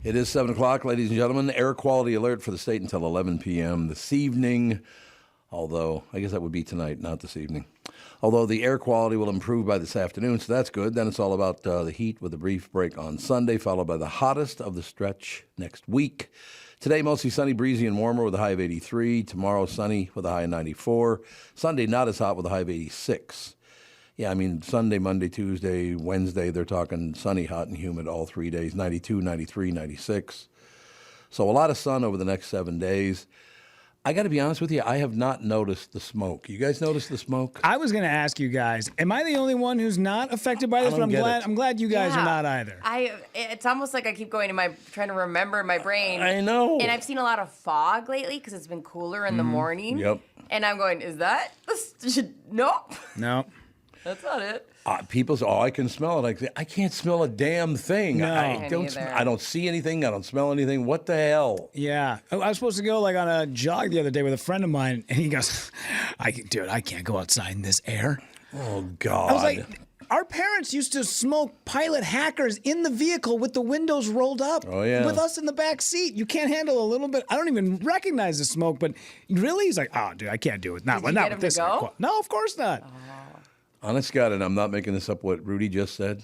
It is 7 o'clock, ladies and gentlemen. Air quality alert for the state until 11 p.m. this evening. Although, I guess that would be tonight, not this evening. Although the air quality will improve by this afternoon, so that's good. Then it's all about the heat with a brief break on Sunday, followed by the hottest of the stretch next week. Today, mostly sunny, breezy, and warmer with a high of 83. Tomorrow, sunny with a high of 94. Sunday, not as hot with a high of 86. Yeah, I mean, Sunday, Monday, Tuesday, Wednesday, they're talking sunny, hot, and humid all 3 days, 92, 93, 96. So a lot of sun over the next 7 days. I got to be honest with you, I have not noticed the smoke. You guys notice the smoke? I was going to ask you guys, am I the only one who's not affected by this? But I'm glad you guys are not either. It's almost like I keep going to trying to remember in my brain. I know. And I've seen a lot of fog lately because it's been cooler in the morning. Yep. And I'm going, is that? Nope. No. That's not it. People say, I can smell it. I can't smell a damn thing. No. I don't see anything. I don't smell anything. What the hell? Yeah. I was supposed to go on a jog the other day with a friend of mine, and he goes, I can't go outside in this air. Oh, God. I was like, our parents used to smoke pilot hackers in the vehicle with the windows rolled up. Oh, yeah. With us in the back seat. You can't handle a little bit. I don't even recognize the smoke, but really? He's like, oh, dude, I can't do it. Not Did you get with him this. to go? No, of course not. Honest God, and I'm not making this up, what Rudy just said.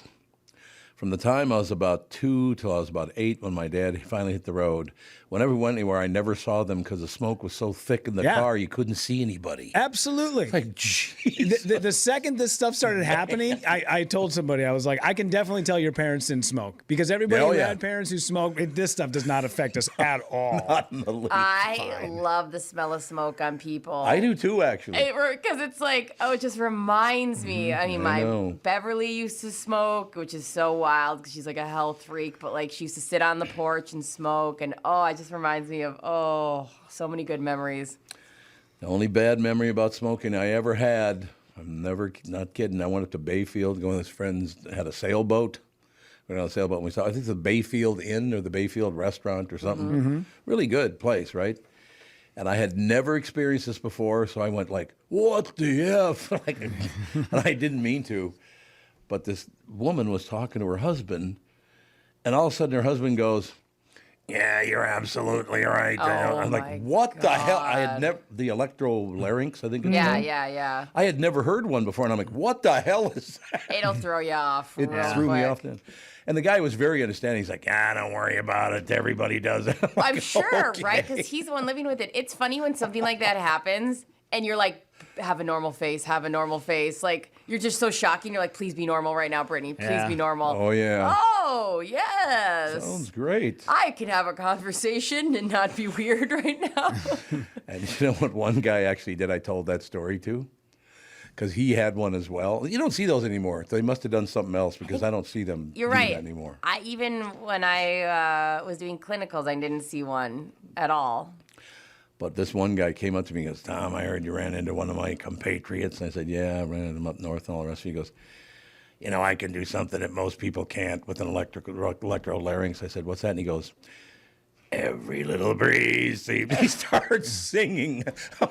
From the time I was about 2 till I was about 8 when my dad finally hit the road, whenever we went anywhere, I never saw them because the smoke was so thick in the car, you couldn't see anybody. Absolutely. Like, jeez. The second this stuff started happening, I told somebody, I was like, I can definitely tell your parents didn't smoke. Because everybody who had parents who smoke, this stuff does not affect us at all. Not in the least. I love the smell of smoke on people. I do too, actually. Because it's like, it just reminds me. I mean, my Beverly used to smoke, which is so wild because she's like a health freak, but she used to sit on the porch and smoke, and it just reminds me of so many good memories. The only bad memory about smoking I ever had, I'm not kidding, I went up to Bayfield, going with his friends, had a sailboat. We went on a sailboat, and we saw, I think the Bayfield Inn or the Bayfield Restaurant or something. Mm-hmm. Really good place, right? And I had never experienced this before, so I went what the F? And I didn't mean to. But this woman was talking to her husband, and all of a sudden her husband goes, yeah, you're absolutely right. I'm like, what the hell? I had never, the electrolarynx, I think it's called. Yeah. I had never heard one before, and I'm like, what the hell is that? It'll throw you off. It threw me off then. And the guy was very understanding. He's like, don't worry about it. Everybody does it. I'm sure, right? Because he's the one living with it. It's funny when something like that happens, and you're like, have a normal face. Like, you're just so shocking. You're like, please be normal right now, Brittany. Please be normal. Oh, yeah. Oh, yes. Sounds great. I can have a conversation and not be weird right now. And you know what one guy actually did? I told that story to. Because he had one as well. You don't see those anymore. They must have done something else because I don't see them do that anymore. Even when I was doing clinicals, I didn't see one at all. But this one guy came up to me and goes, Tom, I heard you ran into one of my compatriots. And I said, yeah, I ran into him up north and all the rest of it. He goes, I can do something that most people can't with an electrolarynx. I said, what's that? And he goes, every little breeze. He starts singing.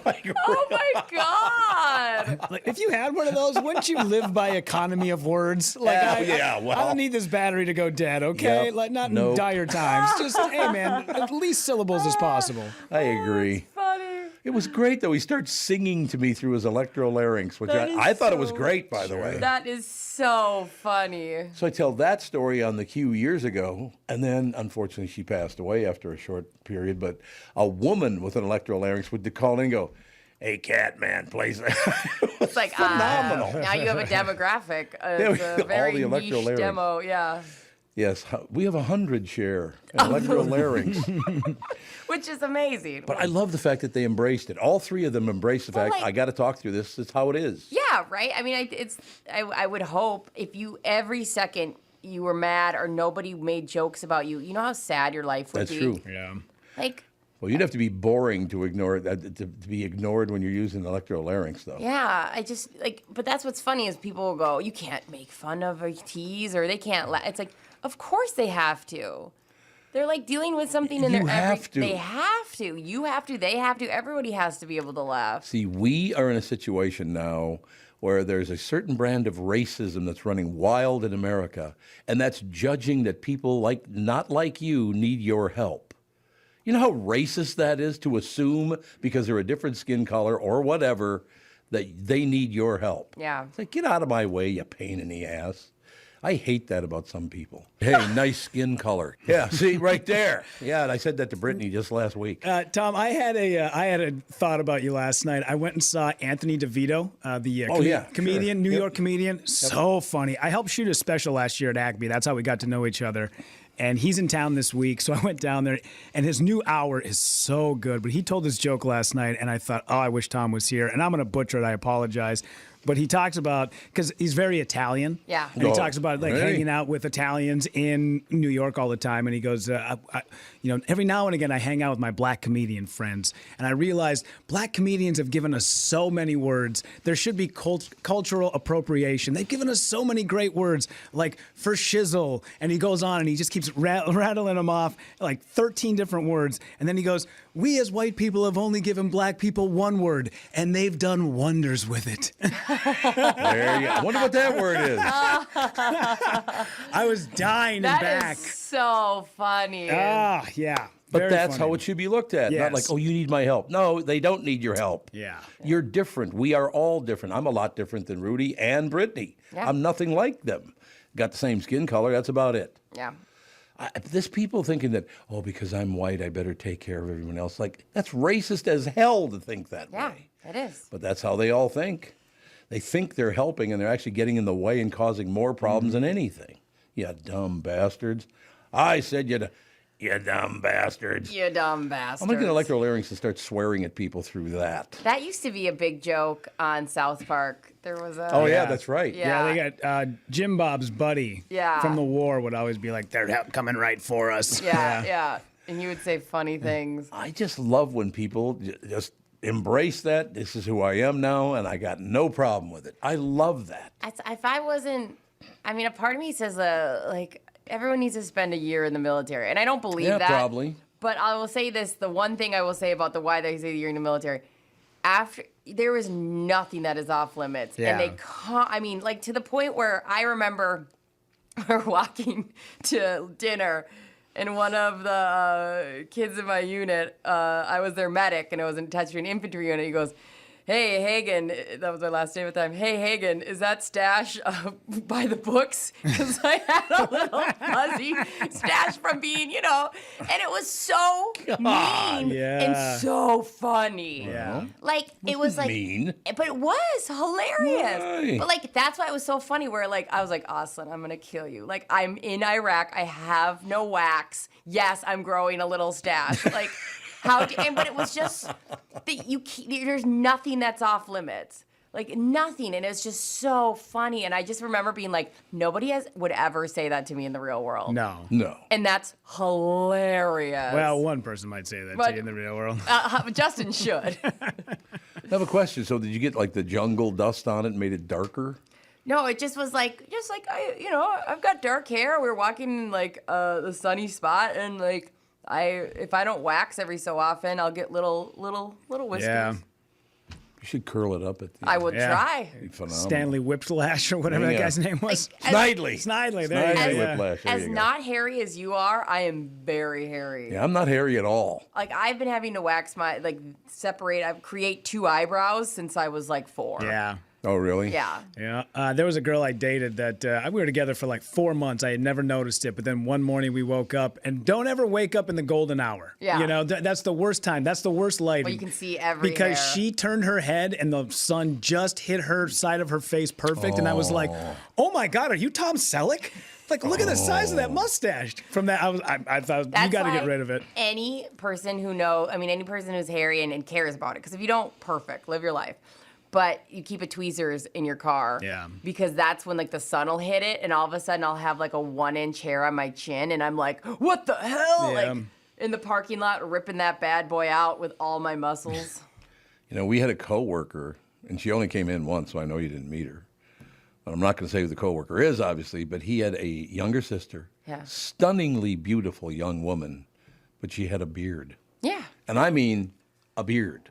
Like, oh, my God. If you had one of those, wouldn't you live by economy of words? I don't need this battery to go dead, okay? Yep. Not in dire times. Just, hey, man, at least syllables as possible. I agree. That's funny. It was great, though. He starts singing to me through his electrolarynx, which I thought it was great, by the way. That is so funny. So I tell that story on the Q years ago, and then, unfortunately, she passed away after a short period, but a woman with an electrolarynx would call in and go, hey, Catman, plays. It's like, phenomenal. Now you have a demographic. It's a very niche demo, yeah. Yes, we have 100 share in electrolarynx. Which is amazing. But I love the fact that they embraced it. All three of them embraced the fact, I got to talk through this. It's how it is. Yeah, right? I mean, I would hope if every second you were mad or nobody made jokes about you, you know how sad your life would be? That's true. Yeah. Well, you'd have to be boring to ignore it, to be ignored when you're using electrolarynx, though. Yeah, but that's what's funny is people will go, you can't make fun of or tease or they can't It's like, of course they have to. They're dealing with something in their have to. They have to. You have to. They have to. Everybody has to be able to laugh. See, we are in a situation now where there's a certain brand of racism that's running wild in America, and that's judging that people not like you need your help. You know how racist that is to assume because they're a different skin color or whatever that they need your help. Yeah. It's like, get out of my way, you pain in the ass. I hate that about some people. Hey, nice skin color. Yeah, see, right there. Yeah, and I said that to Brittany just last week. Tom, I had a thought about you last night. I went and saw Anthony DeVito, the comedian, sure. New York comedian. So funny. I helped shoot a special last year at Acme. That's how we got to know each other. And he's in town this week, so I went down there, and his new hour is so good. But he told this joke last night, and I thought, oh, I wish Tom was here. And I'm going to butcher it. I apologize. But he talks about, because he's very Italian. Yeah. And he talks about hanging out with Italians in New York all the time. And he goes, every now and again I hang out with my black comedian friends. And I realized black comedians have given us so many words. There should be cultural appropriation. They've given us so many great words, like for shizzle. And he goes on and he just keeps rattling them off, like 13 different words. And then he goes, we as white people have only given black people one word, and they've done wonders with it. There you go. I wonder what that word is. I was dying That back. is so funny. Yeah. But Very that's funny. how it should be looked at. Yes. Not like, oh, you need my help. No, they don't need your help. Yeah. You're different. We are all different. I'm a lot different than Rudy and Brittany. Yeah. I'm nothing like them. Got the same skin color. That's about it. Yeah. There's people thinking that, oh, because I'm white, I better take care of everyone else. Like, that's racist as hell to think that Yeah, way. it is. But that's how they all think. They think they're helping, and they're actually getting in the way and causing more problems than anything. You dumb bastards. I said you dumb bastards. You dumb bastard. I'm going to get electrolarynx to start swearing at people through that. That used to be a big joke on South Park. There was a. Oh, yeah, that's right. Yeah. Yeah, they got Jim Bob's buddy from the war would always be like, they're coming right for us. Yeah. And you would say funny things. I just love when people just embrace that. This is who I am now, and I got no problem with it. I love that. If I wasn't, I mean, a part of me says, everyone needs to spend a year in the military. And I don't believe that. Yeah, probably. But I will say this, the one thing I will say about the why they say you're in the military, there is nothing that is off limits. Yeah. And to the point where I remember we're walking to dinner, and one of the kids in my unit, I was their medic, and I was attached to an infantry unit. He goes, hey, Hagen, that was my last name at the time. Hey, Hagen, is that stash by the books? Because I had a little fuzzy stash from being, and it was so mean and so funny. Yeah. It was mean. But it was hilarious. Why? But that's why it was so funny where I was like, Aslan, I'm going to kill you. I'm in Iraq. I have no wax. Yes, I'm growing a little stash. But it was just that there's nothing that's off limits. Nothing. And it's just so funny. And I just remember being like, nobody would ever say that to me in the real world. No. And that's hilarious. Well, one person might say that to you in the real world. Justin should. I have a question. So did you get the jungle dust on it and made it darker? No, it just was I've got dark hair. We were walking in the sunny spot, and if I don't wax every so often, I'll get little whiskers. Yeah. You should curl it up at the I would try. It'd be phenomenal. Stanley Whiplash or whatever that guy's name was. Snidely. Snidely. There you go. Whiplash. There As you go. not hairy as you are, I am very hairy. Yeah, I'm not hairy at all. I've been having to wax my create 2 eyebrows since I was 4. Yeah. Oh, really? Yeah. Yeah. There was a girl I dated that we were together for 4 months. I had never noticed it. But then one morning we woke up, and don't ever wake up in the golden hour. Yeah. That's the worst time. That's the worst lighting. Well, you can see every Because hair. she turned her head and the sun just hit her side of her face perfect. And I was like, oh my God, are you Tom Selleck? Look at the size of that mustache. From that, I thought, That's you got to why get rid of it. Any person who's hairy and cares about it. Because if you don't, perfect, live your life. But you keep a tweezers in your car. Yeah. Because that's when the sun will hit it, and all of a sudden I'll have a 1-inch hair on my chin, and I'm like, what the hell? Yeah. In the parking lot, ripping that bad boy out with all my muscles. We had a coworker, and she only came in once, so I know you didn't meet her. But I'm not going to say who the coworker is, obviously, but he had a younger sister. Yeah. Stunningly beautiful young woman, but she had a beard. Yeah. And I mean a beard.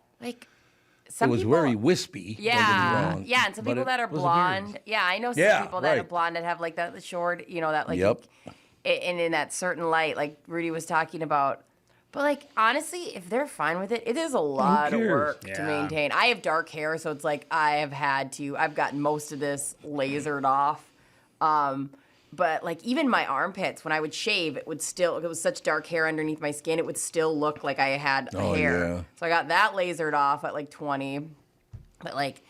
some it was people, very wispy. Don't get me wrong, yeah, and some but people it that are was a beard. blonde. Yeah, I know some Yeah, people that are right. blonde that have like that short, that like, Yep. and in that certain light, like Rudy was talking about. But like honestly, if they're fine with it, it is a lot of cares? work to Yeah. maintain. I have dark hair, so it's like I've gotten most of this lasered off. But like even my armpits, when I would shave, it was such dark hair underneath my skin, it would still look like I had hair. Yeah. So I got that lasered off at like 20. But like,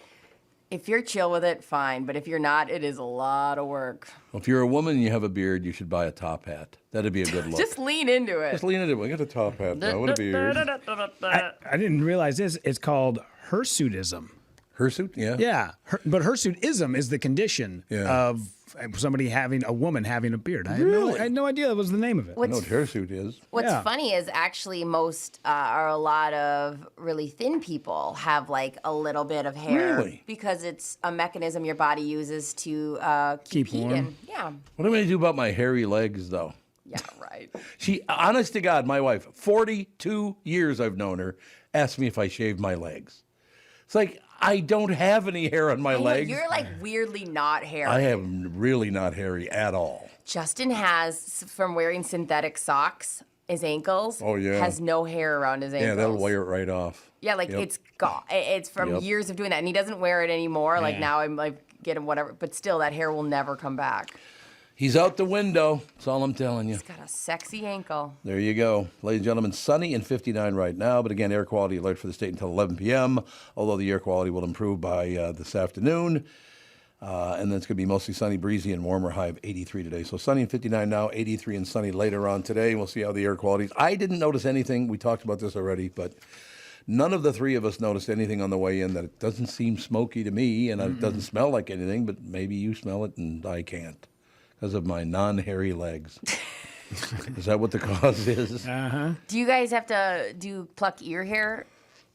if you're chill with it, fine. But if you're not, it is a lot of work. Well, if you're a woman and you have a beard, you should buy a top hat. That'd be a good look. Just lean into it. Just lean into it. We got a top hat now. What a beard. I didn't realize this. It's called hirsutism. Hirsute? Yeah. Yeah, but hirsutism is the condition of a woman having a beard. I had no idea that was the name of it. I know what hirsute is. What's Yeah. funny is actually most a lot of really thin people have like a little bit of hair Really? because it's a mechanism your body uses to keep heat warm. in. Yeah. What am I going to do about my hairy legs, though? Yeah, right. She, honest to God, my wife, 42 years I've known her, asked me if I shaved my legs. It's like, I don't have any hair on my I know, legs. you're like weirdly not hairy. I am really not hairy at all. Justin has, from wearing synthetic socks, his ankles. Oh, yeah. Has no hair around his ankles. Yeah, that'll wear it right off. Yeah, like Yep. it's gone. It's from Yep. years of doing that, and he doesn't wear it anymore. Like Yeah. now, I'm like getting whatever, but still, that hair will never come back. He's out the window. That's all I'm telling you. He's got a sexy ankle. There you go. Ladies and gentlemen, sunny and 59 right now. But again, air quality alert for the state until 11 p.m., although the air quality will improve by this afternoon. And then it's going to be mostly sunny, breezy, and warmer, high of 83 today. So sunny and 59 now, 83 and sunny later on today. We'll see how the air quality is. I didn't notice anything. We talked about this already, but none of the three of us noticed anything on the way in that it doesn't seem smoky to me, and it doesn't smell like anything, but maybe you smell it and I can't because of my non-hairy legs. Is that what the cause is? Do you guys have to pluck ear hair?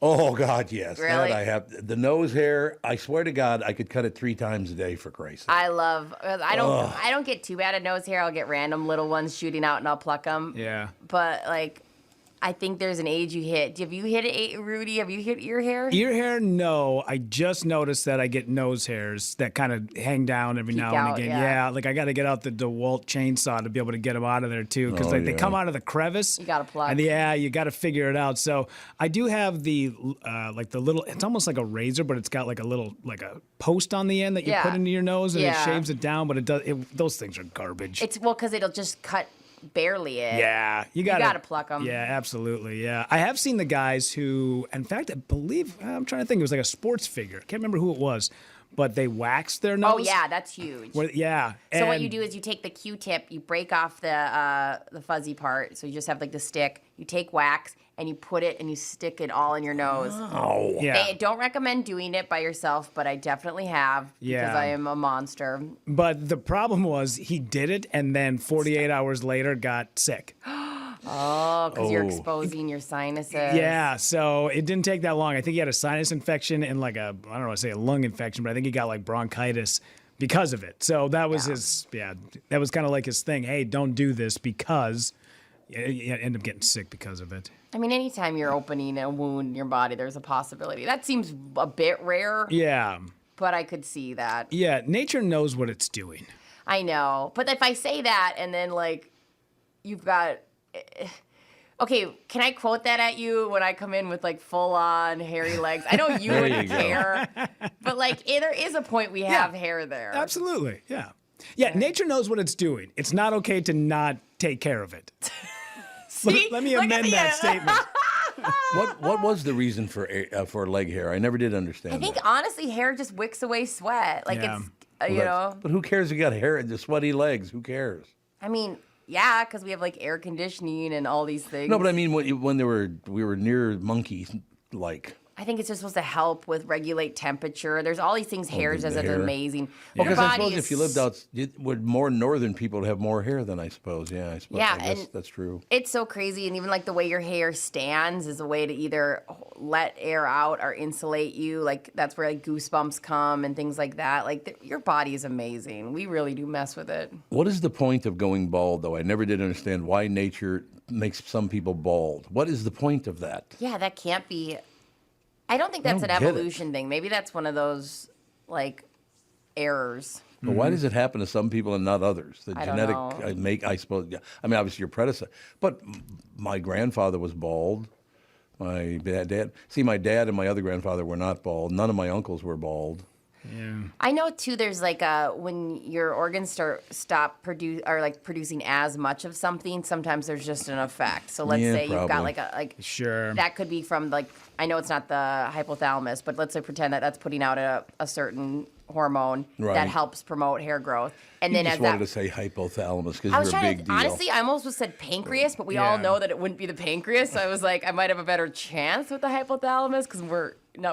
Oh, God, yes. Really? That I have. The nose hair, I swear to God, I could cut it 3 times a day for Christ's sake. I don't get too bad at nose hair. I'll get random little ones shooting out and I'll pluck them. Yeah. But like, I think there's an age you hit. Have you hit it, Rudy? Have you hit ear hair? Ear hair, no. I just noticed that I get nose hairs that kind of hang down every Peek now out, and again. yeah. Like I got to get out the DeWalt chainsaw to be able to get them out of there too, because Oh, they yeah. come out of the crevice. You gotta pluck. And you got to figure it out. So I do have the like the little. It's almost like a razor, but it's got like a little like a post on the end that you Yeah. put into your nose, and Yeah. it shaves it down. But it does. Those things are garbage. It's because it'll just cut barely it. Yeah, you gotta pluck 'em. Yeah, absolutely. Yeah, I have seen the guys who, in fact, I believe I'm trying to think. It was like a sports figure. I can't remember who it was, but they waxed their nose. Oh yeah, that's huge. Yeah. So what and- you do is you take the Q-tip, you break off the fuzzy part, so you just have like the stick. You take wax and you put it and you stick it all in your nose. Oh. Yeah. They don't recommend doing it by yourself, but I definitely have because Yeah. I am a monster. But the problem was he did it, and then 48 hours later got sick. Oh, because you're Oh. exposing your sinuses. Yeah, so it didn't take that long. I think he had a sinus infection and like I don't know, say a lung infection, but I think he got like bronchitis because of it. So that was that was kind of like his thing. Hey, don't do this because you end up getting sick because of it. I mean, anytime you're opening a wound in your body, there's a possibility. That seems a bit rare, Yeah. but I could see that. Yeah, nature knows what it's doing. I know. But if I say that and then, like, you've got. Okay, can I quote that at you when I come in with, like, full-on hairy legs? I know you There wouldn't you go. care, but, like, there is a point we have hair there. Absolutely. Yeah. Yeah, nature knows what it's doing. It's not okay to not take care of it. See? Let me Look at amend the- that statement. What was the reason for leg hair? I never did understand I think, that. honestly, hair just wicks away sweat. Like, Yeah. it's, you know. But who cares if you got hair and the sweaty legs? Who cares? I mean, yeah, because we have, like, air conditioning and all these things. No, but I mean when we were near monkeys, like. I think it's just supposed to help with regulate temperature. There's all these things hair the does that's hair. amazing. Well, Your because I body suppose is if you lived out, would more northern people would have more hair than I suppose. Yeah, I suppose. Yeah, I guess and- that's true. It's so crazy, and even like the way your hair stands is a way to either let air out or insulate you. Like that's where like goosebumps come and things like that. Like your body is amazing. We really do mess with it. What is the point of going bald, though? I never did understand why nature makes some people bald. What is the point of that? Yeah, that can't be. I don't think that's an don't get it. evolution thing. Maybe that's one of those, like, errors. But why does it happen to some people and not others? The I don't genetic know. I suppose. I mean, obviously your predecessor, but my grandfather was bald. My dad. See, my dad and my other grandfather were not bald. None of my uncles were bald. Yeah. I know too. There's like when your organs stop producing as much of something. Sometimes there's just an effect. So let's say you've got probably. Sure. that could be from like, I know it's not the hypothalamus, but let's say pretend that that's putting out a certain hormone Right. that helps promote hair growth. And You then just as wanted that to say hypothalamus because I was you're a trying big to, deal. honestly, I almost said pancreas, but we all Yeah. know that it wouldn't be the pancreas. So I was like, I might have a better chance with the hypothalamus because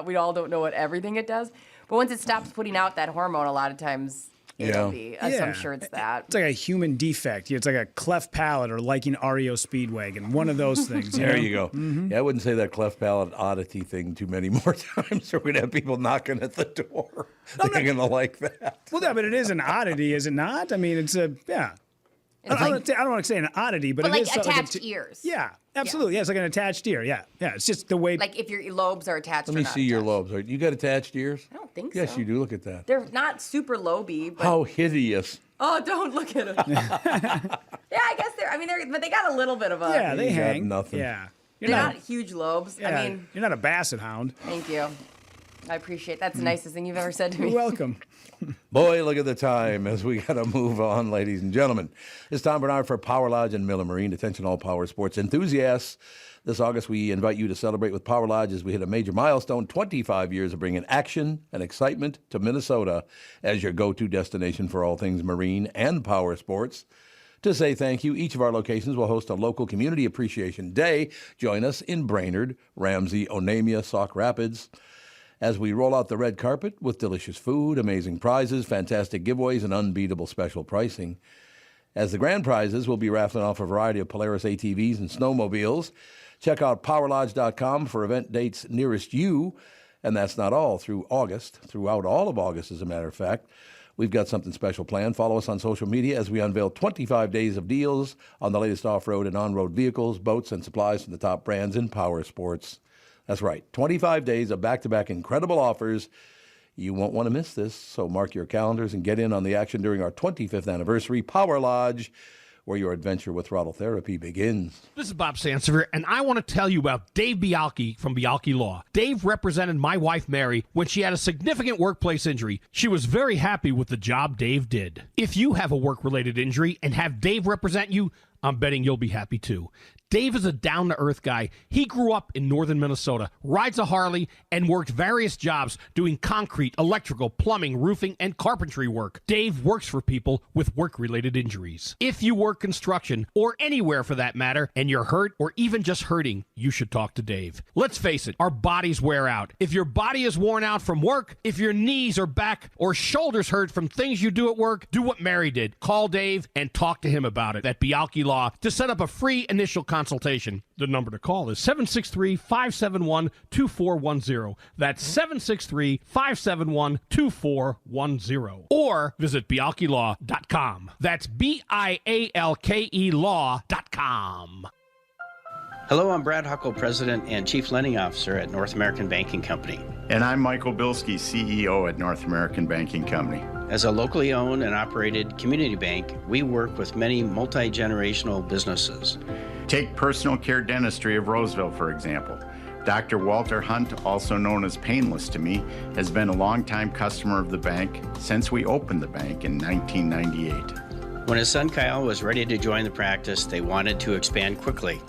we all don't know what everything it does. But once it stops putting out that hormone, a lot of times it'll be. So I'm sure it's that. It's like a human defect. It's like a cleft palate or liking REO Speedwagon. One of those things. There you go. Yeah, I wouldn't say that cleft palate oddity thing too many more times, or we'd have people knocking at the door. They're going to like that. Well, yeah, but it is an oddity, is it not? I mean, it's a, yeah. It's I like, don't want to say an oddity, but it like is something attached ears. Yeah, absolutely. Yeah, it's like an attached ear. Yeah, yeah. It's just the way. Like if your lobes are attached. Let or me not see your attached. lobes. You got attached ears? I don't think Yes, so. you do. Look at that. They're not super loby, but How hideous. oh, don't look at them. Yeah, I guess but they got a little bit of a. yeah, they You got hang. nothing. Yeah, They're not huge lobes. Yeah, I mean, you're not a basset hound. thank you. I appreciate that's the nicest thing you've ever said to me. You're welcome. Boy, look at the time as we got to move on, ladies and gentlemen. It's Tom Barnard for Power Lodge and Miller Marine. Attention all power sports enthusiasts. This August, we invite you to celebrate with Power Lodge as we hit a major milestone, 25 years of bringing action and excitement to Minnesota as your go-to destination for all things marine and power sports. To say thank you, each of our locations will host a local community appreciation day. Join us in Brainerd, Ramsey, Onamia, Sauk Rapids, as we roll out the red carpet with delicious food, amazing prizes, fantastic giveaways, and unbeatable special pricing. As the grand prizes, we'll be raffling off a variety of Polaris ATVs and snowmobiles. Check out powerlodge.com for event dates nearest you. And that's not all. Throughout all of August, as a matter of fact, we've got something special planned. Follow us on social media as we unveil 25 days of deals on the latest off-road and on-road vehicles, boats, and supplies from the top brands in power sports. That's right, 25 days of back-to-back incredible offers. You won't want to miss this, so mark your calendars and get in on the action during our 25th anniversary Power Lodge, where your adventure with throttle therapy begins. This is Bob Sansevere, and I want to tell you about Dave Bialki from Bialki Law. Dave represented my wife, Mary, when she had a significant workplace injury. She was very happy with the job Dave did. If you have a work-related injury and have Dave represent you, I'm betting you'll be happy too. Dave is a down-to-earth guy. He grew up in northern Minnesota, rides a Harley, and worked various jobs doing concrete, electrical, plumbing, roofing, and carpentry work. Dave works for people with work-related injuries. If you work construction, or anywhere for that matter, and you're hurt or even just hurting, you should talk to Dave. Let's face it, our bodies wear out. If your body is worn out from work, if your knees or back or shoulders hurt from things you do at work, do what Mary did. Call Dave and talk to him about it at Bialki Law to set up a free initial consultation. The number to call is 763-571-2410. That's 763-571-2410. Or visit bialkilaw.com. That's BIALKE law.com. Hello, I'm Brad Huckle, President and Chief Lending Officer at North American Banking Company. And I'm Michael Bilski, CEO at North American Banking Company. As a locally owned and operated community bank, we work with many multi-generational businesses. Take Personal Care Dentistry of Roseville, for example. Dr. Walter Hunt, also known as Painless to me, has been a longtime customer of the bank since we opened the bank in 1998. When his son Kyle was ready to join the practice, they wanted to expand quickly.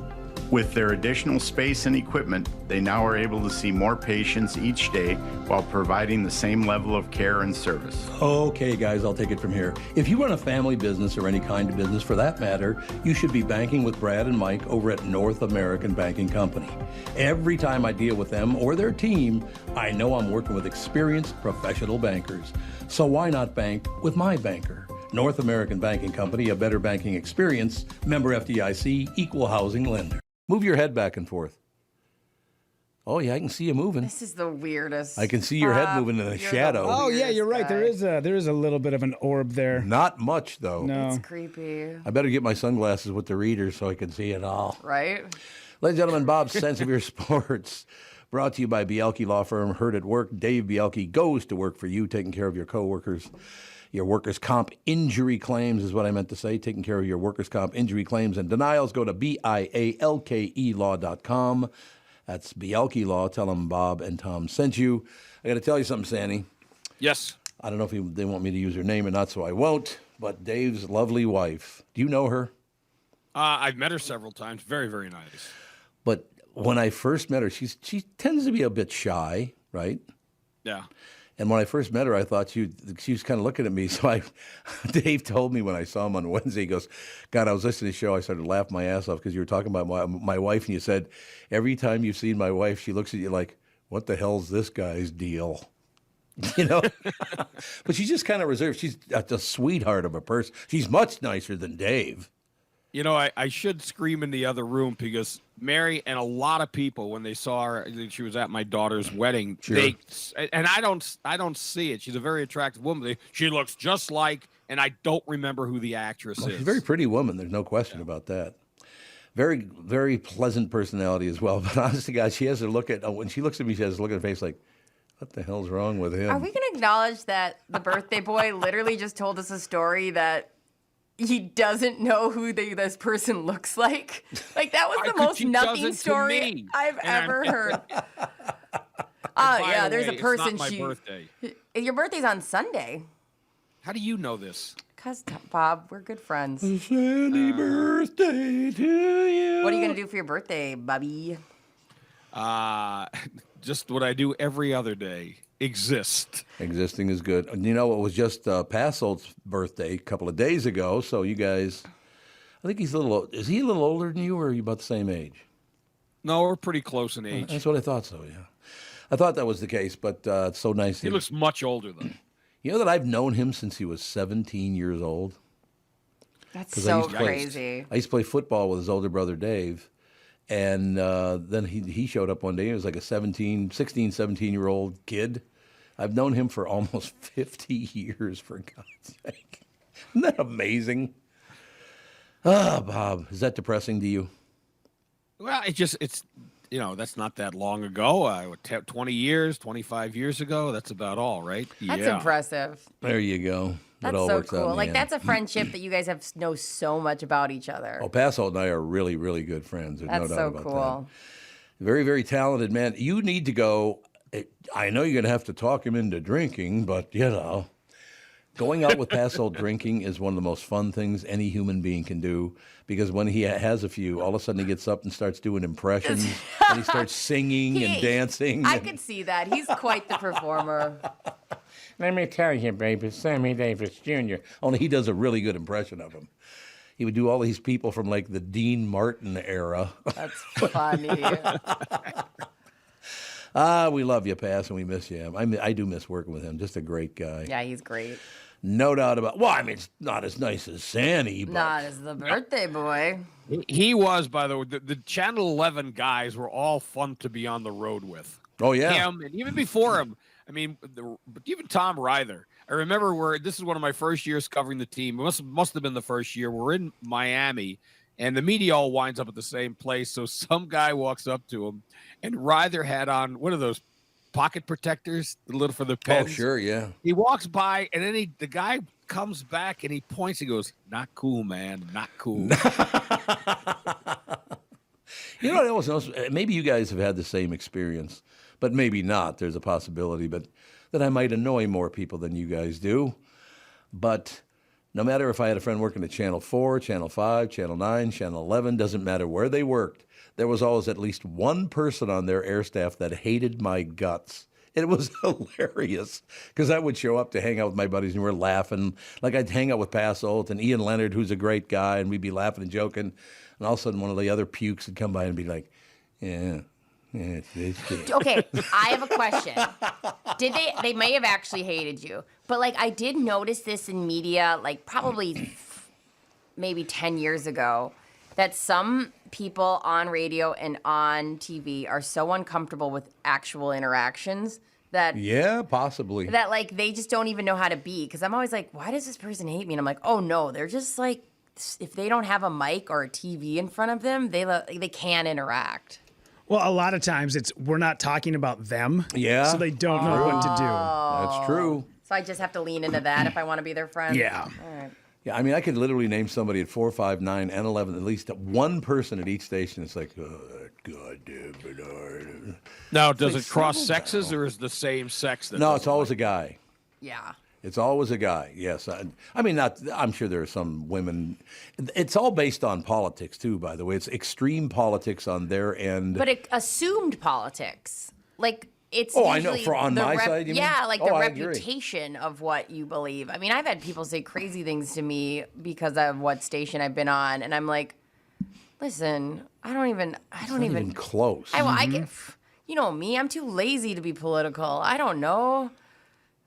With their additional space and equipment, they now are able to see more patients each day while providing the same level of care and service. Okay, guys, I'll take it from here. If you run a family business or any kind of business for that matter, you should be banking with Brad and Mike over at North American Banking Company. Every time I deal with them or their team, I know I'm working with experienced professional bankers. So why not bank with my banker? North American Banking Company, a better banking experience, member FDIC, equal housing lender. Move your head back and forth. Oh, yeah, I can see you moving. This is the weirdest. I can see your head moving in the You're shadow. Oh yeah, you're right. There guy. is a little bit of an orb there. Not much, though. No. It's creepy, I better get my sunglasses with the readers so I can see it all. right? Ladies and gentlemen, Bob Sansevere Sports Brought to you by Bialke Law Firm. Heard at work. Dave Bialke goes to work for you, taking care of your coworkers. Your workers' comp injury claims is what I meant to say. Taking care of your workers' comp injury claims and denials. Go to BIALKElaw.com. That's Bialke Law. Tell them Bob and Tom sent you. I got to tell you something, Sandy. Yes. I don't know if they want me to use her name or not, so I won't. But Dave's lovely wife. Do you know her? I've met her several times. Very, very nice. But when I first met her, she tends to be a bit shy, right? Yeah. And when I first met her, I thought she was kind of looking at me. So Dave told me when I saw him on Wednesday, he goes, God, I was listening to the show. I started laughing my ass off because you were talking about my wife. And you said, every time you've seen my wife, she looks at you like, what the hell's this guy's deal? You know? But she's just kind of reserved. She's a sweetheart of a person. She's much nicer than Dave. You know, I should scream in the other room because Mary and a lot of people, when they saw her, she was at my daughter's wedding. Sure. And I don't see it. She's a very attractive woman. She looks just like, and I don't remember who the actress is. She's a very pretty woman. There's no question about that. Very, very pleasant personality as well. But honest to God, she has to look at, when she looks at me, she has to look at her face like, what the hell's wrong with him? Are we going to acknowledge that the birthday boy literally just told us a story that he doesn't know who this person looks like? Like, that was the most nothing story I've ever heard. Yeah, there's a person. It's not my birthday. Your birthday's on Sunday. How do you know this? Because, Bob, we're good friends. Happy birthday to you. What are you going to do for your birthday, Bobby? Just what I do every other day. Exist. Existing is good. And you know, it was just Passolt's birthday a couple of days ago. So you guys, I think is he a little older than you, or are you about the same age? No, we're pretty close in age. That's what I thought so, yeah. I thought that was the case, but it's so nice. He looks much older, though. You know that I've known him since he was 17 years old? That's so crazy. I used to play football with his older brother, Dave. And then he showed up one day. He was like a 16, 17-year-old kid. I've known him for almost 50 years, for God's sake. Isn't that amazing? Bob, is that depressing to you? Well, it's that's not that long ago. 20 years, 25 years ago. That's about all, right? That's impressive. There you go. That's so cool. Like, that's a friendship that you guys know so much about each other. Oh, Passolt and I are really, really good friends. There's no doubt about cool. That. Very, very talented man. You need to go. I know you're going to have to talk him into drinking, but, going out with Passolt drinking is one of the most fun things any human being can do, because when he has a few, all of a sudden he gets up and starts doing impressions, and he starts singing and dancing. I could see that. He's quite the performer. Let me tell you, baby, Sammy Davis Jr. Only he does a really good impression of him. He would do all these people from, like, the Dean Martin era. That's funny. We love you, Pass, and we miss you. I do miss working with him. Just a great guy. Yeah, he's great. No doubt about it. Well, I mean, it's not as nice as Sandy, but... Not as the birthday boy. He was, by the way. The Channel 11 guys were all fun to be on the road with. Oh, yeah. Him, and even before him, I mean, even Tom Ryther. I remember this is one of my first years covering the team. It must have been the first year. We're in Miami, and the media all winds up at the same place. So some guy walks up to him, and Ryther had on, what are those, pocket protectors, the little for the pens? Oh, sure, yeah. He walks by, and then the guy comes back, and he points and goes, "Not cool, man, not cool." You know what I always notice? Maybe you guys have had the same experience, but maybe not. There's a possibility, but that I might annoy more people than you guys do. But no matter if I had a friend working at Channel 4, Channel 5, Channel 9, Channel 11, doesn't matter where they worked, there was always at least one person on their air staff that hated my guts. It was hilarious because I would show up to hang out with my buddies and we're laughing. Like, I'd hang out with Passolt and Ian Leonard, who's a great guy, and we'd be laughing and joking. And all of a sudden, one of the other pukes would come by and be like, yeah, it's good. Okay, I have a question. They may have actually hated you, but, like, I did notice this in media, like, probably maybe 10 years ago, that some people on radio and on TV are so uncomfortable with actual interactions that... Yeah, possibly. That, like, they just don't even know how to be. Because I'm always like, why does this person hate me? And I'm like, oh, no, they're just, like, if they don't have a mic or a TV in front of them, they can't interact. Well, a lot of times we're not talking about them. Yeah. So they don't know what to do. That's true. So I just have to lean into that if I want to be their friend. Yeah. All right. Yeah, I mean, I could literally name somebody at 4, 5, 9, and 11, at least one person at each station. It's like, goddamn Bernard. Now, does it cross sexes or is the same sex? No, it's always a guy. Yeah. It's always a guy. Yes, I mean, not. I'm sure there are some women. It's all based on politics too. By the way, it's extreme politics on their end. But it assumed politics. Like, it's I know. usually On the my side, you mean? Yeah, like the I agree. reputation of what you believe. I mean, I've had people say crazy things to me because of what station I've been on, and I'm like, listen, I don't even close. I get, you know me, I'm too lazy to be political. I don't know.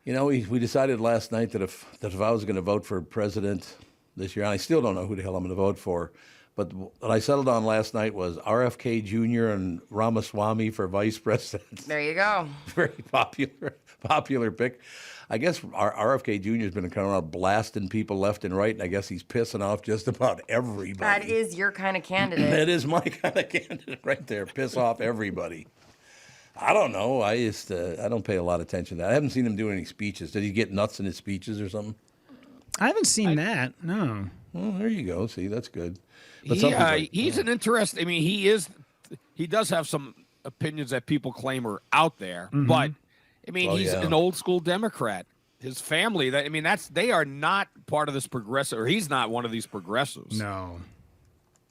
You know, we decided last night that if I was going to vote for president this year, and I still don't know who the hell I'm going to vote for, but what I settled on last night was RFK Jr. and Ramaswamy for vice president. There you go. Very popular pick. I guess our RFK Jr. has been coming around blasting people left and right, and I guess he's pissing off just about everybody. That is your kind of candidate. That is my kind of candidate right there. Piss off everybody. I don't know. I don't pay a lot of attention to that. I haven't seen him do any speeches. Did he get nuts in his speeches or something? I haven't seen that. No. Well, there you go. See, that's good. But He's an interesting. I mean, he does have some opinions that people claim are out there, but I mean, he's an old school Democrat. His family, they are not part of this progressive, or he's not one of these progressives. No.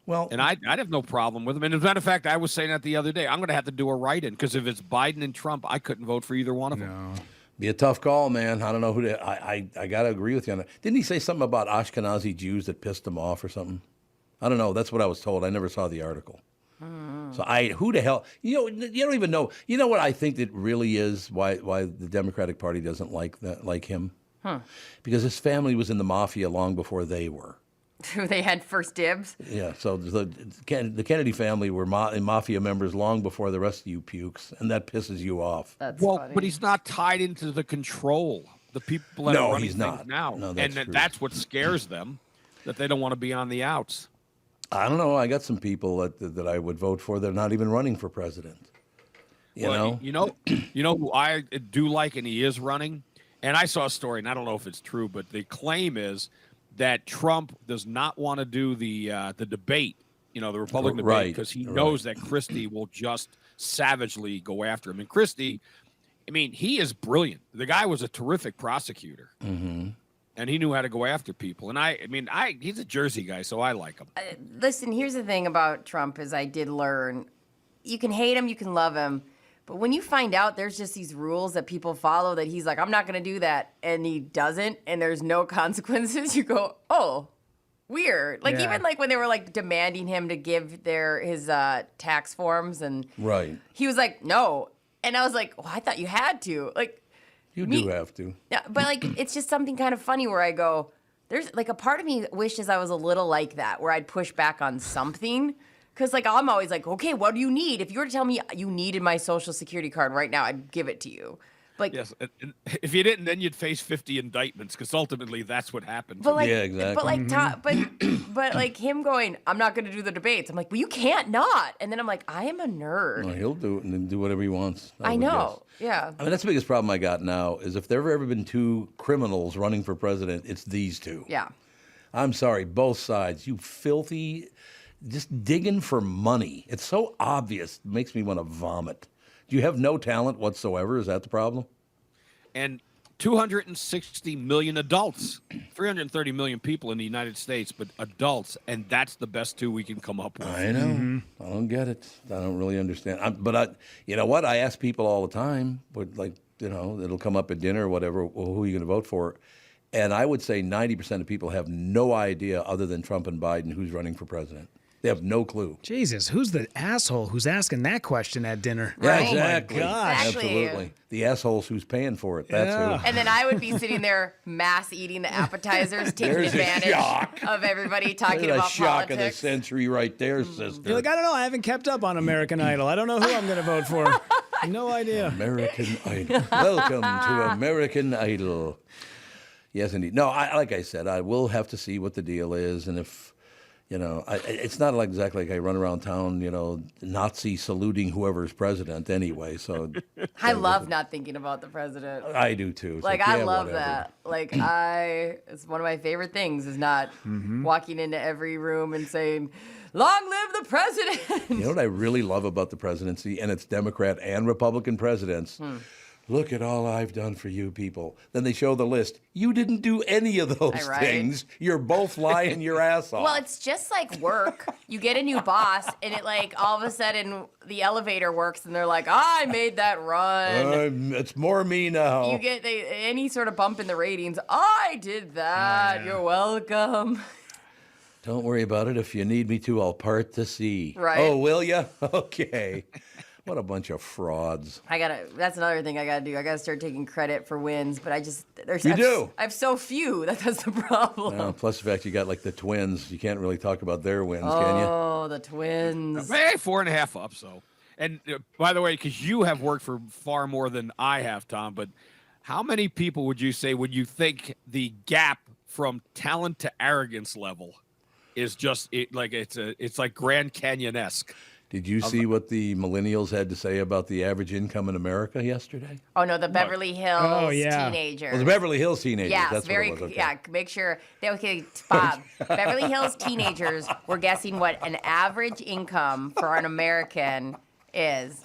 Well, and I'd have no problem with him. And as a matter of fact, I was saying that the other day. I'm going to have to do a write-in because if it's Biden and Trump, I couldn't vote for either one of them. Be a tough call, man. I don't know who I got to agree with you on that. Didn't he say something about Ashkenazi Jews that pissed him off or something? I don't know. That's what I was told. I never saw the article. So who the hell? You don't even know. You know what I think that really is why the Democratic Party doesn't like him? Because his family was in the mafia long before they were. They had first dibs. Yeah, so the Kennedy family were mafia members long before the rest of you pukes, and that pisses you off. That's funny. But he's not tied into the control. The people that are running he's things not. now, No, and that's what scares them, that they don't want to be on the outs. I don't know. I got some people that I would vote for that are not even running for president. You know who I do like, and he is running. And I saw a story, and I don't know if it's true, but the claim is that Trump does not want to do the debate, the Republican debate, because he knows that Christie will just savagely go after him. And Christie, I mean, he is brilliant. The guy was a terrific prosecutor, and he knew how to go after people. And he's a Jersey guy, so I like him. Listen, here's the thing about Trump is I did learn, you can hate him, you can love him. But when you find out there's just these rules that people follow that he's like, I'm not going to do that, and he doesn't, and there's no consequences, you go, oh, weird. Like, even like when they were like demanding him to give his tax forms, and he was like, no. And I was like, well, I thought you had to. Like, you do have to. Yeah, but like, it's just something kind of funny where I go, there's like a part of me wishes I was a little like that, where I'd push back on something. Because, like, I'm always like, okay, what do you need? If you were to tell me you needed my Social Security card right now, I'd give it to you. Like, yes, and if you didn't, then you'd face 50 indictments, because ultimately that's what happened. But like, yeah, exactly. But like, but like him going, I'm not going to do the debates. I'm like, well, you can't not. And then I'm like, I am a nerd. Well, he'll do it and then do whatever he wants. I know. Yeah. I mean, that's the biggest problem I got now is if there have ever been two criminals running for president, it's these two. Yeah. I'm sorry, both sides. You filthy, just digging for money. It's so obvious. It makes me want to vomit. Do you have no talent whatsoever? Is that the problem? And 260 million adults, 330 million people in the United States, but adults, and that's the best two we can come up with. I know. I don't get it. I don't really understand. You know what? I ask people all the time, but like, it'll come up at dinner or whatever, well, who are you going to vote for? And I would say 90% of people have no idea other than Trump and Biden who's running for president. They have no clue. Jesus, who's the asshole who's asking that question at dinner? Yeah, exactly. Oh my gosh. Absolutely. The assholes who's paying for it. That's who. And then I would be sitting there mass eating the appetizers, taking There's a advantage shock. of everybody talking There's about a shock politics. of the century right there, sister. You're like, I don't know. I haven't kept up on American Idol. I don't know who I'm going to vote for. No idea. American Idol. Welcome to American Idol. Yes, indeed. No, like I said, I will have to see what the deal is, and if It's not like exactly like I run around town, Nazi saluting whoever's president anyway. So I love not thinking about the president. I do too. It's I love whatever. that. It's one of my favorite things is not walking into every room and saying, "Long live the president." You know what I really love about the presidency, and it's Democrat and Republican presidents. Look at all I've done for you people. Then they show the list. You didn't do any of those Right. things. You're both lying your ass off. Well, it's just like work. You get a new boss, and it all of a sudden the elevator works, and they're like, "I made that run." It's more me now. You get any sort of bump in the ratings. I did that. You're welcome. Don't worry about it. If you need me to, I'll part the sea. Right. Oh, will ya? Okay. What a bunch of frauds. That's another thing I gotta do. I gotta start taking credit for wins, but I have so few. That's the problem. Plus the fact you got the Twins. You can't really talk about their wins, can you? Oh, the Twins. Hey, 4.5 up, so. And by the way, because you have worked for far more than I have, Tom, but how many people would you say when you think the gap from talent to arrogance level is just it's like Grand Canyon-esque? Did you see what the millennials had to say about the average income in America yesterday? Oh no, the Beverly Hills teenagers. Well, the Beverly Hills teenagers. Yes, that's very. what it was. Okay. Yeah, make sure. Bob. Beverly Hills teenagers were guessing what an average income for an American is,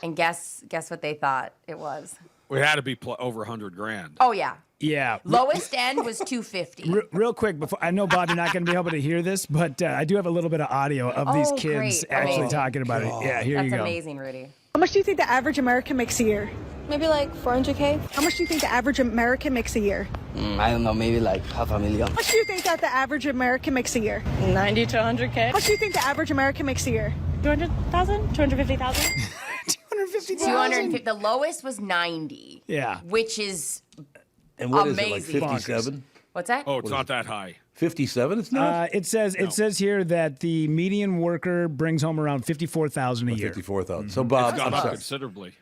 and guess what they thought it was. We had to be over $100,000. Oh yeah. Yeah. Lowest end was $250. Real quick, before I know, Bob, you're not going to be able to hear this, but I do have a little bit of audio of these kids great. actually Amazing. talking about it. Yeah, here you go. That's amazing, Rudy. How much do you think the average American makes a year? Maybe like 400K. How much do you think the average American makes a year? I don't know, maybe like $500,000. How much do you think that the average American makes a year? 90 to 100K. How much do you think the average American makes a year? 200,000? 250,000? 250. The lowest was 90. Yeah. Which is And what amazing. is it, like 57? What's that? Oh, it's not that high. 57? It's not? It says here that the median worker brings home around $54,000 a year. 54,000. So, Bob, It's gone I'm up sorry. considerably.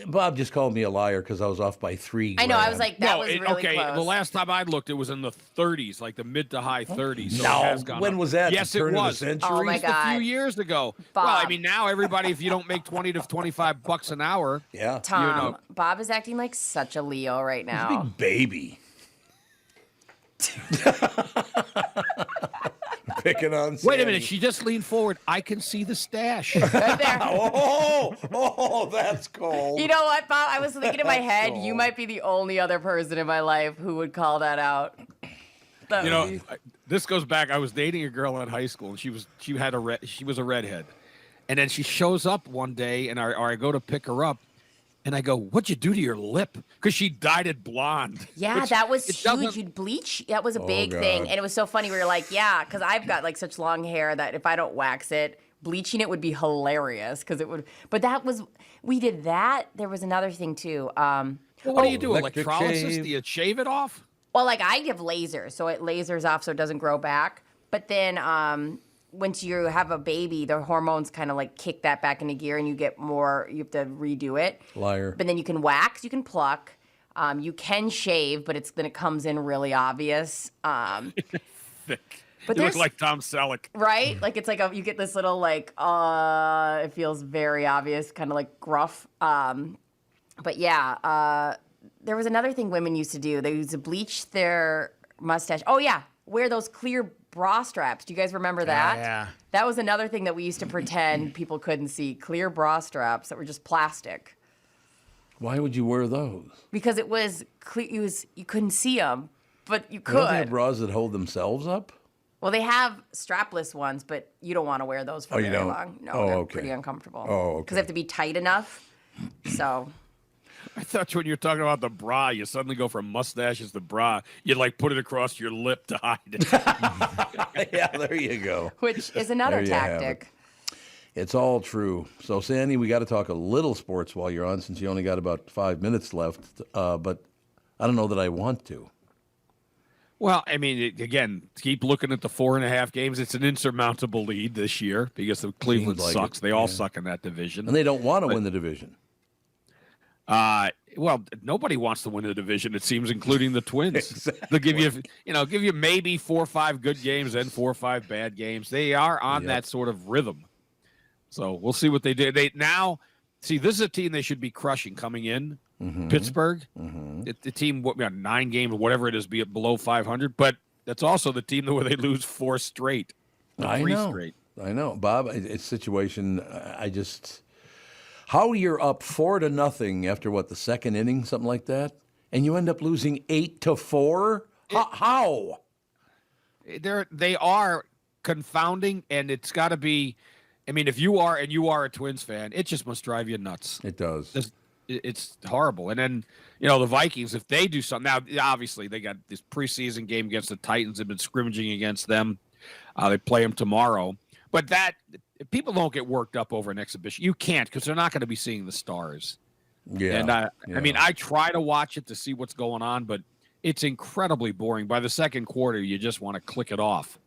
Bob just called me a liar because I was off by $3,000. I know. I was like, that was really okay. close. The last time I looked, it was in the 30s, like the mid to high 30s. So No, it has gone when up. was that? Yes, The it turn of the was. century? Oh, my Just a few God. years ago. Bob. Well, I mean, now everybody, if you don't make 20 to 25 bucks an hour, Yeah. Tom, Bob is acting like such a Leo right now. Big baby. Picking on wait a Sandy. minute, she just leaned forward. I can see the stash. Right there. Oh, that's cold. You know what, Bob? I was thinking in my head, That's you all. might be the only other person in my life who would call that out. That You would know, be- this goes back. I was dating a girl in high school, and she was a redhead, and then she shows up one day, and I go to pick her up, and I go, "What'd you do to your lip?" Because she dyed it blonde. yeah, which that was it huge. doesn't- You'd bleach. That was a big God. thing. And it was so funny. We were like, yeah, because I've got like such long hair that if I don't wax it, bleaching it would be hilarious because it would. But we did that. There was another thing too. Well, what do you do? electric Electrolysis? shave. Do you shave it off? Well, like I give lasers, so it lasers off so it doesn't grow back. But then once you have a baby, the hormones kind of like kick that back into gear and you get more, you have to redo it. Liar. But then you can wax, you can pluck, you can shave, but then it comes in really obvious. Thick. But You look there's- like Tom Selleck. Right? Like it's like you get this little like, it feels very obvious, kind of like gruff. But yeah, there was another thing women used to do. They used to bleach their mustache. Oh yeah, wear those clear bra straps. Do you guys remember that? Yeah. That was another thing that we used to pretend people couldn't see. Clear bra straps that were just plastic. Why would you wear those? Because it was clear, you couldn't see them, but you Don't they have could. bras that hold themselves up? Well, they have strapless ones, but you don't want to wear those for Oh, you very don't? long. No, Oh, they're okay. pretty uncomfortable. Oh, okay. Because they have to be tight enough. So, I thought when you're talking about the bra, you suddenly go from mustaches to bra. You like put it across your lip to hide it. Yeah, there you go. which is another There you have tactic. It's all true. So, Sandy, we got to talk a little sports while you're on since you only got about 5 minutes left. But I don't know that I want to. Well, I mean, again, keep looking at the 4.5 games. It's an insurmountable lead this year because the Cleveland like sucks. it, They all yeah. suck in that division. And they don't want to win the division. Well, nobody wants to win the division, it seems, including the Twins. Exactly. They'll give you maybe 4 or 5 good games and 4 or 5 bad games. They are on that sort of rhythm. So we'll see what they do. This is a team they should be crushing coming in. Pittsburgh, the team, 9 games, whatever it is, be it below 500. But that's also the team where they lose 4 straight. I know, Bob. It's situation. How you're up 4-0 after the second inning, something like that, and you end up losing 8-4. How? They are confounding, and it's got to be. I mean, if you are a Twins fan, it just must drive you nuts. It does. It's horrible. And then, the Vikings, if they do something, now, obviously, they got this preseason game against the Titans. They've been scrimmaging against them. They play them tomorrow. But people don't get worked up over an exhibition. You can't, because they're not going to be seeing the stars. Yeah. And, I mean, I try to watch it to see what's going on, but it's incredibly boring. By the second quarter, you just want to click it off.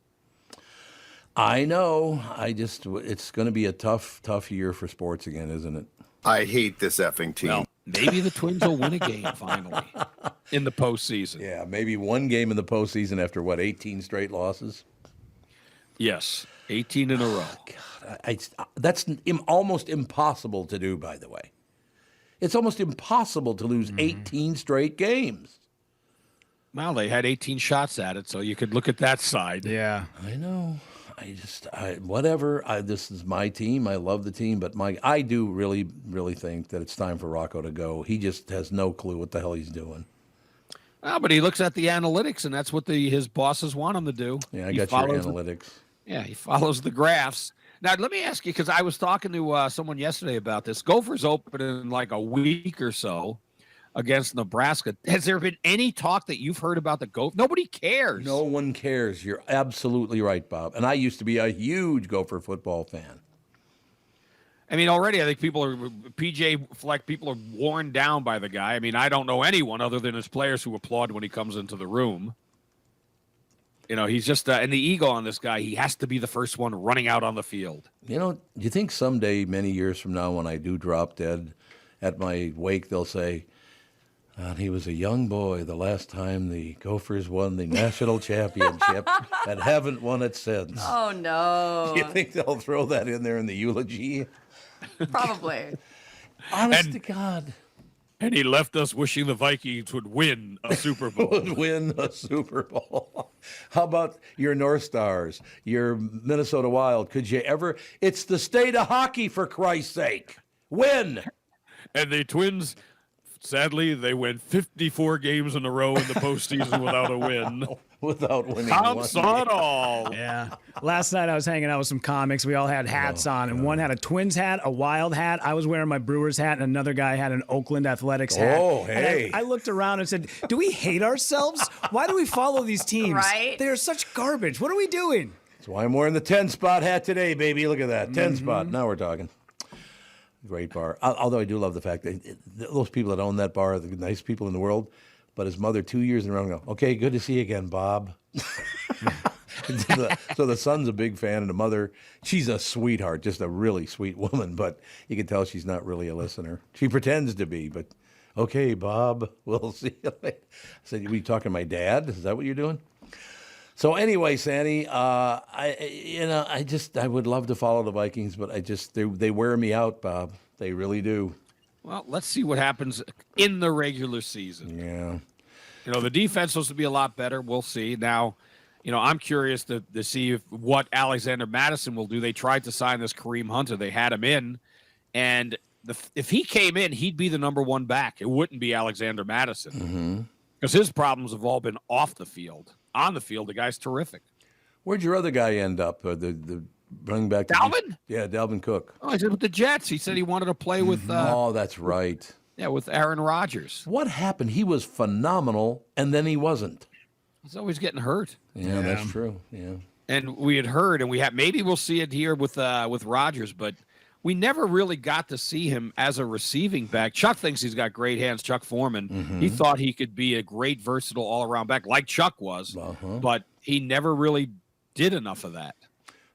I know. It's going to be a tough year for sports again, isn't it? I hate this effing team. Well, maybe the Twins will win a game finally in the postseason. Yeah, maybe one game in the postseason after 18 straight losses? Yes, 18 in a row. God, that's almost impossible to do, by the way. It's almost impossible to lose 18 straight games. Well, they had 18 shots at it, so you could look at that side. Yeah. I know. Whatever. This is my team. I love the team, but I do really, really think that it's time for Rocco to go. He just has no clue what the hell he's doing. Well, but he looks at the analytics, and that's what his bosses want him to do. Yeah, I got your analytics. He follows the graphs. Now, let me ask you, because I was talking to someone yesterday about this. Gophers open in like a week or so against Nebraska. Has there been any talk that you've heard about the Gophers? Nobody cares. No one cares. You're absolutely right, Bob. And I used to be a huge Gopher football fan. I mean, already I think PJ Fleck, people are worn down by the guy. I mean, I don't know anyone other than his players who applaud when he comes into the room. He's just and the ego on this guy, he has to be the first one running out on the field. Do you think someday, many years from now, when I do drop dead at my wake, they'll say, he was a young boy the last time the Gophers won the national championship and haven't won it since. Oh, no. Do you think they'll throw that in there in the eulogy? Probably. Honest to God. And he left us wishing the Vikings would win a Super Bowl. How about your North Stars, your Minnesota Wild? Could you ever? It's the state of hockey, for Christ's sake. Win. And the Twins, sadly, they went 54 games in a row in the postseason without a win. Without winning. Tom saw it all. Yeah. Last night I was hanging out with some comics. We all had hats on, and one had a Twins hat, a Wild hat. I was wearing my Brewers hat, and another guy had an Oakland Athletics hat. Oh, hey. And I looked around and said, do we hate ourselves? Why do we follow these teams? Right? They are such garbage. What are we doing? That's why I'm wearing the 10-spot hat today, baby. Look at that. 10-spot. Now we're talking. Great bar. Although I do love the fact that those people that own that bar are the nice people in the world. But his mother 2 years in a row go, okay, good to see you again, Bob. So the son's a big fan, and the mother, she's a sweetheart, just a really sweet woman, but you can tell she's not really a listener. She pretends to be, but okay, Bob, we'll see you later. I said, were you talking to my dad? Is that what you're doing? So anyway, Sandy, I would love to follow the Vikings, but they wear me out, Bob. They really do. Well, let's see what happens in the regular season. Yeah. The defense supposed to be a lot better. We'll see. Now, I'm curious to see what Alexander Madison will do. They tried to sign this Kareem Hunter. They had him in. And if he came in, he'd be the number one back. It wouldn't be Alexander Madison. Because his problems have all been off the field. On the field, the guy's terrific. Where'd your other guy end up? The running back. Dalvin? Yeah, Dalvin Cook. Oh, he's with the Jets. He said he wanted to play with. Oh, that's right. Yeah, with Aaron Rodgers. What happened? He was phenomenal, and then he wasn't. He's always getting hurt. Yeah, that's true. Yeah. And we had heard, and maybe we'll see it here with Rodgers, but we never really got to see him as a receiving back. Chuck thinks he's got great hands. Chuck Foreman. He thought he could be a great, versatile, all-around back, like Chuck was, but he never really did enough of that.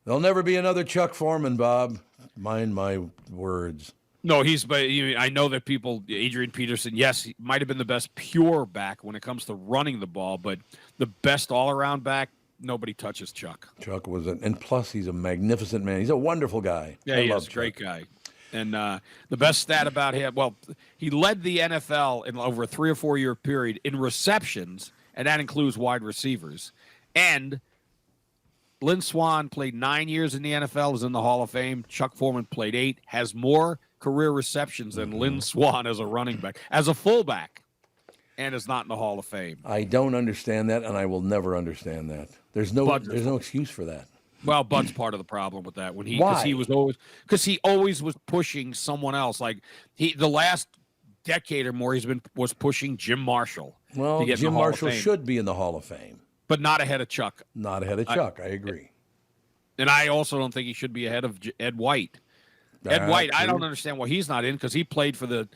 There'll never be another Chuck Foreman, Bob. Mind my words. No, I know that Adrian Peterson, yes, he might have been the best pure back when it comes to running the ball, but the best all-around back, nobody touches Chuck. Chuck and plus he's a magnificent man. He's a wonderful guy. Yeah, he is a great guy. And the best stat about him, well, he led the NFL in over a 3 or 4 year period in receptions, and that includes wide receivers. And Lynn Swann played 9 years in the NFL, is in the Hall of Fame. Chuck Foreman played 8, has more career receptions than Lynn Swann as a running back, as a fullback, and is not in the Hall of Fame. I don't understand that, and I will never understand that. There's no excuse for that. Well, Bud's part of the problem with that Why? Because he always was pushing someone else. Like the last decade or more, was pushing Jim Marshall. Well, Jim Marshall should be in the Hall of Fame, but not ahead of Chuck. Not ahead of Chuck. I agree. And I also don't think he should be ahead of Ed White. Ed White, I don't understand why he's not in, because he played for the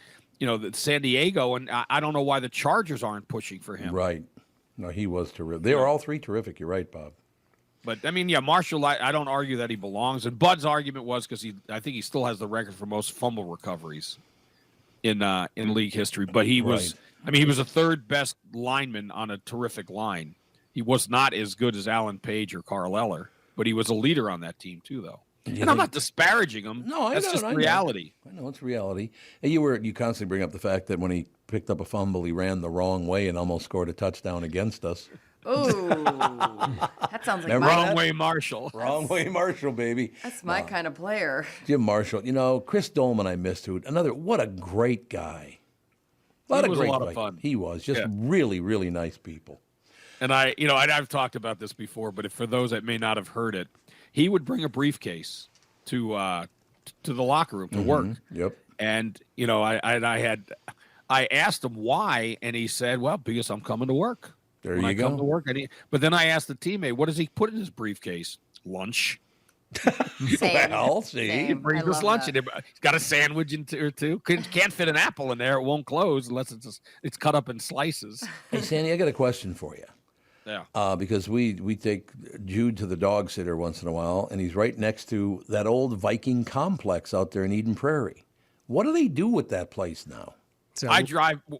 San Diego, and I don't know why the Chargers aren't pushing for him. Right. No, he was terrific. They were all three terrific. You're right, Bob. But, I mean, yeah, Marshall, I don't argue that he belongs. And Bud's argument was because I think he still has the record for most fumble recoveries in league history. But he was, he was the third best lineman on a terrific line. He was not as good as Alan Page or Carl Eller, but he was a leader on that team too, though. And I'm not disparaging him. No, that's just reality. I know it's reality. And you constantly bring up the fact that when he picked up a fumble, he ran the wrong way and almost scored a touchdown against us. Ooh, that sounds like wrong way Marshall. Wrong way Marshall, baby. That's my kind of player. Jim Marshall. Chris Dolman I missed. What a great guy. He was a lot of fun. He was just really, really nice people. And I've talked about this before, but for those that may not have heard it, he would bring a briefcase to the locker room to work. Yep. And I asked him why, and he said, "Well, because I'm coming to work." There you go. Come to work, but then I asked the teammate, "What does he put in his briefcase?" Lunch. Well, see, Same. He brings us lunch, and he's got a sandwich or two. Can't fit an apple in there; it won't close unless it's cut up in slices. Hey, Sandy, I got a question for you. Yeah. Because we take Jude to the dog sitter once in a while, and he's right next to that old Viking complex out there in Eden Prairie. What do they do with that place now? So,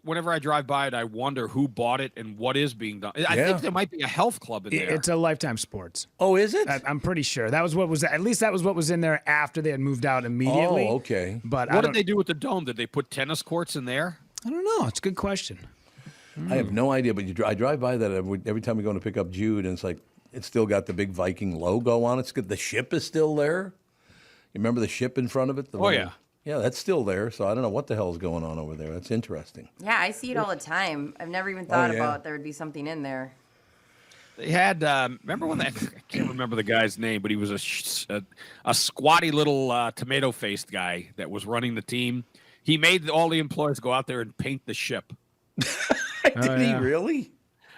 Whenever I drive by it, I wonder who bought it and what is being done. I think there might be a health club in there. It's a Lifetime Sports. Oh, is it? I'm pretty sure that was what was in there after they had moved out immediately. Oh, okay. But what did they do with the dome? Did they put tennis courts in there? I don't know. It's a good question. I have no idea, but I drive by that every time we go to pick up Jude, and it's like it's still got the big Viking logo on it. It's good. The ship is still there. You remember the ship in front of it? Yeah, that's still there. So I don't know what the hell is going on over there. That's interesting. Yeah, I see it all the time. I've never even thought about there would be something in there. They had remember when I can't remember the guy's name, but he was a squatty little tomato-faced guy that was running the team. He made all the employees go out there and paint the ship. Did he really?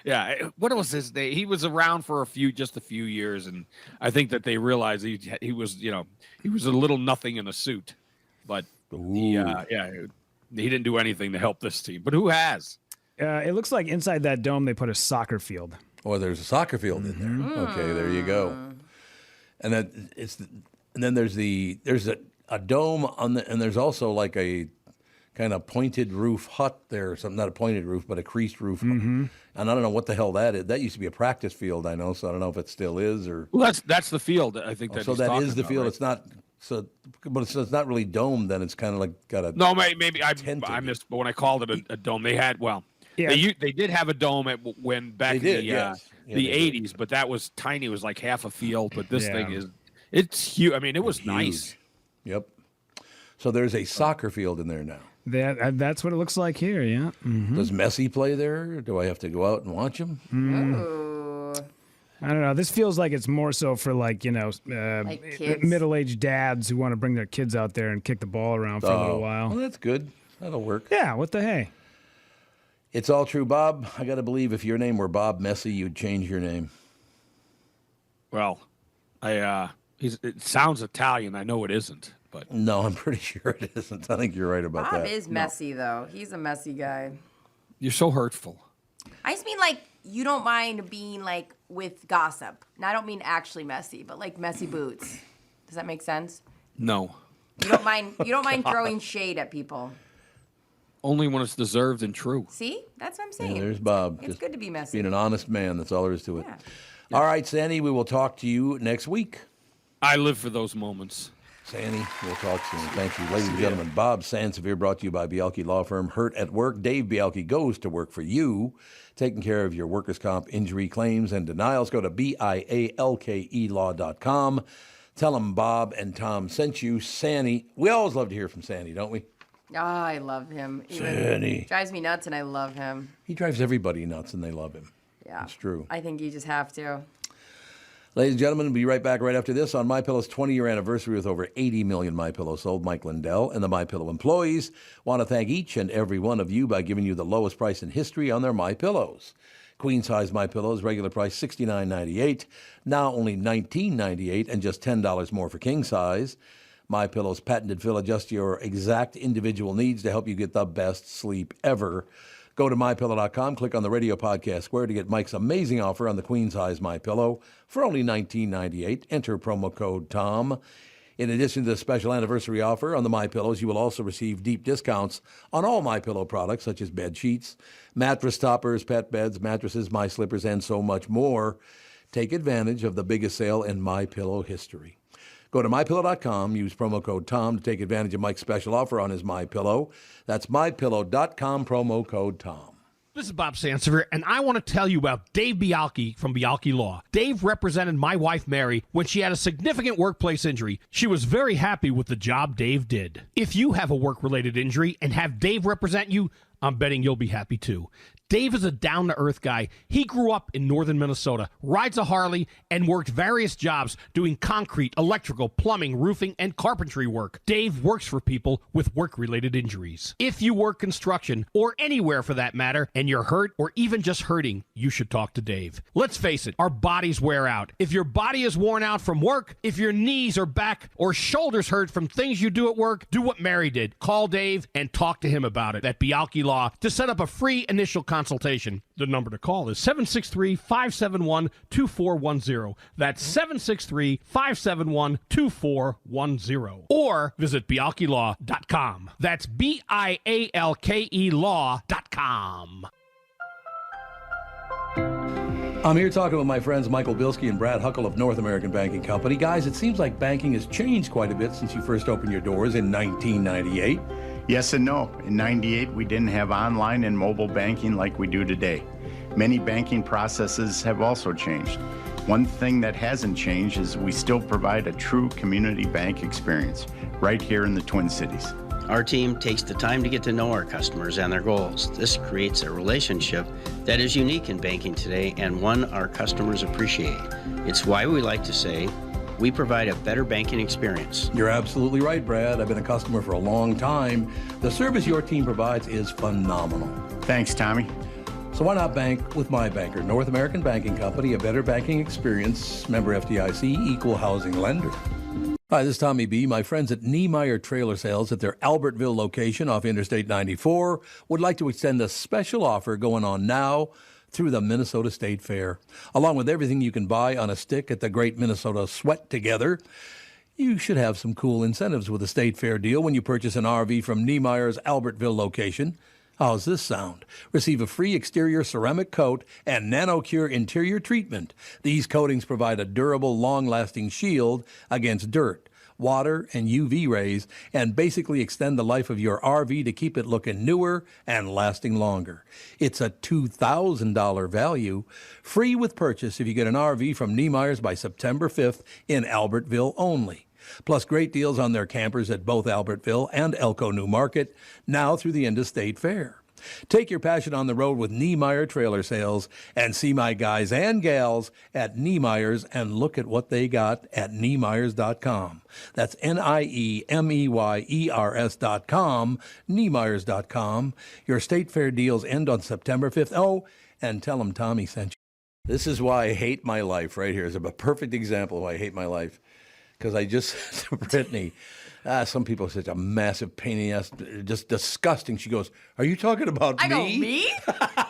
Yeah. What was his name? He was around for just a few years, and I think that they realized he was a little nothing in a suit, but he didn't do anything to help this team. But who has? It looks like inside that dome they put a soccer field. Oh, there's a soccer field in there. Okay, there you go. And then there's a dome and there's also like a kind of pointed roof hut there, something, not a pointed roof, but a creased roof. Mm-hmm. And I don't know what the hell that is. That used to be a practice field, I know, so I don't know if it still is or. Well, that's the field. I think that. So that is the field. Right? It's not. So, but it's not really domed. Then it's kind of like got a. No, maybe I missed. But when I called it a dome, they had they did have a dome back in the 80s, but that was tiny. It was like half a field. But this thing it's huge. I mean, it was nice. Yep. So there's a soccer field in there now. That's what it looks like here, yeah. Mm-hmm. Does Messi play there? Or do I have to go out and watch him? I don't know. This feels like it's more so for like middle-aged dads who want to bring their kids out there and kick the ball around for a little while. Well, that's good. That'll work. Yeah, what the hey? It's all true, Bob. I got to believe if your name were Bob Messi, you'd change your name. Well, it sounds Italian. I know it isn't. But no, I'm pretty sure it isn't. I think you're right about that. Bob is messy, though. He's a messy guy. You're so hurtful. I just mean, like, you don't mind being, like, with gossip. And I don't mean actually messy, but, like, messy boots. Does that make sense? No. You don't mind throwing shade at people. Only when it's deserved and true. See? That's what I'm saying. Yeah, there's Bob. It's good to be messy. Being an honest man, that's all there is to it. Yeah. All right, Sandy, we will talk to you next week. I live for those moments. Sandy, we'll talk soon. Thank you. Ladies and gentlemen, Bob Sansevere brought to you by Bialke Law Firm. Hurt at Work. Dave Bialke goes to work for you, taking care of your workers' comp injury claims and denials. Go to BIALKElaw.com. Tell them Bob and Tom sent you. Sandy, we always love to hear from Sandy, don't we? Oh, I love him. Sandy. Drives me nuts, and I love him. He drives everybody nuts, and they love him. Yeah. It's true. I think you just have to. Ladies and gentlemen, we'll be right back right after this on MyPillow's 20-year anniversary with over 80 million MyPillow sold. Mike Lindell and the MyPillow employees want to thank each and every one of you by giving you the lowest price in history on their MyPillows. Queen-size MyPillows, regular price $69.98, now only $19.98 and just $10 more for king-size. MyPillow's patented fill adjusts your exact individual needs to help you get the best sleep ever. Go to MyPillow.com, click on the radio podcast square to get Mike's amazing offer on the queen-size MyPillow for only $19.98. Enter promo code TOM. In addition to the special anniversary offer on the MyPillows, you will also receive deep discounts on all MyPillow products, such as bed sheets, mattress toppers, pet beds, mattresses, My Slippers, and so much more. Take advantage of the biggest sale in MyPillow history. Go to MyPillow.com, use promo code TOM to take advantage of Mike's special offer on his MyPillow. That's MyPillow.com, promo code TOM. This is Bob Sansevere, and I want to tell you about Dave Bialke from Bialke Law. Dave represented my wife, Mary, when she had a significant workplace injury. She was very happy with the job Dave did. If you have a work-related injury and have Dave represent you, I'm betting you'll be happy too. Dave is a down-to-earth guy. He grew up in northern Minnesota, rides a Harley, and worked various jobs doing concrete, electrical, plumbing, roofing, and carpentry work. Dave works for people with work-related injuries. If you work construction, or anywhere for that matter, and you're hurt or even just hurting, you should talk to Dave. Let's face it, our bodies wear out. If your body is worn out from work, if your knees or back or shoulders hurt from things you do at work, do what Mary did. Call Dave and talk to him about it at Bialke Law to set up a free initial consultation. The number to call is 763-571-2410. That's 763-571-2410. Or visit BialkeLaw.com. That's BIALKE Law.com. I'm here talking with my friends Michael Bilski and Brad Huckle of North American Banking Company. Guys, it seems like banking has changed quite a bit since you first opened your doors in 1998. Yes and no. In 98, we didn't have online and mobile banking like we do today. Many banking processes have also changed. One thing that hasn't changed is we still provide a true community bank experience right here in the Twin Cities. Our team takes the time to get to know our customers and their goals. This creates a relationship that is unique in banking today and one our customers appreciate. It's why we like to say, we provide a better banking experience. You're absolutely right, Brad. I've been a customer for a long time. The service your team provides is phenomenal. Thanks, Tommy. So why not bank with my banker, North American Banking Company, a better banking experience, member FDIC, equal housing lender. Hi, this is Tommy B. My friends at Niemeyer Trailer Sales at their Albertville location off Interstate 94 would like to extend a special offer going on now through the Minnesota State Fair. Along with everything you can buy on a stick at the Great Minnesota Sweat Together, you should have some cool incentives with a State Fair deal when you purchase an RV from Niemeyer's Albertville location. How's this sound? Receive a free exterior ceramic coat and NanoCure interior treatment. These coatings provide a durable, long-lasting shield against dirt, water, and UV rays, and basically extend the life of your RV to keep it looking newer and lasting longer. It's a $2,000 value, free with purchase if you get an RV from Niemeyer's by September 5th in Albertville only. Plus great deals on their campers at both Albertville and Elko New Market, now through the end of State Fair. Take your passion on the road with Niemeyer Trailer Sales and see my guys and gals at Niemeyer's and look at what they got at Niemeyers.com. That's Niemeyers.com, Niemeyers.com. Your State Fair deals end on September 5th. Oh, and tell them Tommy sent you. This is why I hate my life right here. It's a perfect example of why I hate my life. Because I just said to Brittany, Some people are such a massive pain in the ass, just disgusting. She goes, "Are you talking about I me?" go, me?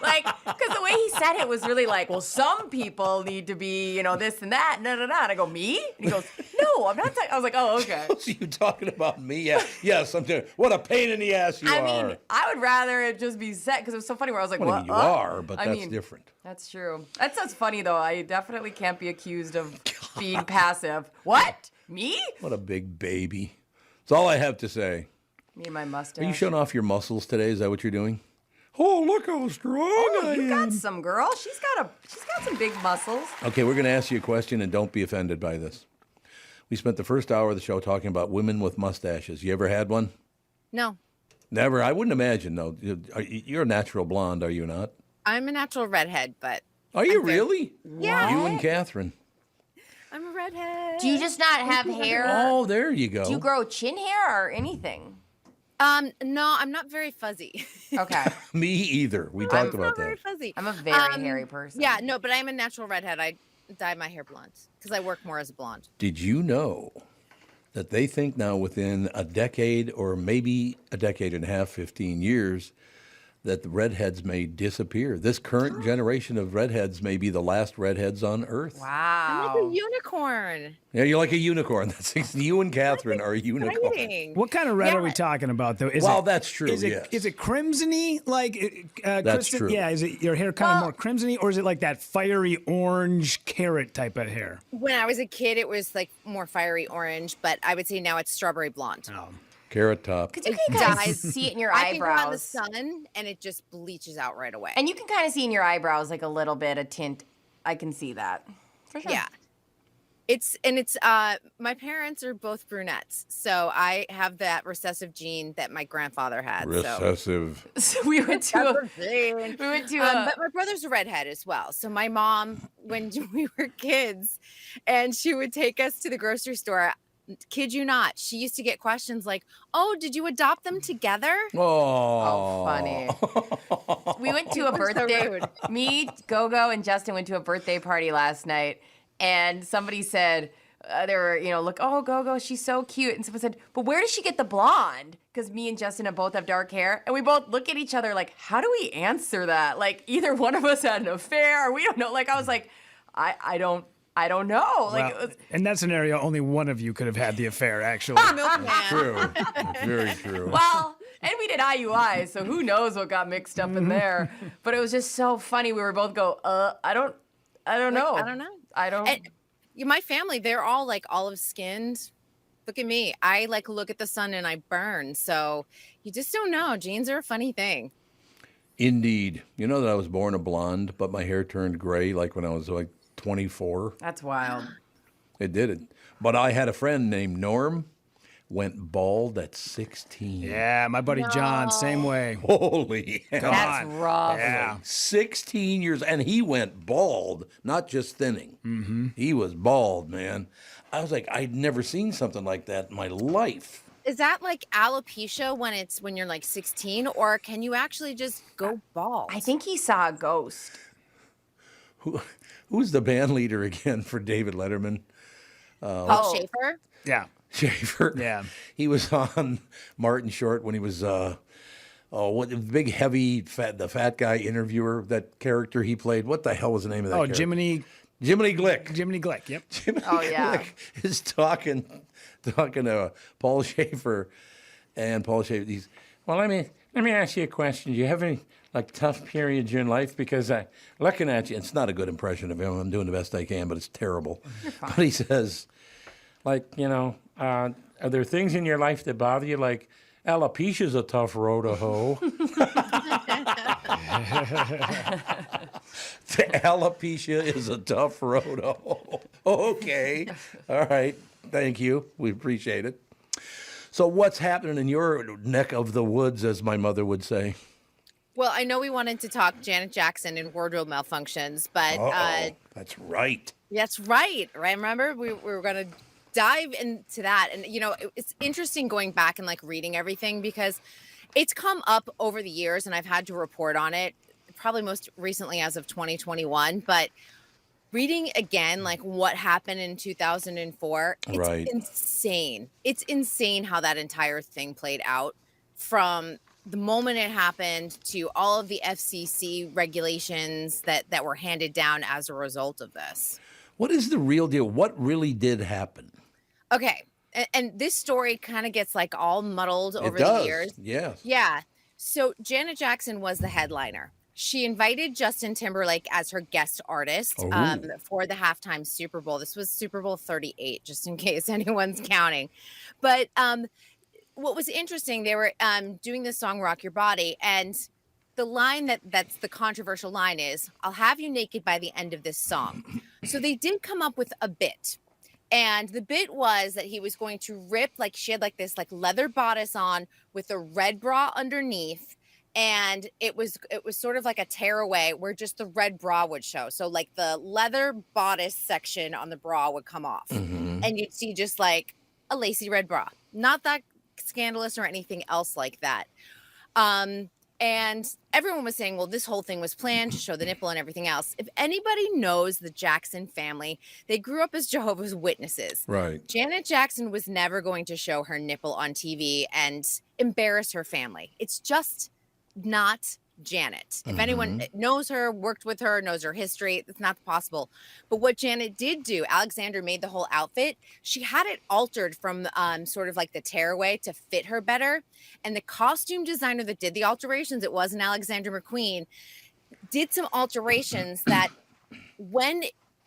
Like, because the way he said it was really like, well, some people need to be, this and that, And I go, me? And he goes, no, I'm not talking. I was like, oh, okay. So you talking about me? Yeah. Yes, I'm doing. What a pain in the ass you are. I mean, I would rather it just be said, because it was so funny where I was like, Well, what? you are, but that's different. That's true. That sounds funny, though. I definitely can't be accused of being passive. What? Me? What a big baby. That's all I have to say. Me and my mustache. Are you showing off your muscles today? Is that what you're doing? Oh, look how strong I am. You got some, girl. She's got some big muscles. Okay, we're going to ask you a question, and don't be offended by this. We spent the first hour of the show talking about women with mustaches. You ever had one? No. Never? I wouldn't imagine, though. You're a natural blonde, are you not? I'm a natural redhead, but... Are you really? Yeah. You and Catherine. I'm a redhead. Do you just not have hair? Oh, there you go. Do you grow chin hair or anything? No, I'm not very fuzzy. Okay. Me either. We talked about not that. very fuzzy. I'm a very hairy person. Yeah, no, but I'm a natural redhead. I dye my hair blonde because I work more as a blonde. Did you know that they think now within a decade or maybe a decade and a half, 15 years, that the redheads may disappear? This current generation of redheads may be the last redheads on Earth. Wow. I'm like a unicorn. Yeah, you're like a unicorn. That's you and Catherine are a unicorn. Exciting. What kind of red are we talking about, though? That's true. Is it yes. is it crimsony like? That's Kristyn? true. Yeah, is it your hair kind of more crimsony, or is it like that fiery orange carrot type of hair? When I was a kid, it was like more fiery orange, but I would say now it's strawberry blonde. Oh. Carrot top. Because you can kind of see it in your I can go out in the eyebrows. sun, and it just bleaches out right away. And you can kind of see in your eyebrows like a little bit of tint. I can see that. For sure. Yeah. It's my parents are both brunettes, so I have that recessive gene that my grandfather had. Recessive. So we went to but my brother's a redhead as well. So my mom, when we were kids, and she would take us to the grocery store. Kid you not, she used to get questions like, "Oh, did you adopt them together?" Oh, funny. We went to a birthday. Me, Gogo, and Justin went to a birthday party last night, and somebody said they were, look, oh, Gogo, she's so cute, and someone said, but where does she get the blonde? Because me and Justin both have dark hair, and we both look at each other like, how do we answer that? Like either one of us had an affair, or we don't know. Like I was like, I don't know. Like Well, in that scenario, only one of you could have had the affair, actually. True. Very true. Well, and we did IUI, so who knows what got mixed up in there. But it was just so funny. We were both I don't know. I don't. And my family, they're all like olive skinned. Look at me. I look at the sun and I burn. So you just don't know. Genes are a funny thing. Indeed. You know that I was born a blonde, but my hair turned gray like when I was 24. That's wild. It did it. But I had a friend named Norm, went bald at 16. Yeah, my buddy John, same way. Holy hell. That's rough. Yeah. 16 years, and he went bald, not just thinning. Mm-hmm. He was bald, man. I was like, I'd never seen something like that in my life. Is that like alopecia when you're like 16, or can you actually just go bald? I think he saw a ghost. Who's the band leader again for David Letterman? Paul Schaefer? Yeah. Schaefer. Yeah. He was on Martin Short when he was what the big heavy the fat guy interviewer, that character he played. What the hell was the name of that character? Jiminy Glick. Jiminy Glick, yep. Jiminy yeah. Glick is talking to Paul Schaefer, and Paul Schaefer, he's, well, let me ask you a question. Do you have any tough periods in life? Because looking at you, it's not a good impression of him. I'm doing the best I can, but it's terrible. But he says, are there things in your life that bother you? Like, alopecia's a tough row to hoe. Alopecia is a tough row to hoe. Okay. All right. Thank you. We appreciate it. So what's happening in your neck of the woods, as my mother would say? Well, I know we wanted to talk Janet Jackson and wardrobe malfunctions, but that's right. That's right. Right. Remember, we were going to dive into that. And, it's interesting going back and reading everything, because it's come up over the years and I've had to report on it, probably most recently as of 2021. But reading again, like what happened in 2004, it's insane. It's insane how that entire thing played out from the moment it happened to all of the FCC regulations that were handed down as a result of this. What is the real deal? What really did happen? Okay. And this story kind of gets like all muddled over the years. Yes. Yeah. So Janet Jackson was the headliner. She invited Justin Timberlake as her guest artist for the halftime Super Bowl. This was Super Bowl 38, just in case anyone's counting. But what was interesting, they were doing the song Rock Your Body, and the line that's the controversial line is, I'll have you naked by the end of this song. So they did come up with a bit. And the bit was that he was going to rip, like she had like this like leather bodice on with a red bra underneath. And it was sort of like a tearaway where just the red bra would show. So like the leather bodice section on the bra would come off. Mm-hmm. And you'd see just like a lacy red bra. Not that scandalous or anything else like that. And everyone was saying, well, this whole thing was planned to show the nipple and everything else. If anybody knows the Jackson family, they grew up as Jehovah's Witnesses. Right. Janet Jackson was never going to show her nipple on TV and embarrass her family. It's just not Janet. If anyone knows her, worked with her, knows her history, it's not possible. But what Janet did do, Alexander made the whole outfit. She had it altered from sort of like the tearaway to fit her better. And the costume designer that did the alterations, it wasn't Alexander McQueen, did some alterations that when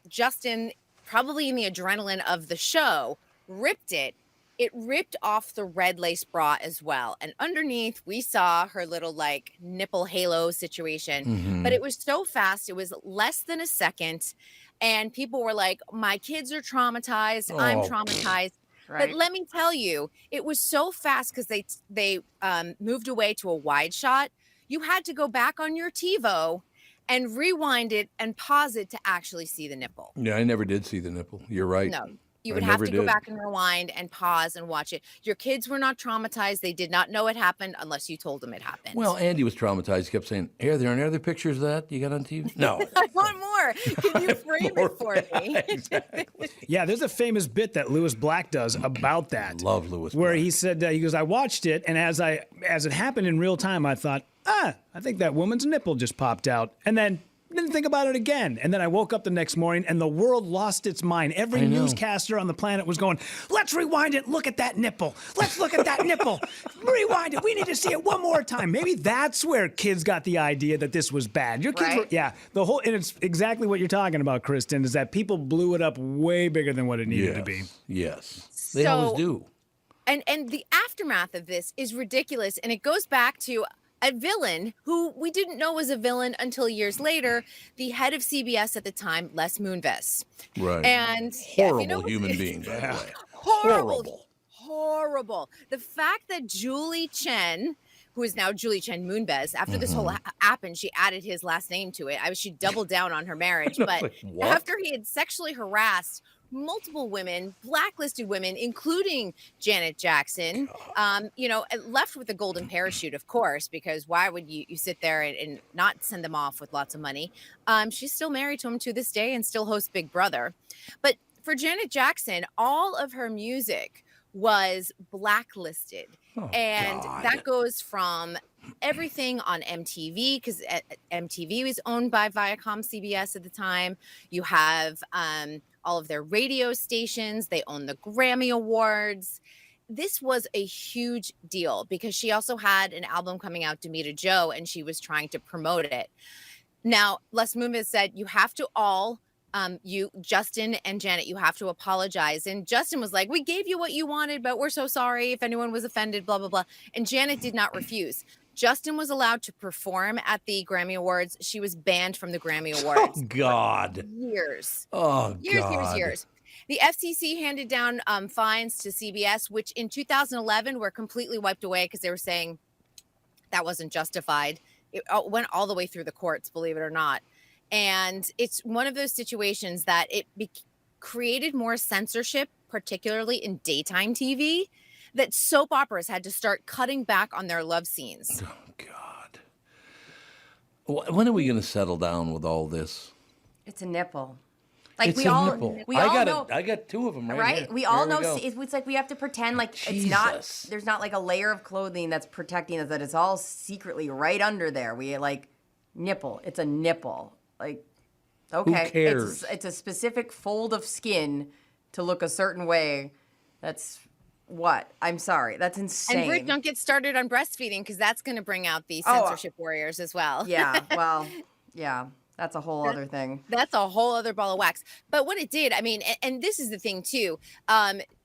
Justin, probably in the adrenaline of the show, ripped it, it ripped off the red lace bra as well. And underneath, we saw her little like nipple halo situation. Mm-hmm. But it was so fast. It was less than a second. And people were like, my kids are traumatized. I'm traumatized. Right. But let me tell you, it was so fast because they moved away to a wide shot. You had to go back on your TiVo and rewind it and pause it to actually see the nipple. Yeah, I never did see the nipple. You're right. No. You would have to go back and rewind and pause and watch it. Your kids were not traumatized. They did not know it happened unless you told them it happened. Well, Andy was traumatized. He kept saying, are there any other pictures of that you got on TV? No. I want more. Can you frame it for me? Exactly. Yeah, there's a famous bit that Lewis Black does about that. Love Lewis where Black. He said, he goes, I watched it, and as it happened in real time, I thought, I think that woman's nipple just popped out. And then didn't think about it again. And then I woke up the next morning and the world lost its mind. Every newscaster on the planet was going, let's rewind it. Look at that nipple. Let's look at that nipple. Rewind it. We need to see it one more time. Maybe that's where kids got the idea that this was bad. Your kids were, and it's exactly what you're talking about, Kristyn, is that people blew it up way bigger than what it needed to be. Yes. They always do. And the aftermath of this is ridiculous. And it goes back to a villain who we didn't know was a villain until years later, the head of CBS at the time, Les Moonves. Right. And horrible human being, by the way. Horrible. The fact that Julie Chen, who is now Julie Chen Moonves, after this whole happened, she added his last name to it. She doubled down on her marriage. But after he had sexually harassed multiple women, blacklisted women, including Janet Jackson, left with a golden parachute, of course, because why would you sit there and not send them off with lots of money? She's still married to him to this day and still hosts Big Brother. But for Janet Jackson, all of her music was blacklisted. That goes from everything on MTV, because MTV was owned by Viacom CBS at the time. You have all of their radio stations. They own the Grammy Awards. This was a huge deal because she also had an album coming out, Demita Joe, and she was trying to promote it. Now, Les Moonves said, you have to all, Justin and Janet, you have to apologize. And Justin was like, we gave you what you wanted, but we're so sorry if anyone was offended, blah, blah, blah. And Janet did not refuse. Justin was allowed to perform at the Grammy Awards. She was banned from the Grammy Awards. Oh, God. Years. Oh, years, God. Years. The FCC handed down fines to CBS, which in 2011 were completely wiped away because they were saying that wasn't justified. It went all the way through the courts, believe it or not. And it's one of those situations that it created more censorship, particularly in daytime TV, that soap operas had to start cutting back on their love scenes. Oh, God. When are we going to settle down with all this? It's a nipple. Like It's we a all nipple. we all know. I got two of them right, Right? here. We all Here know go. it's like we have to pretend like it's not there's not like a layer of clothing that's protecting us, that it's all secretly right under there. We like nipple. It's a nipple. Like okay. Who cares? It's a specific fold of skin to look a certain way. That's what? I'm sorry. That's insane. And Britt, don't get started on breastfeeding because that's going to bring out the censorship warriors as well. Yeah, well, yeah. That's a whole other thing. That's a whole other ball of wax. But what it did, I mean, and this is the thing too,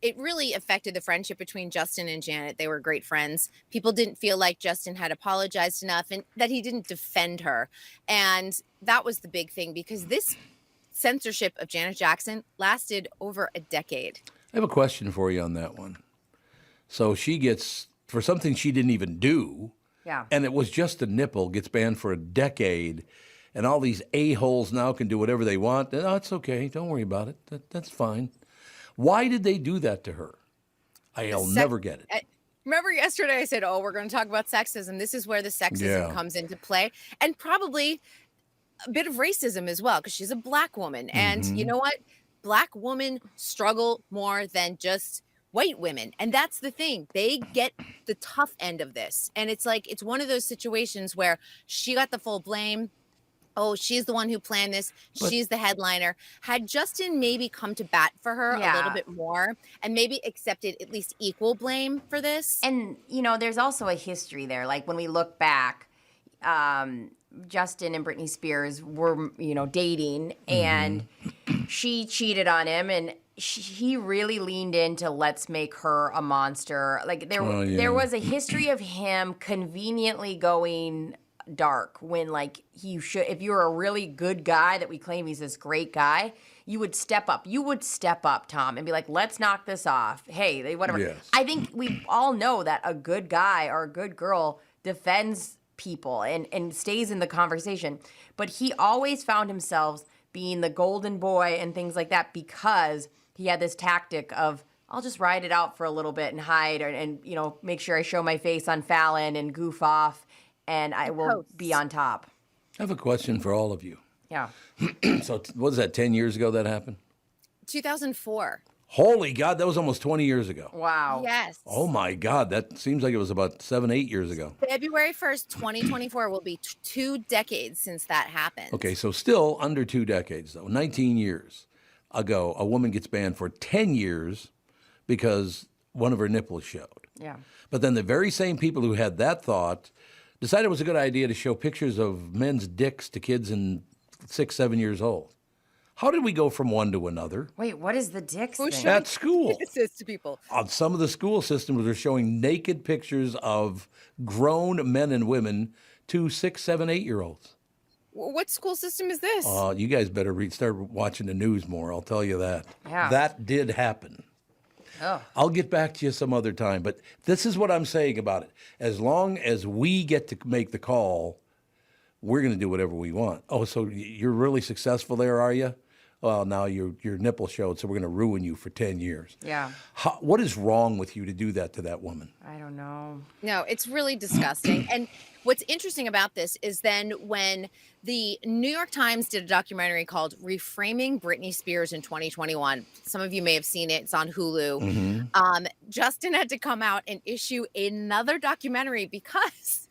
it really affected the friendship between Justin and Janet. They were great friends. People didn't feel like Justin had apologized enough and that he didn't defend her. And that was the big thing because this censorship of Janet Jackson lasted over a decade. I have a question for you on that one. So she gets, for something she didn't even do, and it was just a nipple, gets banned for a decade. And all these a-holes now can do whatever they want. Oh, it's okay. Don't worry about it. That's fine. Why did they do that to her? I'll never get it. Remember yesterday I said, oh, we're going to talk about sexism. This is where the sexism comes into play. And probably a bit of racism as well, because she's a black woman. And you know what? Black women struggle more than just white women. And that's the thing. They get the tough end of this. And it's like, it's one of those situations where she got the full blame. Oh, she's the one who planned this. She's the headliner. Had Justin maybe come to bat for her a little bit more and maybe accepted at least equal blame for this? And, you know, there's also a history there. Like when we look back, Justin and Britney Spears were, you know, dating and she cheated on him and he really leaned into let's make her a monster. Like there was a history of him conveniently going dark when like if you're a really good guy that we claim he's this great guy, you would step up, Tom, and be like, let's knock this off. Hey, whatever. Yes. I think we all know that a good guy or a good girl defends people and stays in the conversation, but he always found himself being the golden boy and things like that because he had this tactic of I'll just ride it out for a little bit and hide and you know, make sure I show my face on Fallon and goof off. And I will be on top. I have a question for all of you. Yeah. So what was that, 10 years ago that happened? 2004. Holy God, that was almost 20 years ago. Wow. Yes. Oh, my God. That seems like it was about 7-8 years ago. February 1st, 2024 will be 2 decades since that happened. Okay, so still under 2 decades, though. 19 years ago, a woman gets banned for 10 years because one of her nipples showed. Yeah. But then the very same people who had that thought decided it was a good idea to show pictures of men's dicks to kids in 6, 7 years old. How did we go from one to another? Wait, what is the dicks thing? At school. This to people. On some of the school systems, they're showing naked pictures of grown men and women to 6, 7, 8-year-olds. What school system is this? You guys better start watching the news more, I'll tell you that. Yeah. That did happen. Oh. I'll get back to you some other time, but this is what I'm saying about it. As long as we get to make the call, we're going to do whatever we want. Oh, so you're really successful there, are you? Well, now your nipple showed, so we're going to ruin you for 10 years. Yeah. What is wrong with you to do that to that woman? I don't know. No, it's really disgusting. And what's interesting about this is then when the New York Times did a documentary called Reframing Britney Spears in 2021. Some of you may have seen it. It's on Hulu. Justin had to come out and issue another documentary because...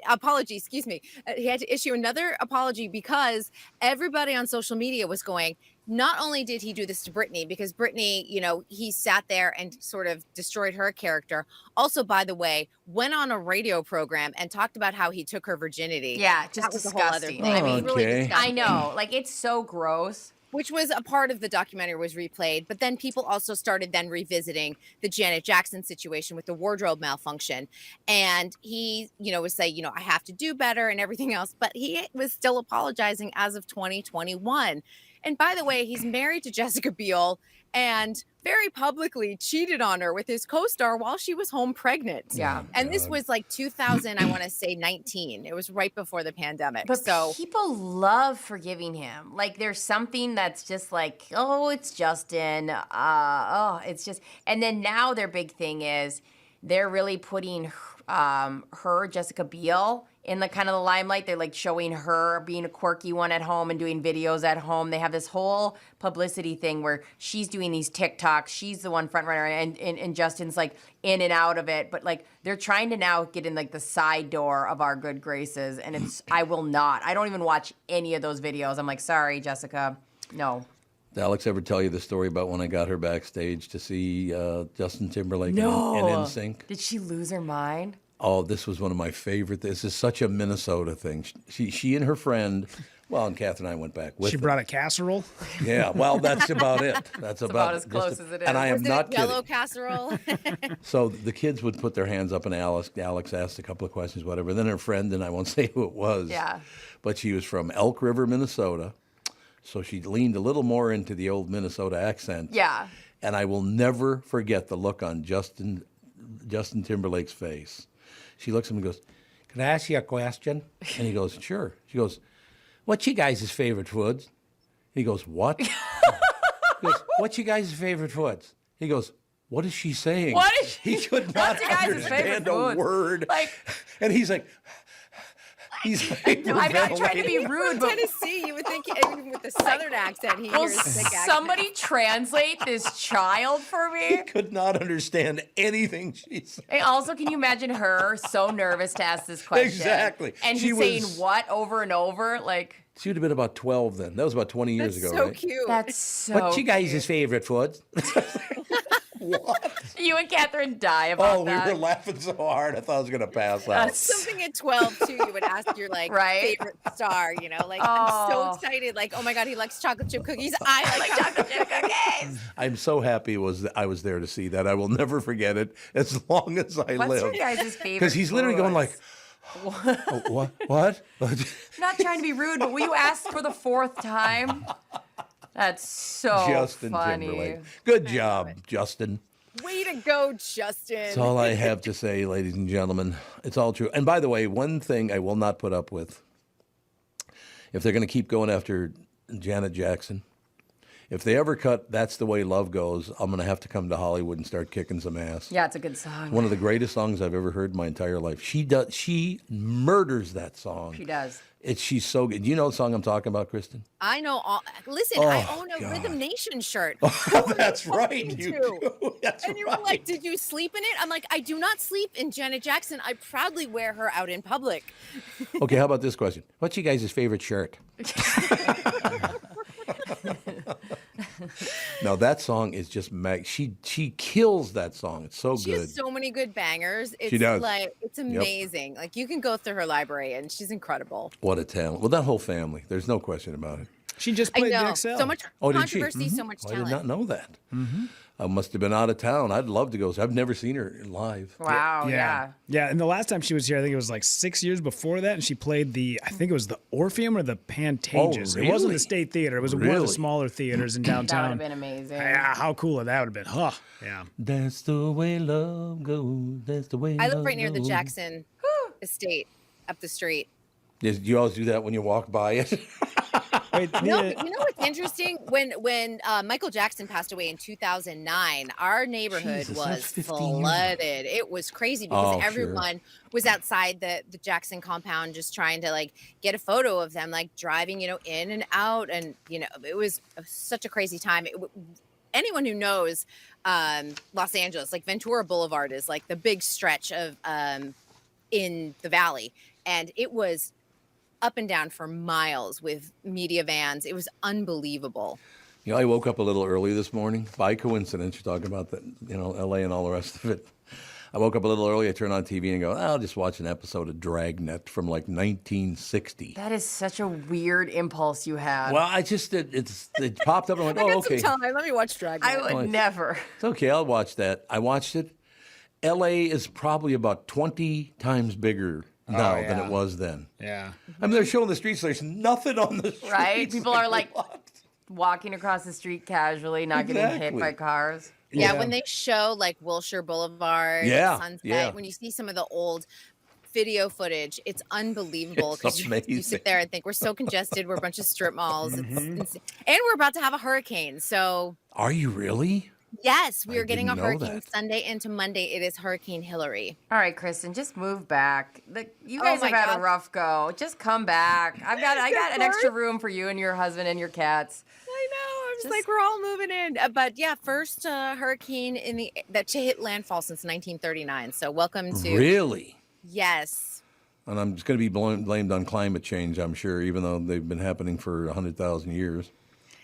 apology, excuse me. He had to issue another apology because everybody on social media was going, not only did he do this to Britney, because Britney, you know, he sat there and sort of destroyed her character. Also, by the way, went on a radio program and talked about how he took her virginity. Yeah, just that was disgusting. a whole other thing. I mean, really disgusting. I know. Like, it's so gross. Which was a part of the documentary was replayed. But then people also started then revisiting the Janet Jackson situation with the wardrobe malfunction. And he, you know, was saying, you know, I have to do better and everything else. But he was still apologizing as of 2021. And by the way, he's married to Jessica Biel and very publicly cheated on her with his co-star while she was home pregnant. Yeah. And this was like 2000, I want to say 19. It was right before the pandemic. But so people love forgiving him. Like there's something that's just like, oh, it's Justin. It's just, and then now their big thing is they're really putting her, Jessica Biel, in the kind of the limelight. They're like showing her being a quirky one at home and doing videos at home. They have this whole publicity thing where she's doing these TikToks. She's the one front runner, and Justin's like in and out of it. But like they're trying to now get in like the side door of our good graces, and I don't even watch any of those videos. I'm like, sorry, Jessica, no. Did Alex ever tell you the story about when I got her backstage to see Justin Timberlake No. and NSYNC? Did she lose her mind? Oh, this was one of my favorite. This is such a Minnesota thing. She and her friend, well, and Catherine and I went back with She brought a casserole? Yeah, well, that's about it. That's about as close as it is. And I am Was not it yellow kidding. casserole? So the kids would put their hands up, and Alex asked a couple of questions, whatever. Then her friend, and I won't say who it was, but she was from Elk River, Minnesota. So she leaned a little more into the old Minnesota accent. Yeah. And I will never forget the look on Justin Timberlake's face. She looks at him and goes, "Can I ask you a question?" And he goes, "Sure." She goes, "What's your guys' favorite foods?" He goes, "What?" He goes, "What's your guys' favorite foods?" He goes, "What is she saying?" What is He could not What's your guys' understand favorite a food? word. Like, and he's like, I'm not trying to be rude, but Tennessee, you would think even with the southern accent, he will hears thick accent. somebody translate this child for he me? could not understand anything she said. And also, can you imagine her so nervous to ask this question? Exactly. And She he's saying was- what over and over? Like, She would have been about 12 then. That was about 20 years That's ago, so right? cute. that's so What's your guys' cute. favorite foods? What? You and Catherine die about Oh, that. we were laughing so hard, I thought I was going to pass out. That's Something at 12 too, you would ask your like Right? favorite star, you know, like I'm so Oh. excited, like, oh my god, he likes chocolate chip cookies. I like chocolate chip cookies. I'm so happy I was there to see that. I will never forget it as long as I What's live. your guys' favorite? Because he's literally going like, foods? oh, what? What? I'm not trying to be rude, but will you ask for the fourth time? That's so Justin funny. Timberlake. Good job, Justin. Way to go, Justin. That's all I have to say, ladies and gentlemen. It's all true. And by the way, one thing I will not put up with, if they're going to keep going after Janet Jackson, if they ever cut That's the Way Love Goes, I'm going to have to come to Hollywood and start kicking some ass. Yeah, it's a good song. One of the greatest songs I've ever heard in my entire life. She murders that song. She does. She's so good. Do you know the song I'm talking about, Kristyn? I know all. Listen, I own a Rhythm Nation shirt. Oh, that's right. You do. That's and you were right. like, did you sleep in it? I'm like, I do not sleep in Janet Jackson. I proudly wear her out in public. Okay, how about this question? What's your guys' favorite shirt? No, that song is just she kills that song. It's so She good. has so many good bangers. It's She does. like it's amazing. Like you can go through her library and she's incredible. What a talent. Well, that whole family. There's no question about it. She just I played the know. XL. So much Oh, did she? controversy, so much I talent. did not know that. I must have been out of town. I'd love to go. I've never seen her live. Wow, yeah. Yeah, and the last time she was here, I think it was like 6 years before that, and she played I think it was the Orpheum or the Pantages. Oh, It wasn't really? the State Theater. It was one of Really? the smaller theaters in That would downtown. have been amazing. Yeah, how cool would that would have been? Huh. Yeah. That's the way love goes. That's the way I love live right near the goes. Jackson estate up the street. You always do that when you walk by it? Wait, No, but you know what's interesting? When Michael Jackson passed away in 2009, our neighborhood Jesus, was that's 15 years ago. flooded. It was crazy because Oh, sure. everyone was outside the Jackson compound just trying to like get a photo of them like driving, you know, in and out, and you know, it was such a crazy time. Anyone who knows Los Angeles, like Ventura Boulevard is like the big stretch of in the valley, and it was up and down for miles with media vans. It was unbelievable. You know, I woke up a little early this morning by coincidence. You're talking about that, you know, LA and all the rest of it. I woke up a little early. I turn on TV and go, I'll just watch an episode of Dragnet from like 1960. That is such a weird impulse you had. Well, it popped up and I went, I oh, got okay. some time. Let me watch Dragnet. I would never. It's okay. I'll watch that. I watched it. LA is probably about 20 times bigger now than it was then. Yeah. I mean, they're showing the streets. There's nothing on the streets. Right? People are like walking across the street casually, not getting hit Exactly. by cars. Yeah, when they show like Wilshire Boulevard, Yeah, Sunset, yeah. when you see some of the old video footage, it's unbelievable It's because you amazing. sit there and think we're so congested. We're a bunch of strip malls. It's and we're about to have a hurricane. So Are you really? Yes, we are getting a didn't know hurricane that. Sunday into Monday. It is Hurricane Hillary. All right, Kristen, just move back. You guys my have had God. a rough go. Just come back. I got an extra room for you and your husband and your cats. I know. I'm just like, we're all moving in. But yeah, first hurricane that hit landfall since 1939. So welcome to. Really? Yes. And I'm just going to be blamed on climate change, I'm sure, even though they've been happening for 100,000 years.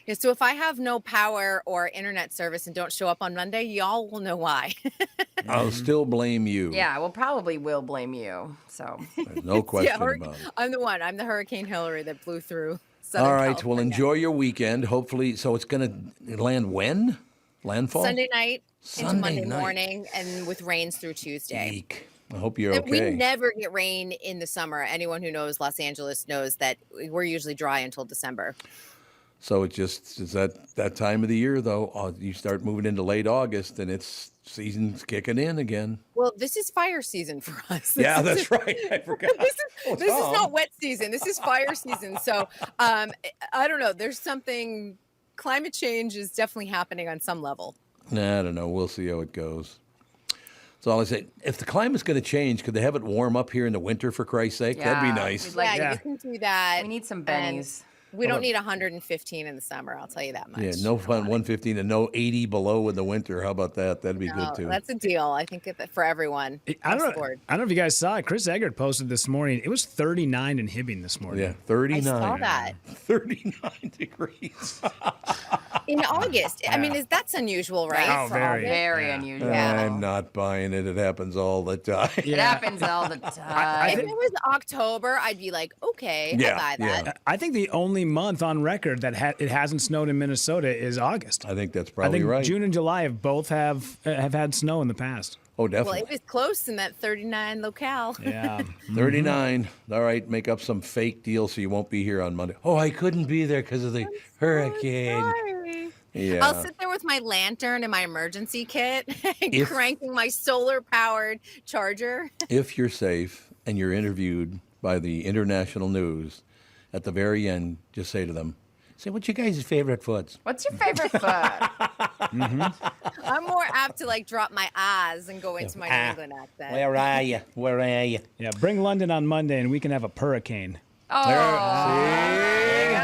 Yeah, so if I have no power or internet service and don't show up on Monday, y'all will know why. I'll still blame you. Yeah, we'll probably will blame you. So There's no question about it. I'm the one. I'm the Hurricane Hillary that blew through Southern All right, California. well, enjoy your weekend. Hopefully, so it's going to land when? Landfall? Sunday night into Sunday Monday night. morning, and with rains through Tuesday. Eek. I hope you're And we okay. never get rain in the summer. Anyone who knows Los Angeles knows that we're usually dry until December. So it's that time of the year, though. You start moving into late August, and it's season's kicking in again. Well, this is fire season for us. Yeah, that's right. I forgot. This is Tom. not wet season. This is fire season. So I don't know. There's something. Climate change is definitely happening on some level. Nah, I don't know. We'll see how it goes. So all I say, if the climate's going to change, could they have it warm up here in the winter, for Christ's sake? That'd be Yeah, nice. we'd like- You can do that. we need some And bennies. We don't need 115 in the summer. I'll tell you that much. Yeah, no fun 115 and no 80 below in the winter. How about that? That'd be No, good, too. that's a deal. I think for everyone. I don't know if you guys saw it. Chris Egert posted this morning. It was 39 in Hibbing this morning. Yeah, 39. I saw that. 39 degrees. In August. I mean, that's unusual, right? Oh, For very. August? Very unusual. I'm not buying it. It happens all the time. It happens all the time. If it was October, I'd be like, okay, Yeah, I'll buy that. yeah. I think the only month on record that it hasn't snowed in Minnesota is August. I think that's I probably think right. June and July have both have had snow in the past. Oh, Well, definitely. it was close in that 39 locale. Yeah. 39. All right, make up some fake deal so you won't be here on Monday. Oh, I couldn't be there because of the hurricane. Sorry. Yeah. I'll sit there with my lantern and my emergency kit, If- cranking my solar-powered charger. If you're safe and you're interviewed by the international news, at the very end, just say to them, what's your guys' favorite foods? What's your favorite food? I'm more apt to like drop my eyes and go into my New England accent. Where are you? Where are you? Yeah, bring London on Monday and we can have a hurricane. Oh, See? there you go. There you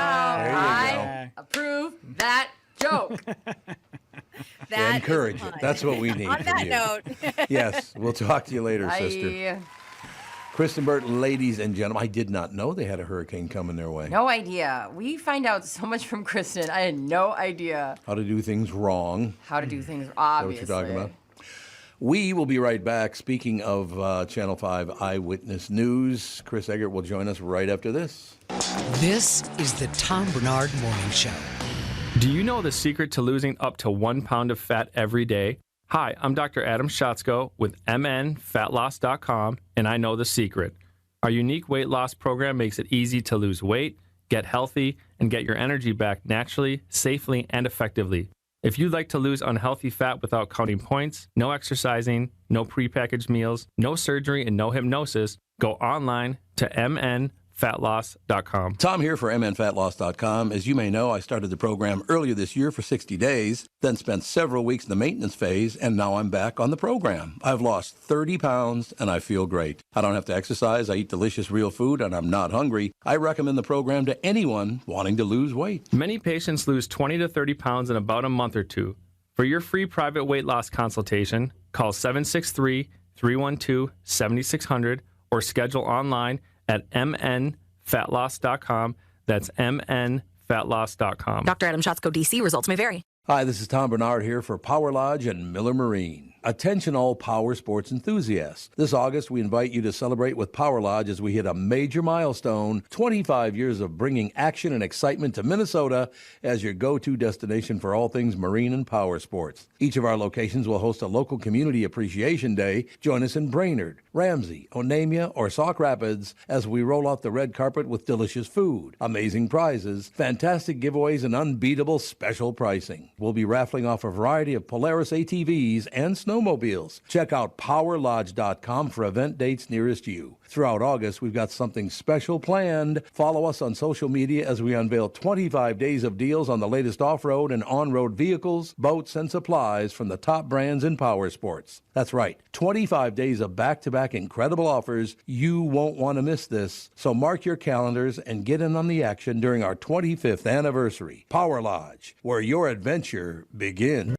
I approve that joke. That is Encourage it. fun. That's what we need On from that you. note, Yes, we'll talk to you later, sister. I Kristyn Burtt, ladies and gentlemen, I did not know they had a hurricane coming their way. no idea. We find out so much from Kristen. I had no idea How to do things wrong. how to do things. Is that Obviously, what you're talking about? We will be right back. Speaking of Channel 5 Eyewitness News, Chris Egert will join us right after this. This is the Tom Barnard Morning Show. Do you know the secret to losing up to 1 pound of fat every day? Hi, I'm Dr. Adam Schatzko with mnfatloss.com, and I know the secret. Our unique weight loss program makes it easy to lose weight, get healthy, and get your energy back naturally, safely, and effectively. If you'd like to lose unhealthy fat without counting points, no exercising, no prepackaged meals, no surgery, and no hypnosis, go online to mnfatloss.com. Tom here for mnfatloss.com. As you may know, I started the program earlier this year for 60 days, then spent several weeks in the maintenance phase, and now I'm back on the program. I've lost 30 pounds, and I feel great. I don't have to exercise, I eat delicious real food, and I'm not hungry. I recommend the program to anyone wanting to lose weight. Many patients lose 20 to 30 pounds in about a month or two. For your free private weight loss consultation, call 763-312-7600 or schedule online at mnfatloss.com. That's mnfatloss.com. Dr. Adam Schatzko, DC. Results may vary. Hi, this is Tom Barnard here for Power Lodge and Miller Marine. Attention all power sports enthusiasts. This August, we invite you to celebrate with Power Lodge as we hit a major milestone, 25 years of bringing action and excitement to Minnesota as your go-to destination for all things marine and power sports. Each of our locations will host a local community appreciation day. Join us in Brainerd, Ramsey, Onamia, or Sauk Rapids as we roll out the red carpet with delicious food, amazing prizes, fantastic giveaways, and unbeatable special pricing. We'll be raffling off a variety of Polaris ATVs and snow snowmobiles. Check out PowerLodge.com for event dates nearest you. Throughout August, we've got something special planned. Follow us on social media as we unveil 25 days of deals on the latest off-road and on-road vehicles, boats, and supplies from the top brands in power sports. That's right, 25 days of back-to-back incredible offers. You won't want to miss this. So mark your calendars and get in on the action during our 25th anniversary. Power Lodge, where your adventure begins.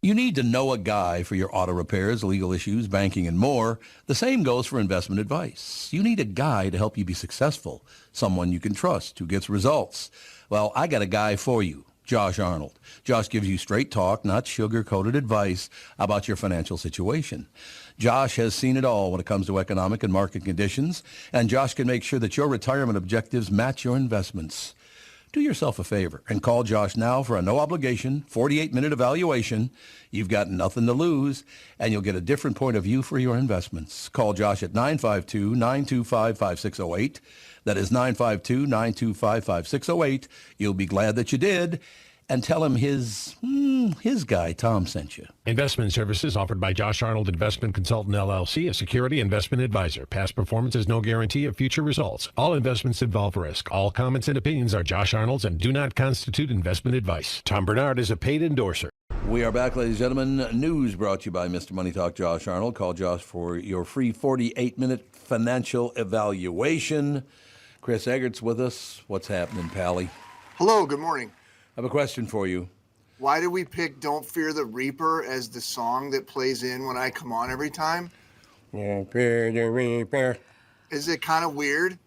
You need to know a guy for your auto repairs, legal issues, banking, and more. The same goes for investment advice. You need a guy to help you be successful, someone you can trust, who gets results. Well, I got a guy for you, Josh Arnold. Josh gives you straight talk, not sugar-coated advice about your financial situation. Josh has seen it all when it comes to economic and market conditions, and Josh can make sure that your retirement objectives match your investments. Do yourself a favor and call Josh now for a no-obligation, 48-minute evaluation. You've got nothing to lose, and you'll get a different point of view for your investments. Call Josh at 952-925-5608. That is 952-925-5608. You'll be glad that you did. And tell him his guy, Tom, sent you. Investment services offered by Josh Arnold Investment Consultant, LLC, a security investment advisor. Past performance is no guarantee of future results. All investments involve risk. All comments and opinions are Josh Arnold's and do not constitute investment advice. Tom Barnard is a paid endorser. We are back, ladies and gentlemen. News brought to you by Mr. Money Talk, Josh Arnold. Call Josh for your free 48-minute financial evaluation. Chris Egert's with us. What's happening, Pally? Hello, good morning. I have a question for you. Why did we pick Don't Fear the Reaper as the song that plays in when I come on every time? Don't fear the Reaper. Is it kind of weird?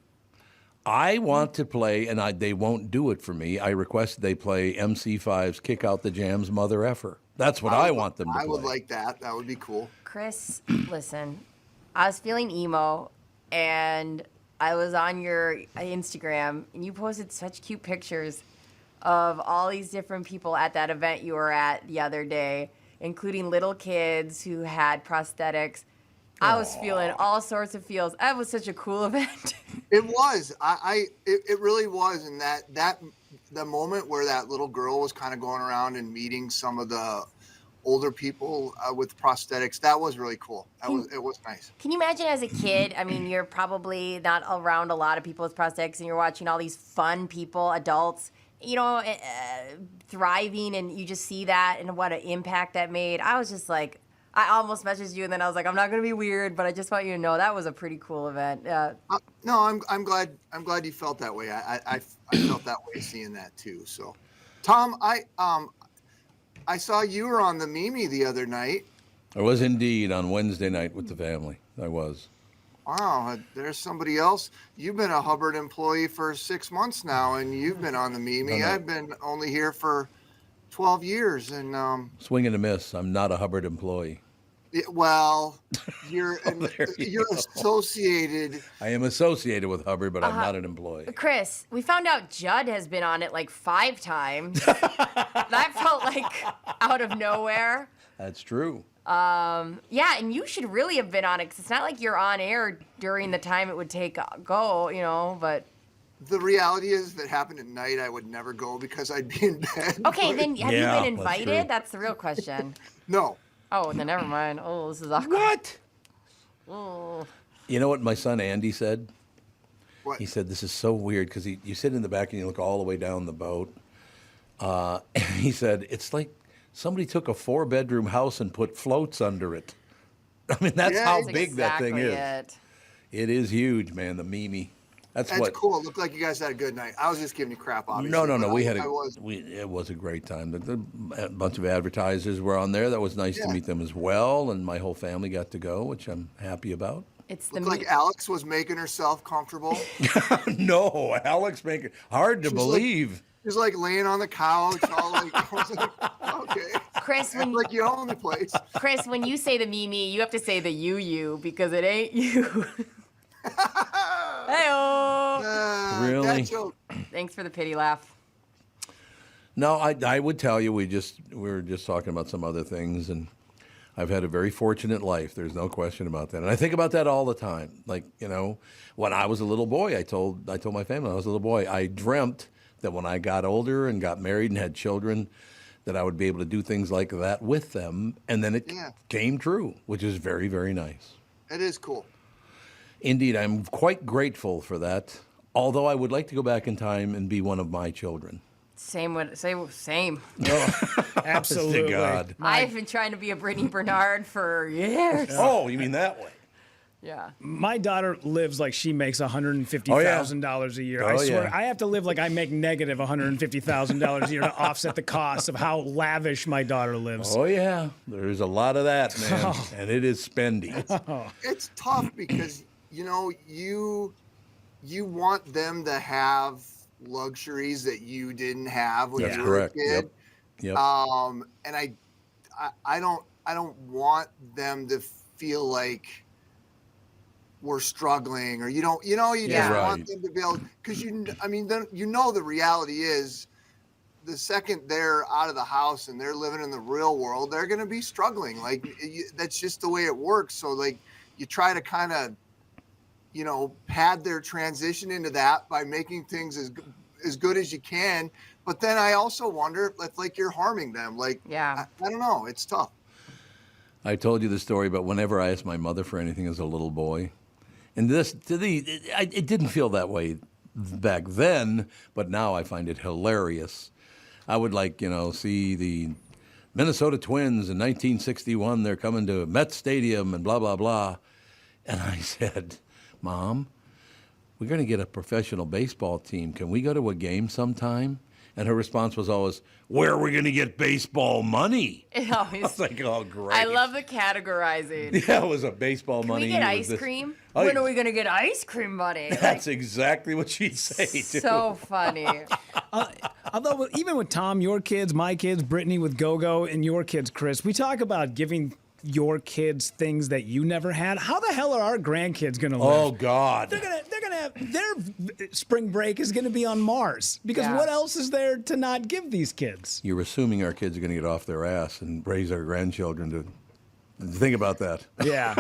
I want to play, and they won't do it for me. I request they play MC5's Kick Out the Jams Mother Effer. That's what I want them to play. I would like that. That would be cool. Chris, listen, I was feeling emo, and I was on your Instagram, and you posted such cute pictures of all these different people at that event you were at the other day, including little kids who had prosthetics. I was feeling all sorts of feels. That was such a cool event. It was. It really was. And the moment where that little girl was kind of going around and meeting some of the older people with prosthetics, that was really cool. It was nice. Can you imagine as a kid? I mean, you're probably not around a lot of people with prosthetics, and you're watching all these fun people, adults, thriving, and you just see that and what an impact that made. I was just like, I almost messaged you, and then I was like, I'm not going to be weird, but I just want you to know that was a pretty cool event. No, I'm glad you felt that way. I felt that way seeing that too. So, Tom, I saw you were on the Mimi the other night. I was indeed on Wednesday night with the family. I was. Wow, there's somebody else. You've been a Hubbard employee for 6 months now, and you've been on the Mimi. I've been only here for 12 years, and swing and a miss. I'm not a Hubbard employee. Well, you're associated. I am associated with Hubbard, but I'm not an employee. Chris, we found out Judd has been on it like 5 times. That felt like out of nowhere. That's true. Yeah, and you should really have been on it, because it's not like you're on air during the time it would take but the reality is, if it happened at night, I would never go because I'd be in bed. Okay, then have you been invited? That's the real question. No. Oh, then never mind. Oh, this is awkward. What? Oh. You know what my son Andy said? What? He said, this is so weird, because you sit in the back and you look all the way down the boat. He said, it's like somebody took a 4-bedroom house and put floats under it. I mean, that's how big that thing is. It is huge, man, the Mimi. That's cool. It looked like you guys had a good night. I was just giving you crap, obviously. No. It was a great time. A bunch of advertisers were on there. That was nice to meet them as well, and my whole family got to go, which I'm happy about. Looked like Alex was making herself comfortable. No, Alex making hard to believe. She's like laying on the couch, all like, I was like, okay. Chris, like you own the place. Chris, when you say the Mimi, you have to say the you because it ain't you. Hey-oh. Really? Thanks for the pity laugh. No, I would tell you we were just talking about some other things, and I've had a very fortunate life. There's no question about that. And I think about that all the time. Like, when I was a little boy, I told my family when I was a little boy, I dreamt that when I got older and got married and had children, that I would be able to do things like that with them. And then it came true, which is very, very nice. It is cool. Indeed, I'm quite grateful for that. Although I would like to go back in time and be one of my children. Same. Oh, absolutely. God. I've been trying to be a Brittany Bernard for years. Oh, you mean that way? Yeah. My daughter lives like she makes $150,000 a year. I swear, I have to live like I make negative $150,000 a year to offset the cost of how lavish my daughter lives. Oh, yeah. There's a lot of that, man. And it is spendy. It's tough because, you want them to have luxuries that you didn't have when you were a kid. Yep. And I don't want them to feel like we're struggling, or you just want them to be able, because the reality is the second they're out of the house and they're living in the real world, they're going to be struggling. Like that's just the way it works. So like you try to kind of, pad their transition into that by making things as good as you can. But then I also wonder if like you're harming them. Like, I don't know. It's tough. I told you the story, but whenever I asked my mother for anything as a little boy, and it didn't feel that way back then, but now I find it hilarious. I would see the Minnesota Twins in 1961. They're coming to Met Stadium and blah, blah, blah. And I said, Mom, we're going to get a professional baseball team. Can we go to a game sometime? And her response was always, where are we going to get baseball money? I was like, oh, great. I love the categorizing. Yeah, it was a baseball money. Can we get ice cream? When are we going to get ice cream money? That's exactly what she'd say, too. So funny. Although, even with Tom, your kids, my kids, Brittany with Go-Go, and your kids, Chris, we talk about giving your kids things that you never had. How the hell are our grandkids going to live? Oh, God. They're gonna have their spring break is going to be on Mars, because what else is there to not give these kids? You're assuming our kids are going to get off their ass and raise our grandchildren to think about that. Yeah.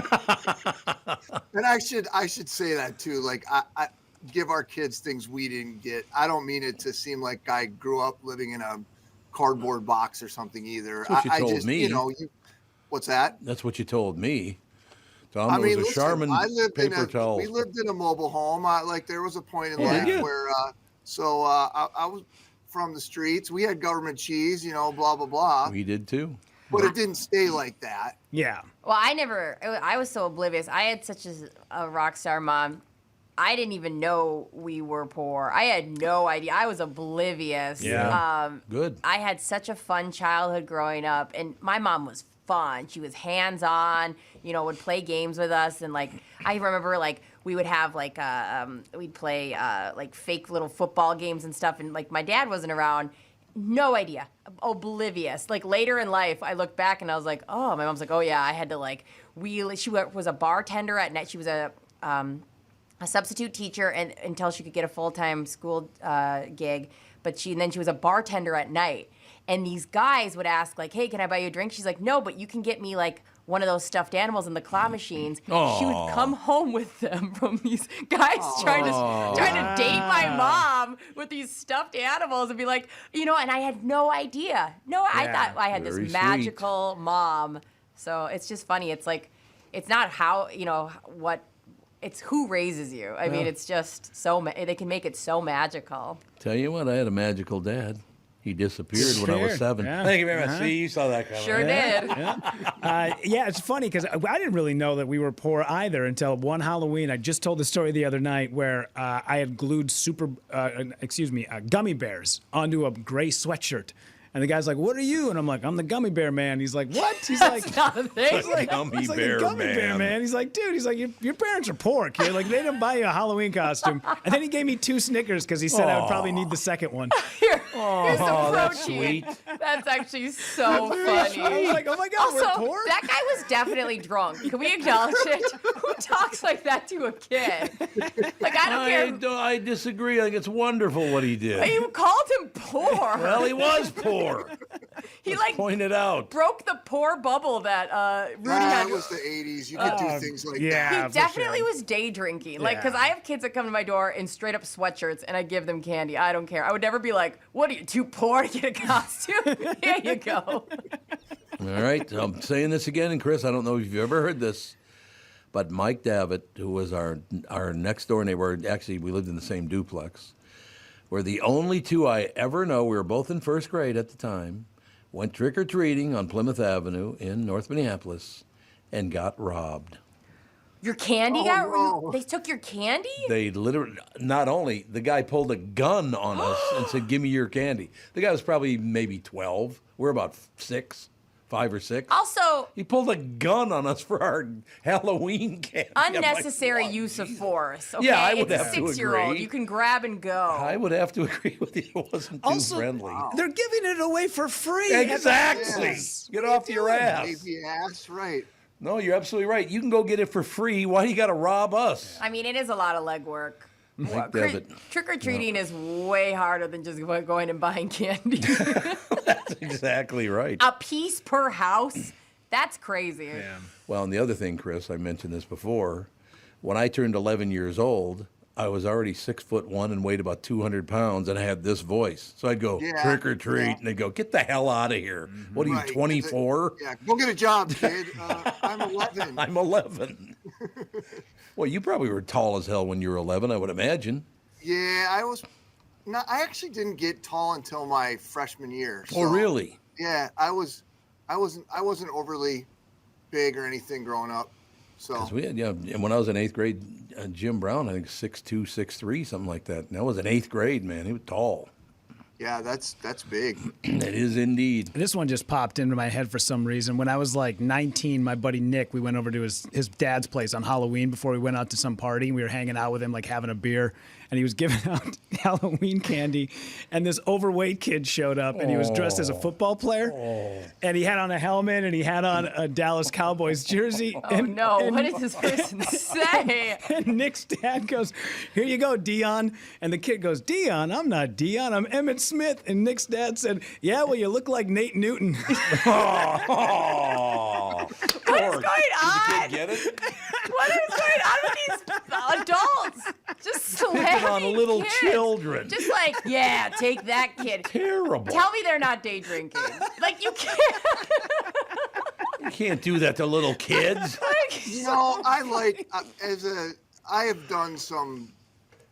And I should say that too. Like I give our kids things we didn't get. I don't mean it to seem like I grew up living in a cardboard box or something either. That's what you told me. What's that? That's what you told me. Tom, was a Charmin paper towel. We lived in a mobile home. There was a point in life where, I was from the streets. We had government cheese, blah, blah, blah. We did too. But it didn't stay like that. Yeah. Well, I was so oblivious. I had such a rock star mom. I didn't even know we were poor. I had no idea. I was oblivious. Yeah. Good. I had such a fun childhood growing up, and my mom was fun. She was hands-on, would play games with us. And I remember we would have we'd play fake little football games and stuff. And my dad wasn't around. No idea. Oblivious. Later in life, I look back and I was like, oh, my mom's like, oh yeah, I had to she was a bartender at night. She was a substitute teacher until she could get a full-time school gig. But then she was a bartender at night. And these guys would ask, hey, can I buy you a drink? She's like, no, but you can get me, one of those stuffed animals in the claw machines. Aww. She would come home with them from these guys trying to date my mom with these stuffed animals and be like, and I had no idea. I thought I had this magical mom. So it's just funny. It's it's not how, it's who raises you. I mean, it's just they can make it so magical. Tell you what, I had a magical dad. He disappeared when I was 7. Yeah. Thank you very much. See, you saw that coming. Sure did. Yeah, it's funny because I didn't really know that we were poor either until one Halloween. I just told the story the other night where I had glued gummy bears onto a gray sweatshirt. And the guy's like, what are you? And I'm like, I'm the gummy bear man. He's like, what? He's That's not a thing. He's like, gummy bear man. He's like, dude, your parents are poor, kid. They didn't buy you a Halloween costume. And then he gave me 2 Snickers because he said I would probably need the second one. Here's some protein. That's sweet. That's actually so funny. I was like, oh my God, also, we're poor? That guy was definitely drunk. Can we acknowledge it? Who talks like that to a kid? I don't care. I disagree. I think it's wonderful what he did. You called him poor. Well, he was poor. He pointed out. broke the poor bubble that Rudy had. It was the 80s. You could do things like that. He definitely was day drinking. Like, because I have kids that come to my door in straight up sweatshirts and I give them candy. I don't care. I would never be like, what are you, too poor to get a costume? Here you go. All right. I'm saying this again, and Chris, I don't know if you've ever heard this, but Mike Davitt, who was our next door neighbor, actually, we lived in the same duplex, were the only two I ever know. We were both in first grade at the time. Went trick-or-treating on Plymouth Avenue in North Minneapolis and got robbed. Your candy they took your candy? They literally, not only, the guy pulled a gun on us and said, give me your candy. The guy was probably maybe 12. We're about 5 or 6. Also, he pulled a gun on us for our Halloween candy. Unnecessary use of force. Okay? Yeah, I would have it's to a 6-year-old. agree. You can grab and go. I would have to agree with you. It wasn't too friendly. They're giving it away for free. Exactly. Get off your ass. Lazy ass, right. No, you're absolutely right. You can go get it for free. Why do you got to rob us? I mean, it is a lot of legwork. Trick-or-treating is way harder than just going and buying candy. That's exactly right. A piece per house? That's crazy. Yeah. Well, and the other thing, Chris, I mentioned this before. When I turned 11 years old, I was already 6'1" and weighed about 200 pounds, and I had this voice. So I'd go trick or treat, and they'd go, "Get the hell out of here! What are you, 24? Yeah, go get a job, kid. I'm 11. I'm 11." Well, you probably were tall as hell when you were 11, I would imagine. Yeah, I was. I actually didn't get tall until my freshman year. Oh, really? Yeah, I wasn't overly big or anything growing up. So. 'Cause we had, and when I was in 8th grade, Jim Brown, I think 6'2", 6'3", something like that. And that was in 8th grade, man. He was tall. Yeah, that's big. It is indeed. This one just popped into my head for some reason. When I was like 19, my buddy Nick, we went over to his dad's place on Halloween before we went out to some party. We were hanging out with him, like having a beer, and he was giving out Halloween candy. And this overweight kid showed up, and he was dressed as a football player. And he had on a helmet, and he had on a Dallas Cowboys jersey. Oh, no. What did this person say? And Nick's dad goes, "Here you go, Dion." And the kid goes, "Dion? I'm not Dion. I'm Emmett Smith." And Nick's dad said, "Yeah, well, you look like Nate Newton." What is going on? Get it? What is going on with these adults? Just slamming on little kids. children. Just like, yeah, take that kid. Terrible. Tell me they're not day drinking. Like, you can't. You can't do that to little kids. I have done some.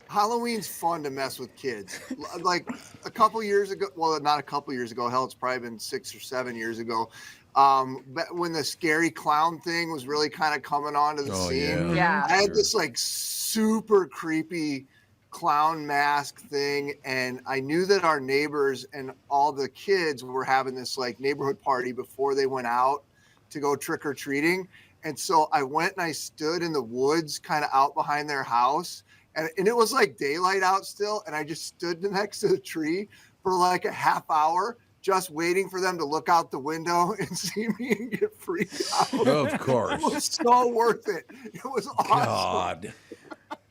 Halloween's fun to mess with kids. Like a couple years ago, well, not a couple years ago. Hell, it's probably been 6 or 7 years ago. But when the scary clown thing was really kind of coming onto the scene, Yeah. I had this like super creepy clown mask thing, and I knew that our neighbors and all the kids were having this like neighborhood party before they went out to go trick or treating. And so I went and I stood in the woods, kind of out behind their house, and it was like daylight out still, and I just stood next to the tree for like a half hour, just waiting for them to look out the window and see me and get freaked out. Of course. It was so worth it. It was awesome. God,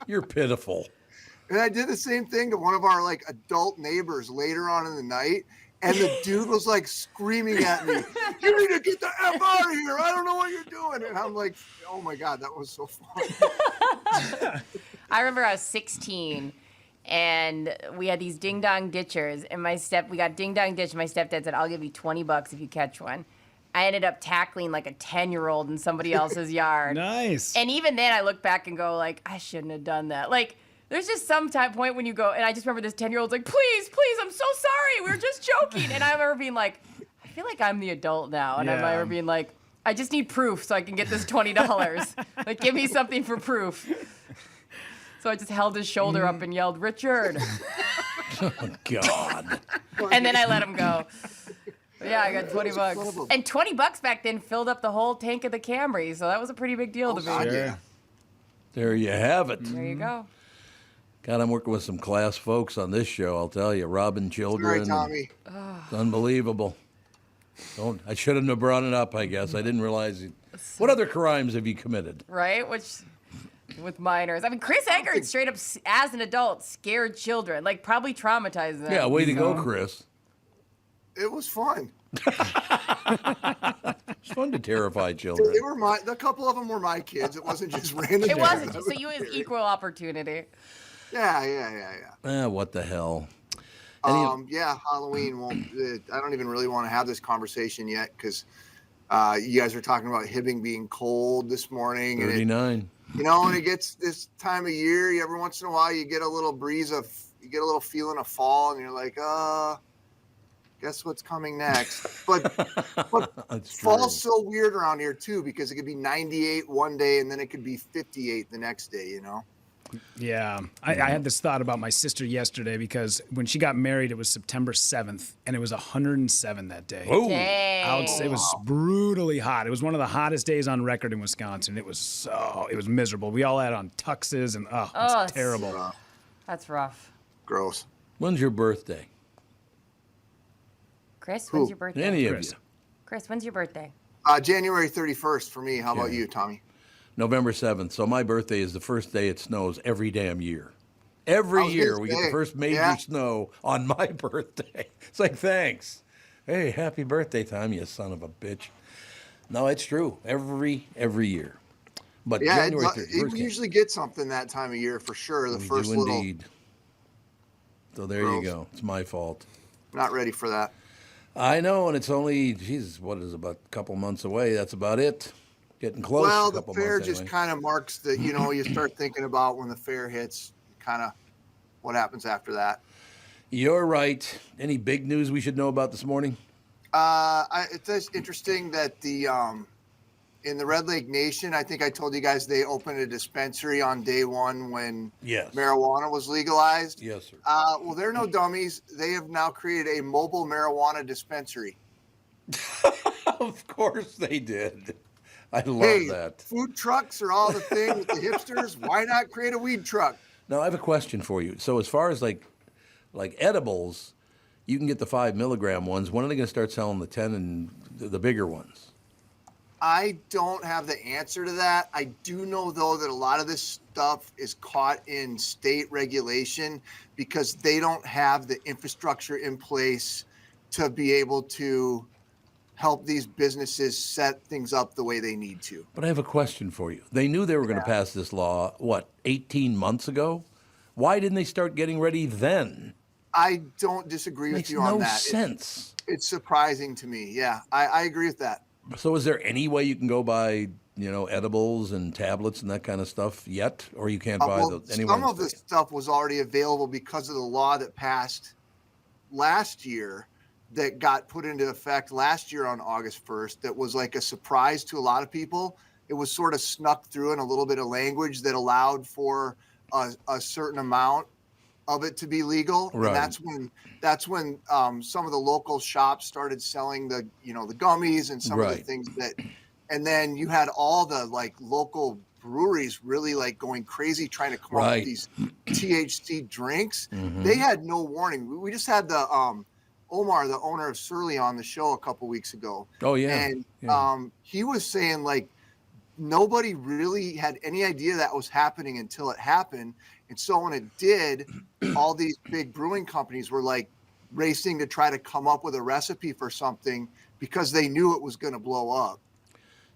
you're pitiful. And I did the same thing to one of our like adult neighbors later on in the night. And the dude was like screaming at me, "You need to get the F out of here. I don't know what you're doing." And I'm like, oh my God, that was so fun. I remember I was 16 and we had these ding dong ditchers, and we got ding dong ditch. My stepdad said, "I'll give you $20 if you catch one." I ended up tackling like a 10-year-old in somebody else's yard. Nice. And even then I look back and go like, I shouldn't have done that. Like, there's just some point when you go, and I just remember this 10-year-old's like, please, I'm so sorry. We were just joking. And I remember being like, I feel like I'm the adult now. And I remember being like, I just need proof so I can get this $20. Like, give me something for proof. So I just held his shoulder up and yelled, "Richard." Oh, God. And then I let him go. But yeah, I got $20. And $20 back then filled up the whole tank of the Camry. So that was a pretty big deal to me. Yeah. There you have it. There you go. God, I'm working with some class folks on this show, I'll tell you. Robbing children. Sorry, Tommy. It's unbelievable. I shouldn't have brought it up, I guess. I didn't realize it. What other crimes have you committed? Right? With minors. I mean, Chris Egert straight up, as an adult, scared children. Like, probably traumatized them. Yeah, way to go, Chris. It was fun. It's fun to terrify children. They were a couple of them were my kids. It wasn't just random. It wasn't. So you have equal opportunity. Yeah. What the hell? Yeah, Halloween won't. I don't even really want to have this conversation yet because you guys are talking about Hrbek being cold this morning. 39. And when it gets this time of year, every once in a while you get a little you get a little feeling of fall, and you're like, guess what's coming next? But fall's so weird around here too because it could be 98 one day and then it could be 58 the next day. Yeah. I had this thought about my sister yesterday because when she got married, it was September 7th, and it was 107 that day. Oh, it was brutally hot. It was one of the hottest days on record in Wisconsin. It was miserable. We all had on tuxes, and it was terrible. That's rough. Gross. When's your birthday? Chris, when's your birthday? Any of you. Chris, when's your birthday? January 31st for me. How about you, Tommy? November 7th. So my birthday is the first day it snows every damn year. Every year we get the first major snow on my birthday. It's like, thanks. Hey, happy birthday, Tom, you son of a bitch. No, it's true. Every year. But January 31st. We usually get something that time of year for sure. We do indeed. So there you go. It's my fault. Not ready for that. I know, and it's only, about a couple months away. That's about it. Getting close. Well, the fair just kind of marks the, you start thinking about when the fair hits, kind of what happens after that. You're right. Any big news we should know about this morning? It's interesting that in the Red Lake Nation, I think I told you guys they opened a dispensary on day one when marijuana was legalized. Yes, sir. Well, they're no dummies. They have now created a mobile marijuana dispensary. Of course they did. I love that. Food trucks are all the thing with the hipsters. Why not create a weed truck? Now, I have a question for you. So as far as like edibles, you can get the 5 milligram ones. When are they going to start selling the 10 and the bigger ones? I don't have the answer to that. I do know, though, that a lot of this stuff is caught in state regulation because they don't have the infrastructure in place to be able to help these businesses set things up the way they need to. But I have a question for you. They knew they were going to pass this law, 18 months ago? Why didn't they start getting ready then? I don't disagree with you on that. Makes no sense. It's surprising to me. Yeah, I agree with that. So is there any way you can go buy, edibles and tablets and that kind of stuff yet? Or you can't buy anywhere? Some of the stuff was already available because of the law that passed last year that got put into effect last year on August 1st. That was like a surprise to a lot of people. It was sort of snuck through in a little bit of language that allowed for a certain amount of it to be legal. Right. And that's when some of the local shops started selling the gummies and some of the things and then you had all the local breweries really going crazy trying to come up with these THC drinks. Mm-hmm. They had no warning. We just had the Omar, the owner of Surly, on the show a couple weeks ago. Oh yeah. And he was saying nobody really had any idea that was happening until it happened. And so when it did, all these big brewing companies were racing to try to come up with a recipe for something because they knew it was going to blow up.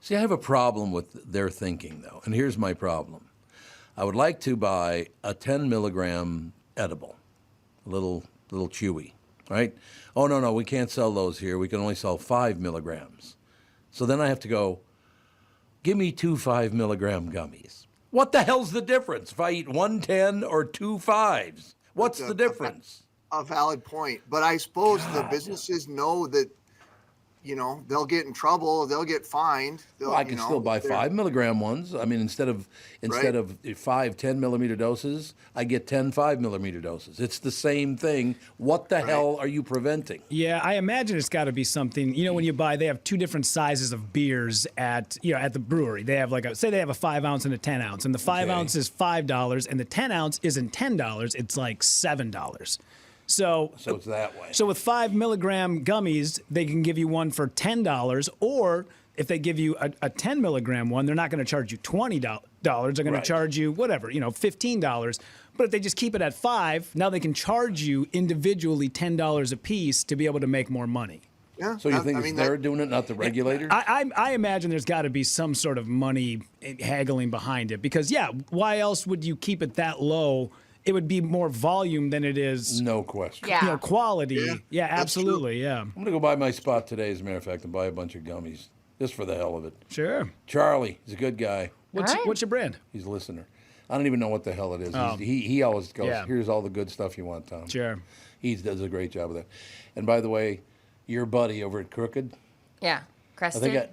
See, I have a problem with their thinking, though. And here's my problem. I would like to buy a 10 milligram edible, a little chewy, right? Oh, no, we can't sell those here. We can only sell 5 milligrams. So then I have to go, give me 2 5 milligram gummies. What the hell's the difference if I eat 1 10 or 2 5s? What's the difference? A valid point. But I suppose the businesses know that, they'll get in trouble. They'll get fined. I can still buy 5 milligram ones. I mean, instead of 5 10 millimeter doses, I get 10 5 millimeter doses. It's the same thing. What the hell are you preventing? Yeah, I imagine it's got to be something. When you buy, they have 2 different sizes of beers at the brewery. They have say they have a 5 ounce and a 10 ounce, and the 5 ounce is $5, and the 10 ounce isn't $10. It's $7. So it's that way. So with 5 milligram gummies, they can give you one for $10, or if they give you a 10 milligram one, they're not going to charge you $20. They're going to charge you whatever, $15. But if they just keep it at $5, now they can charge you individually $10 a piece to be able to make more money. Yeah. So you think they're doing it, not the regulators? I imagine there's got to be some sort of money haggling behind it because, why else would you keep it that low? It would be more volume than it is. No question. Yeah. Quality. Yeah, absolutely. Yeah. I'm going to go by my spot today, as a matter of fact, and buy a bunch of gummies just for the hell of it. Sure. Charlie, he's a good guy. What's your brand? He's a listener. I don't even know what the hell it is. Oh. He always goes, here's all the good stuff you want, Tom. Sure. He does a great job of that. And by the way, your buddy over at Crooked. Yeah. Crested?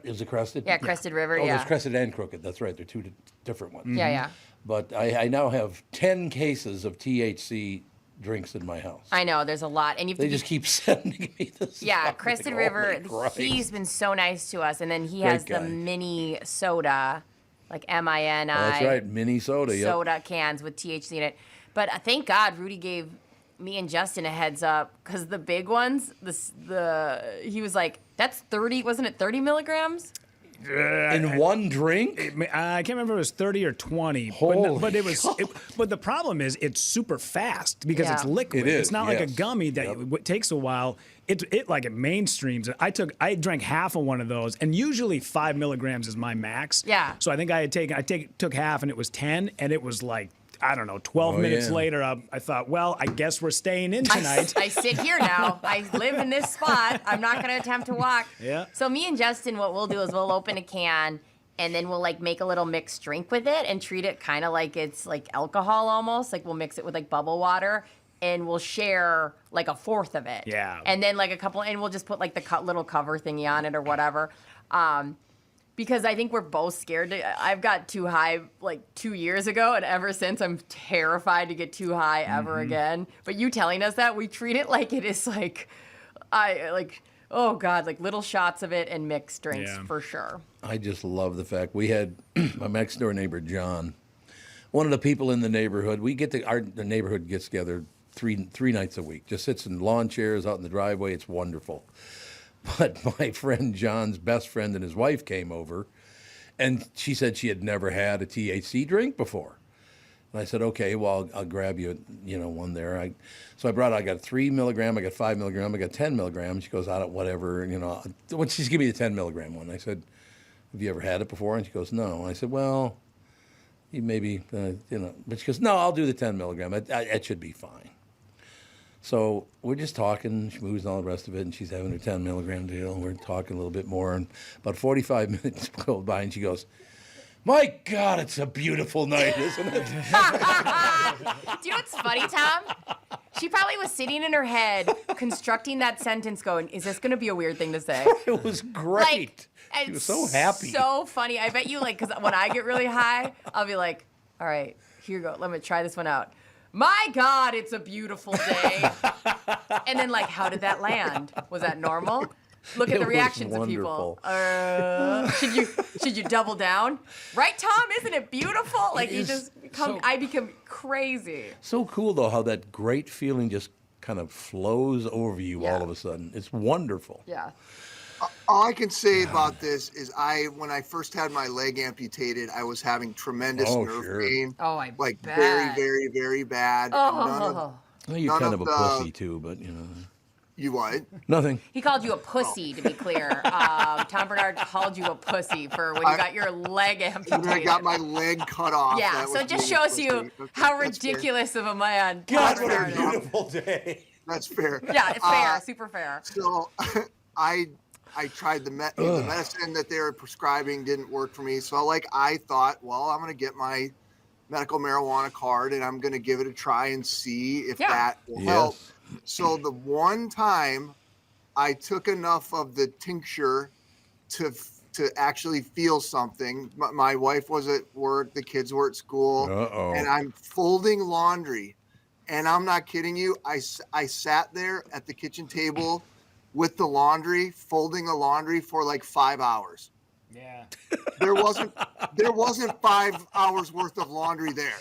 Is it Crested? Yeah, Crested River, Oh, yeah. there's Crested and Crooked. That's right. They're two different ones. Yeah. But I now have 10 cases of THC drinks in my house. I know, there's a lot. And they just keep sending me this. Yeah, stuff. Crested Like, River, oh my Christ. he's been so nice to us. And then he Great has the guy. mini soda, like MINI. Oh, that's right, mini soda. Yep. Soda cans with THC in it. But thank God Rudy gave me and Justin a heads up because the big ones, he was like, that's 30, wasn't it 30 milligrams? In one drink? I can't remember if it was 30 or 20. Holy but it was. But the problem is it's super fast because it's liquid. It is, it's not like a yes. gummy that it takes a while. It mainstreams. I drank half of one of those, and usually 5 milligrams is my max. Yeah. So I think took half, and it was 10, and it was like, I don't know, 12 minutes later, I thought, well, I guess we're staying in tonight. I sit here now. I live in this spot. I'm not going to attempt to walk. Yeah. So me and Justin, what we'll do is we'll open a can and then we'll like make a little mixed drink with it and treat it kind of like it's like alcohol almost. Like we'll mix it with like bubble water and we'll share like a fourth of it. Yeah. And then like a couple, and we'll just put like the little cover thingy on it or whatever. Because I think we're both scared. I've got too high like 2 years ago, and ever since I'm terrified to get too high ever again. But you telling us that, we treat it like it is like, oh God, like little shots of it and mixed drinks for sure. I just love the fact we had my next door neighbor, John, one of the people in the neighborhood. The neighborhood gets together three nights a week, just sits in lawn chairs out in the driveway. It's wonderful. But my friend John's best friend and his wife came over, and she said she had never had a THC drink before. And I said, okay, well, I'll grab you, one there. So I got 3 milligram, I got 5 milligram, I got 10 milligrams. She goes, I don't, whatever, she's give me the 10 milligram one. I said, have you ever had it before? And she goes, no. And I said, well, you maybe, but she goes, no, I'll do the 10 milligram. It should be fine. So we're just talking, schmoozing and all the rest of it, and she's having her 10 milligram deal, and we're talking a little bit more, and about 45 minutes go by, and she goes, my God, it's a beautiful night, isn't it? Do you know what's funny, Tom? She probably was sitting in her head constructing that sentence going, is this going to be a weird thing to say? It was great. She was so happy. So funny. I bet you, because when I get really high, I'll be like, all right, here you go. Let me try this one out. My God, it's a beautiful day. And then, how did that land? Was that normal? Look at the reactions of people. Should you double down? Right, Tom? Isn't it beautiful? I become crazy. So cool, though, how that great feeling just kind of flows over you all of a sudden. It's wonderful. Yeah. All I can say about this is when I first had my leg amputated, I was having tremendous nerve pain. Oh, I bet. Very, very, very bad. Oh. You're kind of a pussy, too, but, You what? Nothing. He called you a pussy, to be clear. Tom Barnard called you a pussy for when you got your leg amputated. When I got my leg cut off. Yeah, so it just shows you how ridiculous of a man God, Tom what a Barnard is. beautiful day. That's fair. Yeah, it's fair, super fair. So I tried the medicine that they were prescribing, didn't work for me. So I thought, well, I'm going to get my medical marijuana card and I'm going to give it a try and see if that will help. So the one time I took enough of the tincture to actually feel something, my wife was at work, the kids were at school, and I'm folding laundry. And I'm not kidding you. I sat there at the kitchen table with the laundry, folding the laundry for 5 hours. Yeah. There wasn't 5 hours worth of laundry there.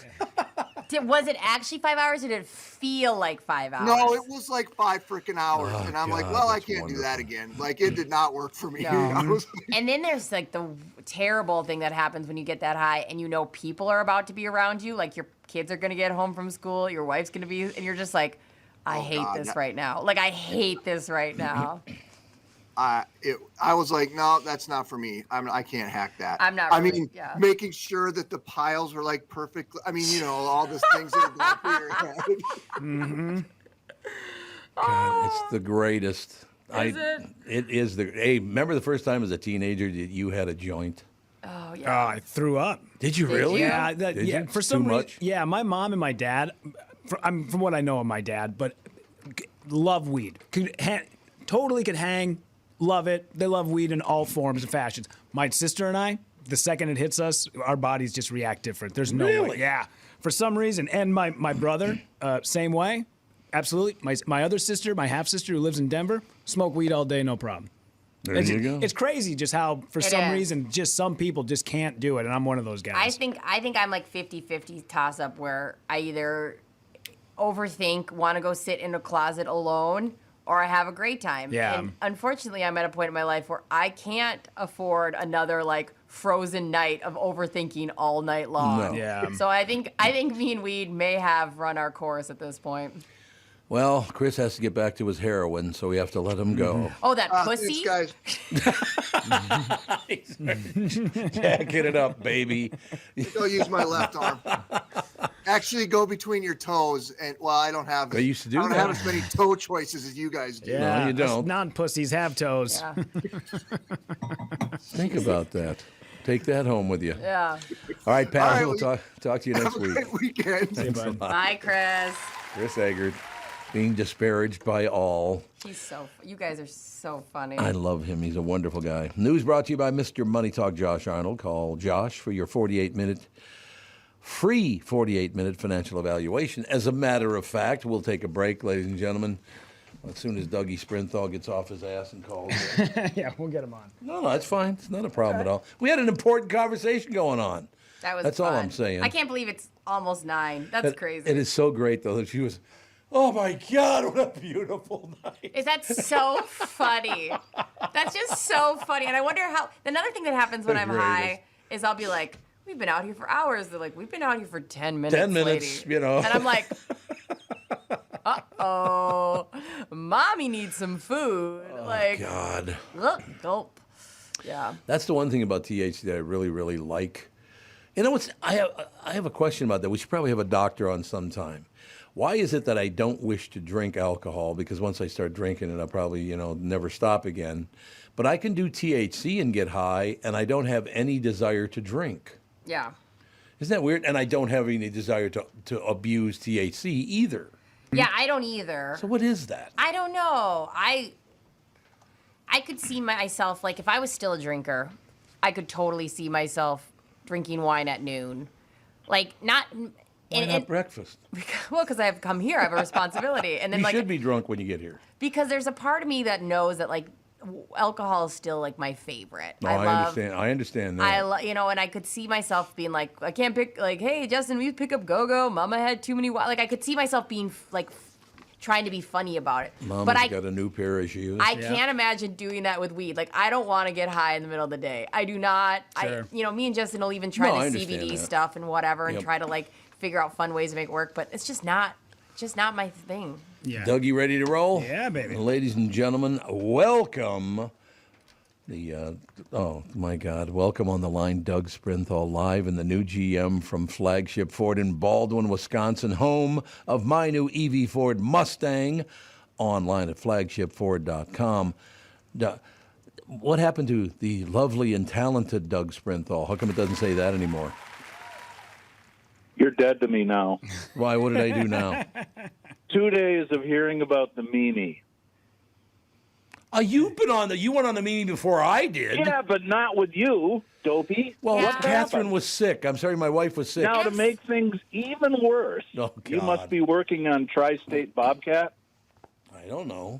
Was it actually 5 hours, or did it feel like 5 hours? No, it was like 5 freaking hours. Oh, and I'm like, God, well, I that's can't do that wonderful. again. Like, it did not work for me. No. I was And then there's like the terrible thing that happens when you get that high and you know people are about to be around you. Like your kids are going to get home from school, your wife's going to be, and you're just like, I hate this right now. Like, I hate this right now. I was like, no, that's not for me. I can't hack that. I'm not I really- mean, yeah. making sure that the piles were like perfect. I mean, you know, all these things that are going through your head. Mm-hmm. God, it's the greatest. Is it? It is the. Hey, remember the first time as a teenager that you had a joint? Oh, Oh, I threw up. Did you really? Yeah, Did you? for some Too reason. much? Yeah, my mom and my dad. From what I know of my dad, but love weed. Totally could hang. Love it. They love weed in all forms and fashions. My sister and I, the second it hits us, our bodies just react different. There's no way. Really? Yeah, for some reason. And my brother, same way. Absolutely. My other sister, my half sister who lives in Denver, smoke weed all day, no problem. There you go. It's crazy just how, for It some is. reason, just some people just can't do it, and I'm one of those guys. I think I'm like 50-50 toss up where I either overthink, want to go sit in a closet alone, or I have a great time. Yeah. And unfortunately, I'm at a point in my life where I can't afford another like frozen night of overthinking all night long. No. Yeah. So I think me and weed may have run our course at this point. Well, Chris has to get back to his heroin, so we have to let him go. Oh, that pussy. Guys, Jacking it up, baby. go use my left arm. Actually, go between your toes. And well, I don't have. I used to do I don't that. have as many toe choices as you guys do. Yeah, you don't. Non-pussies have toes. Yeah. Think about that. Take that home with you. Yeah. All right, pal. All right, We'll talk to you next Have a week. great weekend. Hey, bud. Bye, Chris. Chris Egert, being disparaged by all. You guys are so funny. I love him. He's a wonderful guy. News brought to you by Mr. Money Talk Josh Arnold. Call Josh for your free 48-minute financial evaluation. As a matter of fact, we'll take a break, ladies and gentlemen, as soon as Dougie Sprinthal gets off his ass and calls in. Yeah, we'll get him on. No, it's fine. It's not a problem at all. We had an important conversation going on. That's all fun. I'm saying. I can't believe it's almost 9. That's crazy. It is so great, though, that she was, oh, my God, what a beautiful night. Is that so funny? That's just so funny. And I wonder how. Another thing that happens when The I'm greatest. high is I'll be like, we've been out here for hours. They're like, we've been out here for 10 minutes. 10 minutes, lady. you know. And I'm like, uh-oh, mommy needs some food. Like, God. Gulp. Yeah. That's the one thing about THC that I really, really like. You know what's? I have a question about that. We should probably have a doctor on sometime. Why is it that I don't wish to drink alcohol? Because once I start drinking it, I'll probably, never stop again. But I can do THC and get high, and I don't have any desire to drink. Yeah. Isn't that weird? And I don't have any desire to abuse THC either. Yeah, I don't either. So what is that? I don't know. I could see myself, like, if I was still a drinker, I could totally see myself drinking wine at noon. Like, not... Why not breakfast? Well, because I have come here, I have a responsibility. And then, You like, should be drunk when you get here. because there's a part of me that knows that, like, alcohol is still, like, my favorite. No, I understand that. And I could see myself being like, I can't pick, like, hey, Justin, will you pick up Go-Go? Mama had too many, like, I could see myself being, like, trying to be funny about it. Mama's but got a new pair of shoes. I can't imagine doing that with weed. Like, I don't want to get high in the middle of the day. I do not. Sure. Me and Justin will even try No, I the understand CBD that. stuff and whatever and Yep. try to, like, figure out fun ways to make it work. But it's just not my thing. Yeah. Doug, you ready to roll? Yeah, baby. Ladies and gentlemen, welcome. Oh my God, welcome on the line, Doug Sprinthal, live in the new GM from Flagship Ford in Baldwin, Wisconsin, home of my new EV Ford Mustang, online at flagshipford.com. What happened to the lovely and talented Doug Sprinthal? How come it doesn't say that anymore? You're dead to me now. Why? What did I do now? 2 days of hearing about the meanie. You went on the meeting before I did. Yeah, but not with you, dopey. Well, What Catherine happened? was sick. I'm sorry, my wife was sick. Now, to make things even worse, Oh, you God. must be working on Tri-State Bobcat. I don't know.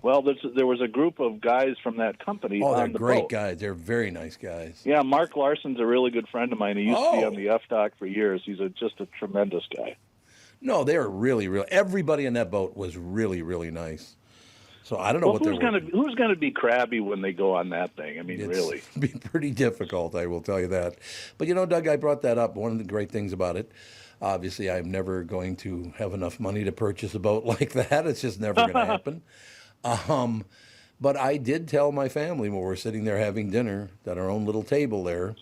Well, there was a group of guys from that company. Oh, they're on the great boat. guys. They're very nice guys. Yeah, Mark Larson's a really good friend of mine. He used to be on the F-Doc for years. He's just a tremendous guy. No, they were really, really. Everybody in that boat was really, really nice. So I don't know who's going to be crabby when they go on that thing? I mean, really. It'd be pretty difficult, I will tell you that. But, Doug, I brought that up. One of the great things about it, obviously, I'm never going to have enough money to purchase a boat like that. It's just never going to happen. But I did tell my family when we're sitting there having dinner at our own little table there,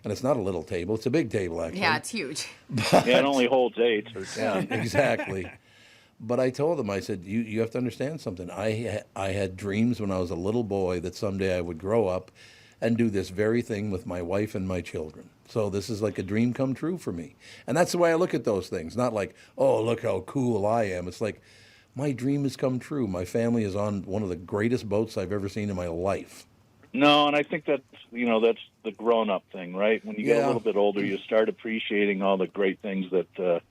and it's not a little table, it's a big table, actually. Yeah, it's huge. But, it only holds 8 or 10. Exactly. But I told them, I said, you have to understand something. I had dreams when I was a little boy that someday I would grow up and do this very thing with my wife and my children. So this is like a dream come true for me. And that's the way I look at those things. Not like, oh, look how cool I am. It's like, my dream has come true. My family is on one of the greatest boats I've ever seen in my life. No, and I think that's the grown-up thing, right? When you get a little bit older, you start appreciating all the great things that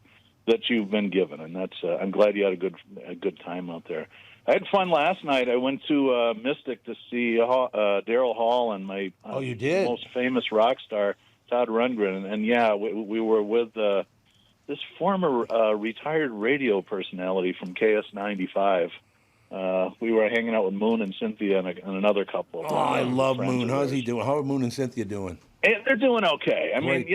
you've been given, and that's. I'm glad you had a good time out there. I had fun last night. I went to Mystic to see Daryl Hall and my you did? Most famous rock star, Todd Rundgren, and we were with this former retired radio personality from KS95. We were hanging out with Moon and Cynthia and another couple. Oh, I love Moon. How's he doing? How are Moon and Cynthia doing? And they're doing okay. I mean,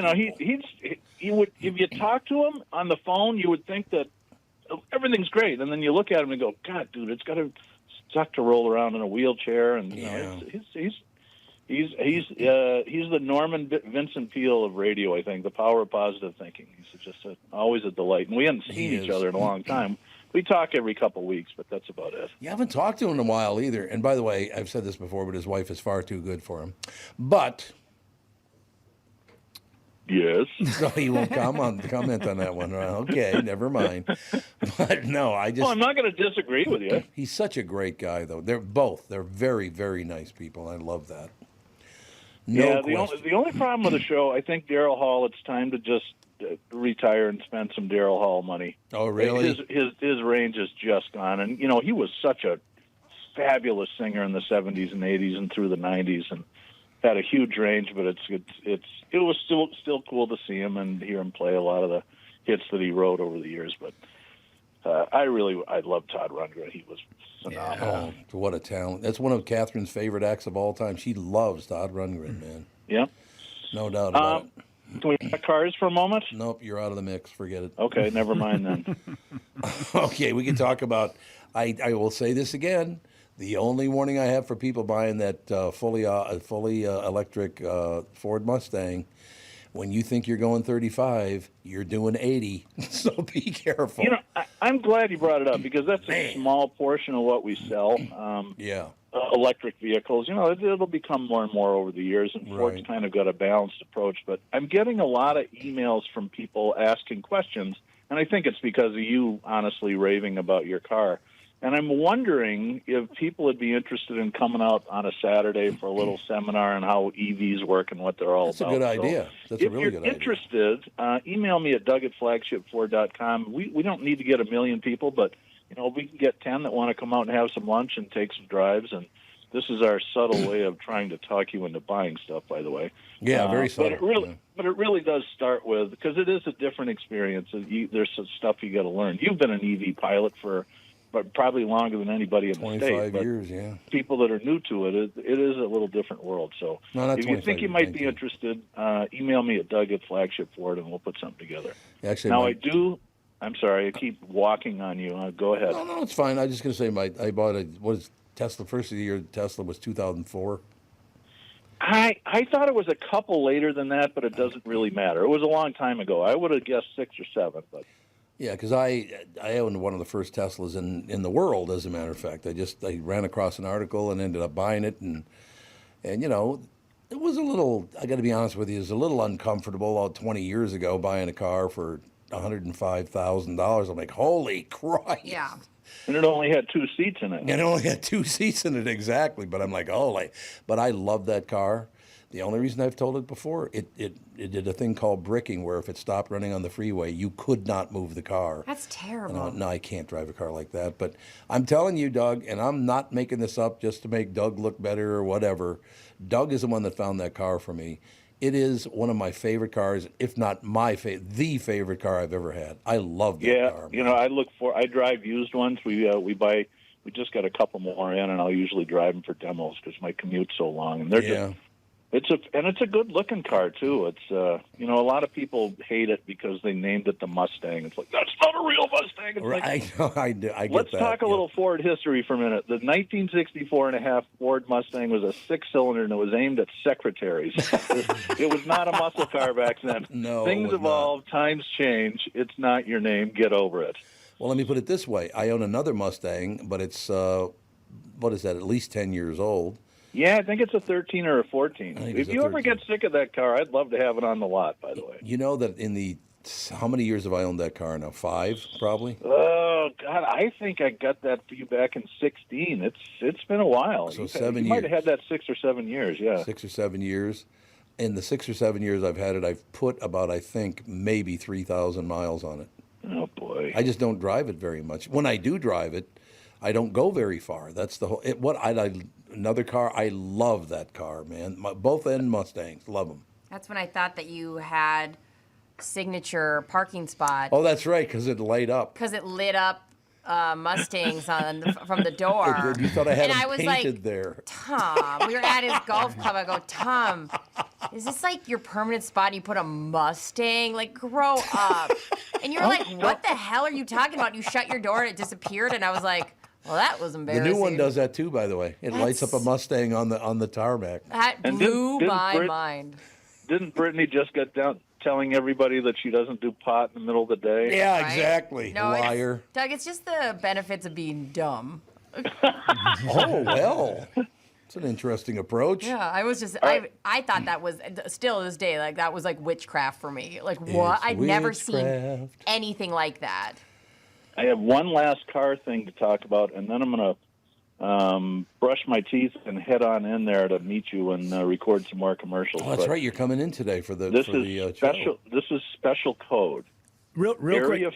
he would, if you talk to him on the phone, you would think that everything's great, and then you look at him and go, God, dude, it's got to suck to roll around in a wheelchair, and he's the Norman Vincent Peale of radio. I think the power of positive thinking. He's just always a delight, and we haven't seen each other in a long time. We talk every couple of weeks, but that's about it. You haven't talked to him in a while either. And by the way, I've said this before, but his wife is far too good for him. But yes, so he won't comment on that one. Okay, never mind. But no, I'm not going to disagree with you. He's such a great guy, though. They're very, very nice people. I love that. The only problem with the show, I think Daryl Hall, it's time to just retire and spend some Daryl Hall money. Oh, really? His range is just gone, and he was such a fabulous singer in the 70s and 80s and through the 90s, and had a huge range. But it was still cool to see him and hear him play a lot of the hits that he wrote over the years. But I love Todd Rundgren. He was phenomenal. Yeah. Oh, what a talent! That's one of Catherine's favorite acts of all time. She loves Todd Rundgren, man. Yeah, no doubt about it. Can we talk cars for a moment? Nope, you're out of the mix. Forget it. Okay, never mind then. Okay, we can talk about. I will say this again. The only warning I have for people buying that fully electric Ford Mustang, when you think you're going 35, you're doing 80. So be careful. I'm glad you brought it up because that's a small portion of what we sell. Electric vehicles. It'll become more and more over the years, and Ford's kind of got a balanced approach. But I'm getting a lot of emails from people asking questions, and I think it's because of you honestly raving about your car. And I'm wondering if people would be interested in coming out on a Saturday for a little seminar on how EVs work and what they're all about. That's a good idea. That's a really good idea. If you're interested, email me at doug@flagshipford.com. We don't need to get 1 million people, but we can get 10 that want to come out and have some lunch and take some drives. And this is our subtle way of trying to talk you into buying stuff, by the way. Yeah, very subtle. But it really does start with, because it is a different experience. There's some stuff you got to learn. You've been an EV pilot for probably longer than anybody in the state. 25 years, yeah. People that are new to it is a little different world. So if you think you might be interested, email me at doug@flagshipford, and we'll put something together. Actually, I'm sorry, I keep walking on you. Go ahead. No, it's fine. I was just going to say, I bought Tesla, first of the year Tesla was 2004. I thought it was a couple later than that, but it doesn't really matter. It was a long time ago. I would have guessed 6 or 7, but... Yeah, because I owned one of the first Teslas in the world, as a matter of fact. I ran across an article and ended up buying it, and it was a little, I got to be honest with you, it was a little uncomfortable about 20 years ago buying a car for $105,000. I'm like, holy Christ. Yeah. And it only had 2 seats in it. And it only had 2 seats in it, exactly. But I'm like, but I love that car. The only reason I've told it before, it did a thing called bricking, where if it stopped running on the freeway, you could not move the car. That's terrible. And I went, no, I can't drive a car like that. But I'm telling you, Doug, and I'm not making this up just to make Doug look better or whatever. Doug is the one that found that car for me. It is one of my favorite cars, if not the favorite car I've ever had. I love that car. Yeah, I drive used ones. We just got a couple more in, and I'll usually drive them for demos because my commute's so long. And it's a good looking car too. It's a lot of people hate it because they named it the Mustang. It's like, that's not a real Mustang. It's like, I get let's that. talk a little Ford history for a minute. The 1964.5 Ford Mustang was a 6-cylinder, and it was aimed at secretaries. It was not a muscle car back then. No, things evolve, times change. It's not your name. Get over it. Well, let me put it this way. I own another Mustang, but it's, what is that, at least 10 years old. Yeah, I think it's a 13 or a 14. If you ever get sick of that car, I'd love to have it on the lot, by the way. You know that how many years have I owned that car now? 5, probably? Oh, God, I think I got that for you back in 2016. It's been a while. So 7 years. You might have had that 6 or 7 years, yeah. 6 or 7 years. In the 6 or 7 years I've had it, I've put about, I think, maybe 3,000 miles on it. Oh, boy. I just don't drive it very much. When I do drive it, I don't go very far. That's the whole. Another car. I love that car, man. Both end Mustangs, love them. That's when I thought that you had signature parking spot. Oh, that's right, because it light up. Because it lit up Mustangs from the door. You thought I had them was painted like, there. Tom, we were at his golf club. I go, Tom, is this like your permanent spot? And you put a Mustang? Like, grow up. And you were like, what the hell are you talking about? You shut your door and it disappeared. And I was like, well, that was embarrassing. The new one does that too, by the way. It lights up a Mustang on the tarmac. That blew my mind. Didn't Brittany just get down telling everybody that she doesn't do pot in the middle of the day? Yeah, right? exactly. No, liar. Doug, it's just the benefits of being dumb. Oh, well. It's an interesting approach. Yeah, I was just, I thought that was, still to this day, like that was like witchcraft for me. Like what? I'd never seen anything like that. I have one last car thing to talk about, and then I'm going to brush my teeth and head on in there to meet you and record some more commercials. Oh, that's right. You're coming in today for the special. show. This is special code. Real quick.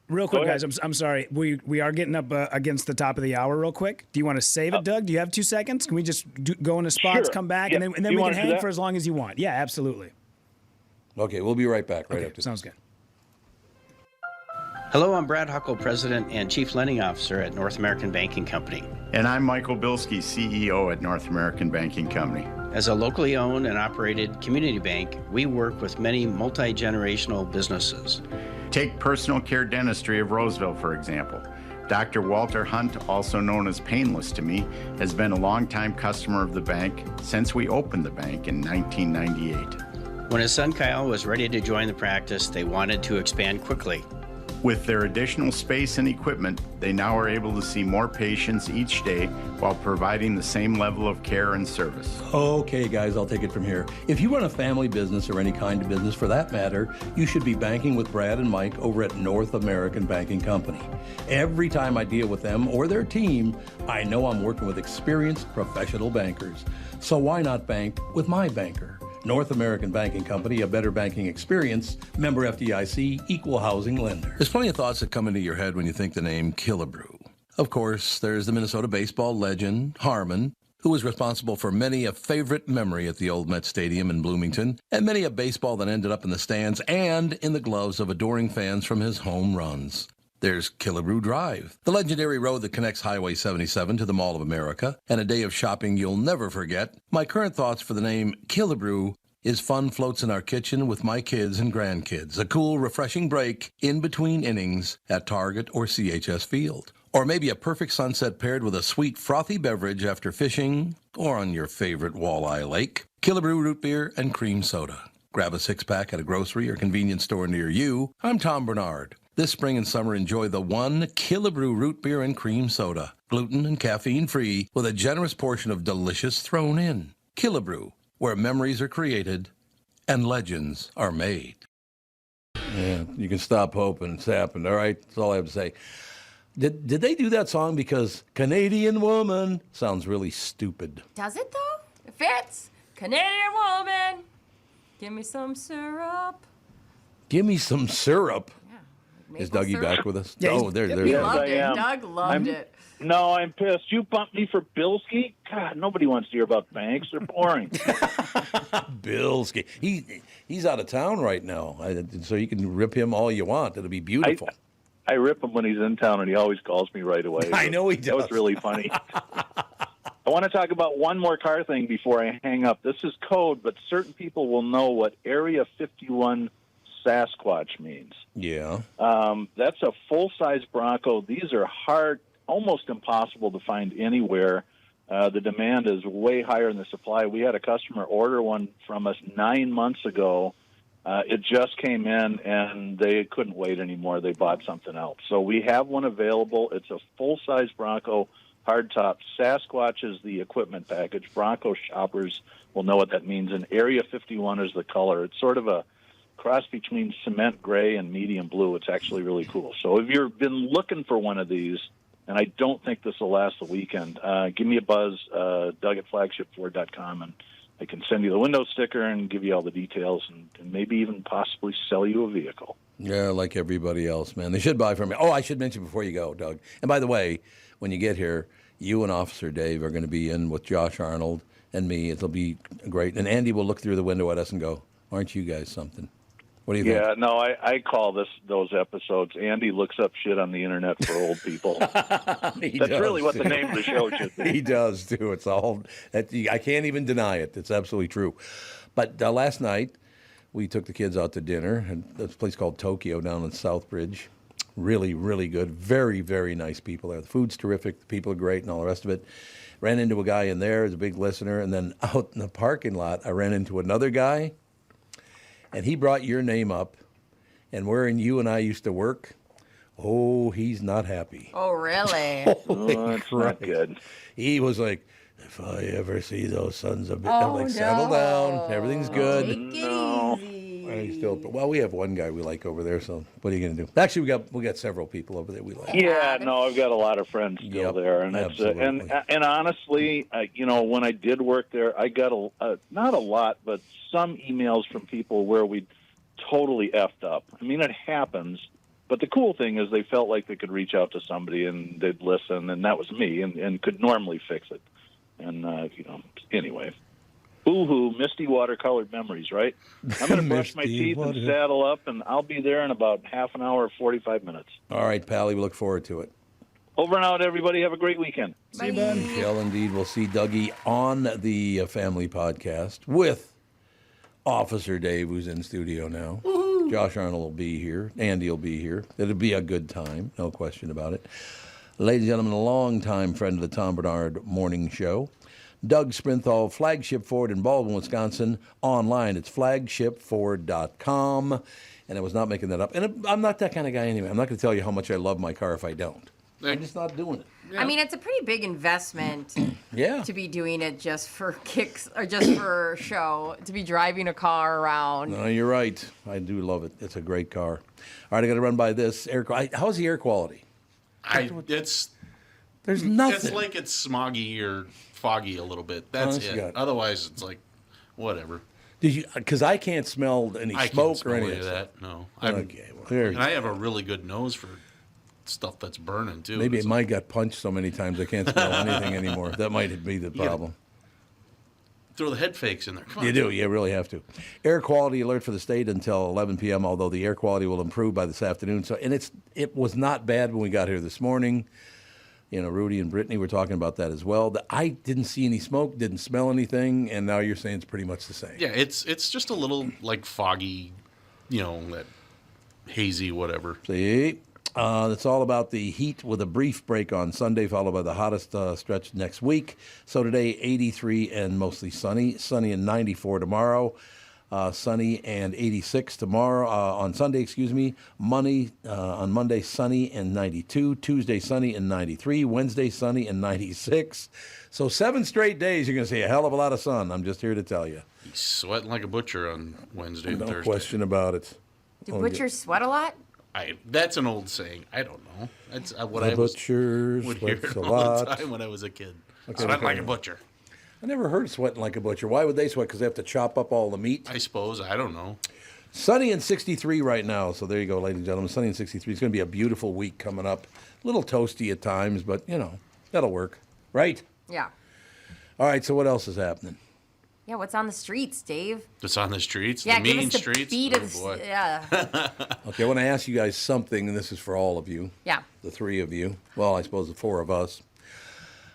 Real quick, guys. Ahead. I'm sorry. We are getting up against the top of the hour. Real quick. Do you want to save it, Doug? Do you have 2 seconds? Can we just go into spots, come back, and then we can hang for as long as you want? Yeah, absolutely. Okay, we'll be right back. Right after. Sounds good. Hello, I'm Brad Huckle, President and Chief Lending Officer at North American Banking Company. And I'm Michael Bilski, CEO at North American Banking Company. As a locally owned and operated community bank, we work with many multi-generational businesses. Take Personal Care Dentistry of Roseville, for example. Dr. Walter Hunt, also known as Painless to me, has been a longtime customer of the bank since we opened the bank in 1998. When his son Kyle was ready to join the practice, they wanted to expand quickly. With their additional space and equipment, they now are able to see more patients each day while providing the same level of care and service. Okay, guys, I'll take it from here. If you run a family business or any kind of business for that matter, you should be banking with Brad and Mike over at North American Banking Company. Every time I deal with them or their team, I know I'm working with experienced professional bankers. So why not bank with my banker? North American Banking Company, a better banking experience, member FDIC, equal housing lender. There's plenty of thoughts that come into your head when you think the name Killebrew. Of course, there's the Minnesota baseball legend, Harmon, who was responsible for many a favorite memory at the old Met Stadium in Bloomington, and many a baseball that ended up in the stands and in the gloves of adoring fans from his home runs. There's Killebrew Drive, the legendary road that connects Highway 77 to the Mall of America, and a day of shopping you'll never forget. My current thoughts for the name Killebrew is fun floats in our kitchen with my kids and grandkids, a cool, refreshing break in between innings at Target or CHS Field. Or maybe a perfect sunset paired with a sweet, frothy beverage after fishing or on your favorite walleye lake. Killebrew root beer and cream soda. Grab a 6-pack at a grocery or convenience store near you. I'm Tom Barnard. This spring and summer, enjoy the one Killebrew root beer and cream soda, gluten and caffeine-free, with a generous portion of delicious thrown in. Killebrew, where memories are created and legends are made. Yeah, you can stop hoping it's happened. All right, that's all I have to say. Did they do that song because Canadian Woman sounds really stupid? Does it though? It fits. Canadian woman, give me some syrup. Give me some syrup. Maple Is Dougie syrup. back with us? Yeah, Oh, there. He Yes, loved I it. am. Doug loved it. No, I'm pissed. You bumped me for Bilski? God, nobody wants to hear about banks. They're boring. Bilski. He's out of town right now, so you can rip him all you want. It'll be beautiful. I rip him when he's in town, and he always calls me right away. I know he does. That was really funny. I want to talk about one more car thing before I hang up. This is code, but certain people will know what Area 51 Sasquatch means. Yeah. That's a full-size Bronco. These are hard, almost impossible to find anywhere. The demand is way higher than the supply. We had a customer order one from us 9 months ago. It just came in, and they couldn't wait anymore. They bought something else. So we have one available. It's a full-size Bronco, hardtop. Sasquatch is the equipment package. Bronco shoppers will know what that means. And Area 51 is the color. It's sort of a cross between cement gray and medium blue. It's actually really cool. So if you've been looking for one of these, and I don't think this will last the weekend, give me a buzz, Doug at flagshipford.com, and I can send you the window sticker and give you all the details and maybe even possibly sell you a vehicle. Yeah, like everybody else, man. They should buy from me. Oh, I should mention before you go, Doug. And by the way, when you get here, you and Officer Dave are going to be in with Josh Arnold and me. It'll be great. And Andy will look through the window at us and go, aren't you guys something? What do you think? Yeah, no, I call those episodes, Andy looks up shit on the internet for old people. That's really what the name of the show should be. He does, too. It's all, I can't even deny it. It's absolutely true. But last night, we took the kids out to dinner at this place called Tokyo down in Southbridge. Really, really good. Very, very nice people there. The food's terrific. The people are great and all the rest of it. Ran into a guy in there who's a big listener. And then out in the parking lot, I ran into another guy. And he brought your name up. And wherein you and I used to work, oh, he's not happy. Oh, really? That's not good. He was like, if I ever see those sons of bitches, Oh, I'm like, settle no. down. Everything's good. Take it easy. And he's still, well, we have one guy we like over there, so what are you going to do? Actually, we got several people over there we like. Yeah, no, I've got a lot of friends still Yep, there, and it's and honestly, when I did work there, I got not a lot, but some emails from people where we totally effed up. I mean, it happens, but the cool thing is they felt like they could reach out to somebody and they'd listen, and that was me, and could normally fix it. And anyway. Boo-hoo, misty watercolored memories, right? I'm going to brush my teeth and saddle up, and I'll be there in about half an hour or 45 minutes. All right, Pally, we look forward to it. Over and out, everybody. Have a great weekend. See you, Ben. Well, indeed, we'll see Dougie on the Family Podcast with Officer Dave, who's in studio now. Woo-hoo. Josh Arnold will be here. Andy will be here. It'll be a good time, no question about it. Ladies and gentlemen, a longtime friend of the Tom Barnard Morning Show, Doug Sprinthal, Flagship Ford in Baldwin, Wisconsin. Online, it's flagshipford.com. And I was not making that up. And I'm not that kind of guy anyway. I'm not going to tell you how much I love my car if I don't. I'm just not doing it. I mean, it's a pretty big investment Yeah. to be doing it just for kicks or just for show, to be driving a car around. No, you're right. I do love it. It's a great car. All right, I got to run by this. How's the air quality? There's nothing. It's like it's smoggy or foggy a little bit. That's it. good. Otherwise, it's like whatever. Did you? Because I can't smell any I smoke can't smell or any any of of that. that. No. Okay. Well, there you and I go. have a really good nose for stuff that's burning too. Maybe I got punched so many times I can't smell anything anymore. That might be the problem. Throw the head fakes in there. Come on. You do. You really have to. Air quality alert for the state until 11 p.m., although the air quality will improve by this afternoon. It was not bad when we got here this morning. Rudy and Brittany were talking about that as well. I didn't see any smoke, didn't smell anything, and now you're saying it's pretty much the same. Yeah, it's just a little like foggy, that hazy whatever. See? It's all about the heat with a brief break on Sunday, followed by the hottest stretch next week. So today, 83 and mostly sunny. Sunny and 94 tomorrow. Sunny and 86 tomorrow. On Sunday, on Monday, sunny and 92. Tuesday, sunny and 93. Wednesday, sunny and 96. So 7 straight days, you're going to see a hell of a lot of sun. I'm just here to tell you. He's sweating like a butcher on Wednesday and No Thursday. question about it. Do butchers sweat a lot? That's an old saying. I don't know. That's what The I butcher would hear sweats a all lot. the time when I was a kid. Okay, Sweat okay. like a butcher. I never heard sweating like a butcher. Why would they sweat? Because they have to chop up all the meat? I suppose. I don't know. Sunny and 63 right now. So there you go, ladies and gentlemen. Sunny and 63. It's going to be a beautiful week coming up. A little toasty at times, but, that'll work. Right? Yeah. All right, so what else is happening? Yeah, what's on the streets, Dave? It's on the streets? Yeah, the give mean us the streets? beat of Oh, boy. Yeah. Okay, I want to ask you guys something, and this is for all of you. Yeah. The three of you. Well, I suppose the four of us.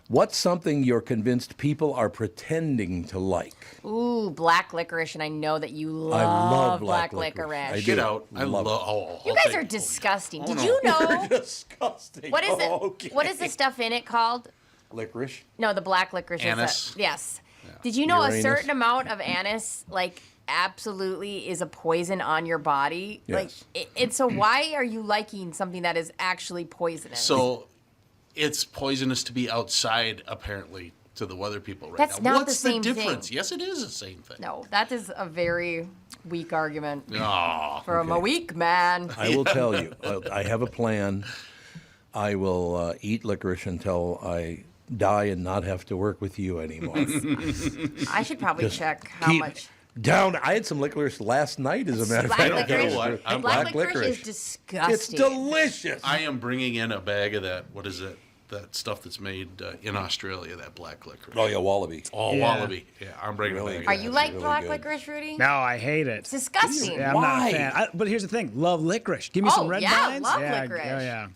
What's something you're convinced people are pretending to like? Ooh, black licorice, and I know that you love, I love black licorice. licorice. I do. Get out. I love it. You guys are disgusting. Did no. you know? You're disgusting. What is it? Okay. What is the stuff in it called? Licorice? No, the black licorice. Anise? Yes. Did you know Uranus? a certain amount of anise, absolutely is a poison on your body? Yes. So why are you liking something that is actually poisonous? So it's poisonous to be outside, apparently, to the weather people right That's now. not What's the same difference? thing. Yes, it is the same thing. No, that is a very weak argument Oh, from a weak man. I will tell you. I have a plan. I will eat licorice until I die and not have to work with you anymore. I should probably Just check how keep much. Down. I had some licorice last night, as a matter of Black fact. licorice. know what? I'm Black licorice is disgusting. It's delicious. I am bringing in a bag of that. What is it? That stuff that's made in Australia, that black licorice. Oh, yeah, wallaby. Oh, Yeah. wallaby. Yeah, I'm bringing Really a bag. Are of you that. like really black good. licorice, Rudy? No, I hate it. It's disgusting. Yeah, I'm not Why? a fan. But here's the thing: love licorice. Give me Oh, some red yeah, vines. love yeah, licorice. yeah.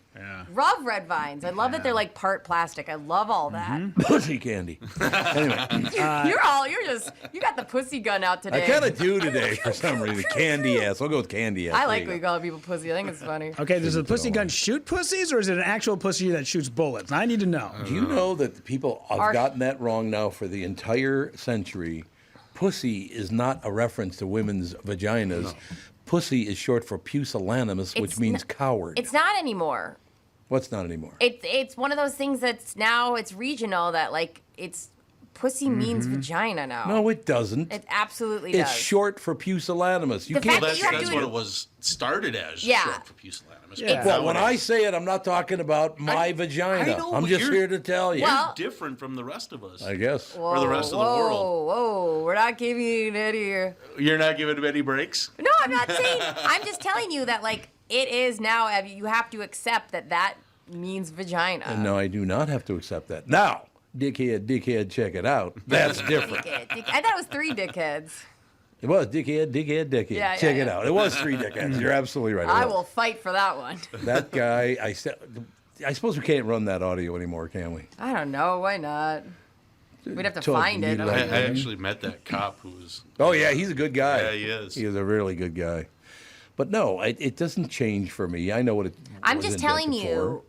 Love red vines. I love that they're like part plastic. I love all that. Pussy candy. Anyway, You got the pussy gun out today. I kind of do today for some reason. Candy ass. I'll go with candy ass. I There like you when you go. call people pussy. I think it's funny. Okay, does the pussy gun shoot pussies, or is it an actual pussy that shoots bullets? I need to know. Do you know that people have Our- gotten that wrong now for the entire century? Pussy is not a reference to women's vaginas. No. Pussy is short for pusillanimous, which means coward. It's not anymore. What's not anymore? It's one of those things that's now it's regional that it's pussy means vagina now. No, it doesn't. It absolutely It's does. short for pusillanimous. You The can't. fact that you have That's to- what it was started as. Yeah. Short for pusillanimous. Yeah. Well, when I say it, I'm not talking about my vagina. I know, I'm but just you're- here to tell you. Well- You're different from the rest of us. I guess. Or the rest of the world. Whoa, we're not giving any. You're not giving him any breaks? No, I'm not saying. I'm just telling you that it is now. You have to accept that means vagina. No, I do not have to accept that. Now, dickhead, check it out. That's different. I thought it was 3 dickheads. It was dickhead. Yeah, check yeah. it out. It was 3 dickheads. You're absolutely right. It I was. will fight for that one. That guy, I suppose we can't run that audio anymore, can we? I don't know. Why not? We'd have to Talk find it. you I like- actually met that cop who was. Oh, yeah, he's a good guy. Yeah, he is. He is a really good guy. But no, it doesn't change for me. I know what it I'm was just telling invented for. you,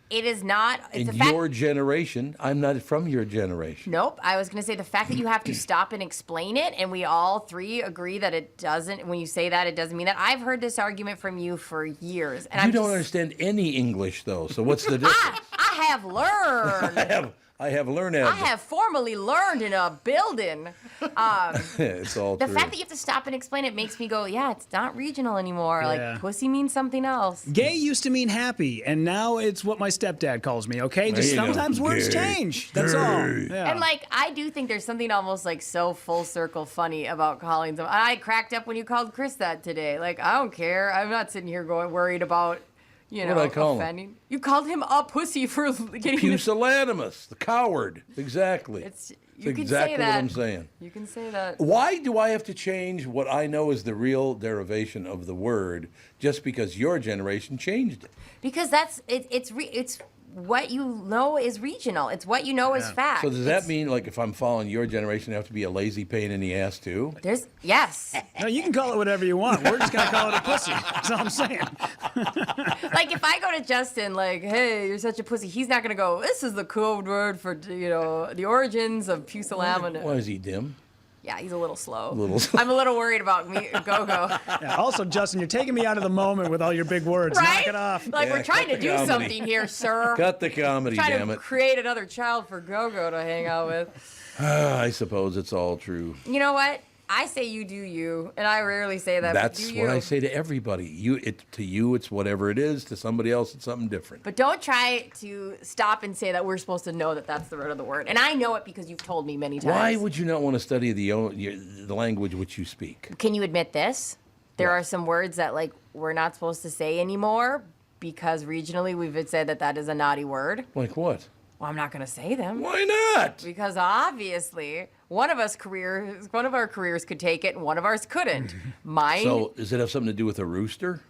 it is not. It's In the fact. your generation, I'm not from your generation. Nope. I was going to say the fact that you have to stop and explain it, and we all 3 agree that it doesn't. When you say that, it doesn't mean that. I've heard this argument from you for years, and You I'm don't just, understand any English, though. So what's the difference? I have learned. I have learned. I have formally learned in a building. It's all The true. fact that you have to stop and explain it makes me go, yeah, it's not regional anymore. Yeah. Like pussy means something else. Gay used to mean happy, and now it's what my stepdad calls me. Okay, There just you go. sometimes words Gay. change. That's all. Yeah. And I do think there's something almost so full circle funny about calling them. I cracked up when you called Chris that today. I don't care. I'm not sitting here worried about, What'd I call him? offending. You called him a pussy for getting. Pusillanimous, the coward. Exactly. It's It's you can exactly say that. what I'm saying. You can say that. Why do I have to change what I know is the real derivation of the word just because your generation changed it? Because that's it's what you know is regional. It's what you know is fact. So does that mean, if I'm following your generation, I have to be a lazy pain in the ass too? Yes. No, you can call it whatever you want. We're just gonna call it a pussy. That's all I'm saying. If I go to Justin, hey, you're such a pussy, he's not gonna go, this is the code word for the origins of pusillanimous. Why is he dim? Yeah, he's a little slow. Little I'm a little worried about me, Go-Go. Yeah, also, Justin, you're taking me out of the moment with all your big words. Right? Knock it off. We're trying to do comedy. something here, sir. Cut the comedy, Trying damn to it. create another child for Go-Go to hang out with. I suppose it's all true. You know what? I say you do you, and I rarely say that. That's but do what you. I say to everybody. To you, it's whatever it is. To somebody else, it's something different. But don't try to stop and say that we're supposed to know that that's the root of the word. And I know it because you've told me many times. Why would you not want to study the language which you speak? Can you admit this? There are some words that like we're not supposed to say anymore because regionally we've said that is a naughty word. Like what? Well, I'm not going to say them. Why not? Because obviously one of our careers could take it and one of ours couldn't. Mine. So does it have something to do with a rooster?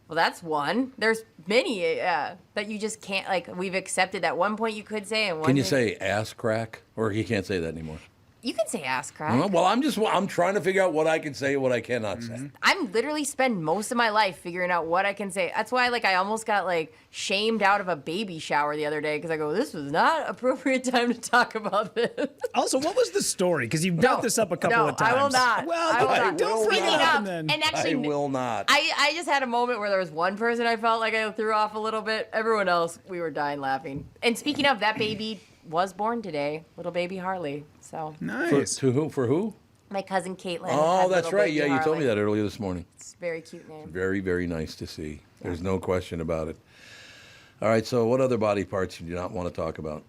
Well, that's one. There's many that you just can't, like, we've accepted that one point you could say and one. Can you say ass crack? Or you can't say that anymore? You can say ass crack. Well, I'm trying to figure out what I can say and what I cannot say. I'm literally spend most of my life figuring out what I can say. That's why, like, I almost got, like, shamed out of a baby shower the other day because I go, this was not appropriate time to talk about this. Also, what was the story? Because you've brought this up a couple of times. I will not. Well, I will not. don't bring it up then. And actually, I will not. I just had a moment where there was one person I felt like I threw off a little bit. Everyone else, we were dying laughing. And speaking of, that baby was born today, little baby Harley. So nice. For who? My cousin Caitlin. Oh, that's right. Yeah, you told Harley. me that earlier this morning. It's a very cute name. Very, very nice to see. There's no question about it. All right, so what other body parts do you not want to talk about?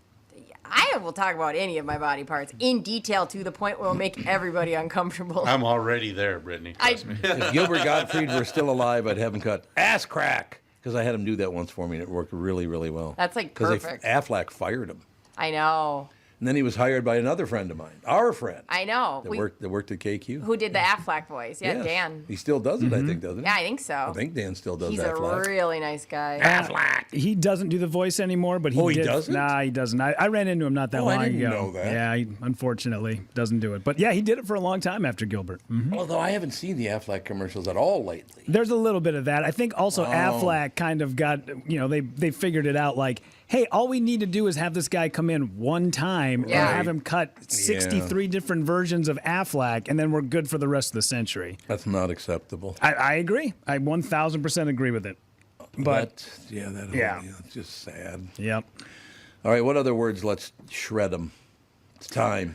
I will talk about any of my body parts in detail to the point where it'll make everybody uncomfortable. I'm already there, Brittany. Trust me. If Gilbert Gottfried were still alive, I'd have him cut ass crack because I had him do that once for me, and it worked really, really well. That's like perfect. Because Aflac fired him. I know. And then he was hired by another friend of mine, our friend. I know. That worked at KQ. Who did the Aflac voice? Yeah, Yes. Dan. He still does it, I think, doesn't he? Yeah, I think so. I think Dan still does He's Aflac. a really nice guy. Aflac. He doesn't do the voice anymore, but he he doesn't? Nah, he doesn't. I ran into him not that long I didn't ago. know that. Yeah, he unfortunately doesn't do it. But yeah, he did it for a long time after Gilbert. Although I haven't seen the Aflac commercials at all lately. There's a little bit of that. I think also Aflac kind of got, they figured it out like, hey, all we need to do is have this guy come in one time and have him cut 63 different versions of Aflac, and then we're good for the rest of the century. That's not acceptable. I agree. I 1,000% agree with it. But it's just sad. Yep. All right, what other words? Let's shred them. It's time.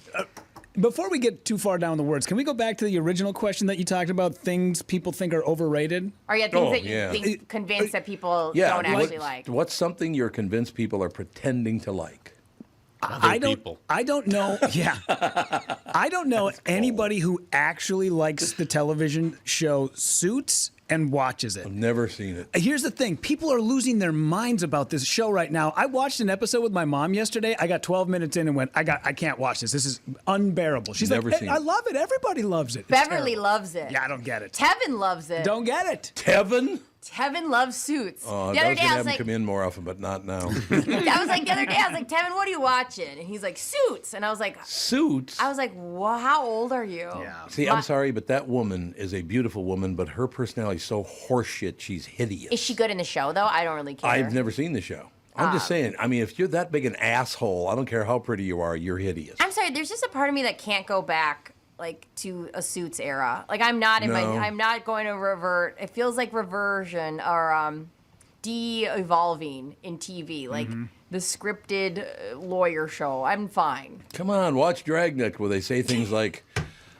Before we get too far down the words, can we go back to the original question that you talked about, things people think are overrated? Or things that you think convinced that people don't actually like. What's something you're convinced people are pretending to like? I don't know. Yeah. I don't know anybody who actually likes the television show Suits and watches it. I've never seen it. Here's the thing. People are losing their minds about this show right now. I watched an episode with my mom yesterday. I got 12 minutes in and went, I can't watch this. This is unbearable. She's Never like, seen I it. love it. Everybody loves it. It's Beverly terrible. loves it. Yeah, I don't get it. Tevin loves it. Don't get it. Tevin? Tevin loves Suits. Oh, the I other was day going to I have was him like, come in more often, but not now. I was like, the other day I was like, Tevin, what are you watching? And he's like, Suits. And I was like, Suits? I was like, well, how old are you? Yeah. See, I'm sorry, but that woman is a beautiful woman, but her personality is so horseshit, she's hideous. Is she good in the show, though? I don't really care. I've never seen the show. I'm just saying, I mean, if you're that big an asshole, I don't care how pretty you are, you're hideous. I'm sorry, there's just a part of me that can't go back like to a Suits era. Like I'm not going to revert. It feels like reversion or de-evolving in TV, like the scripted lawyer show. I'm fine. Come on, watch Dragnet, where they say things like,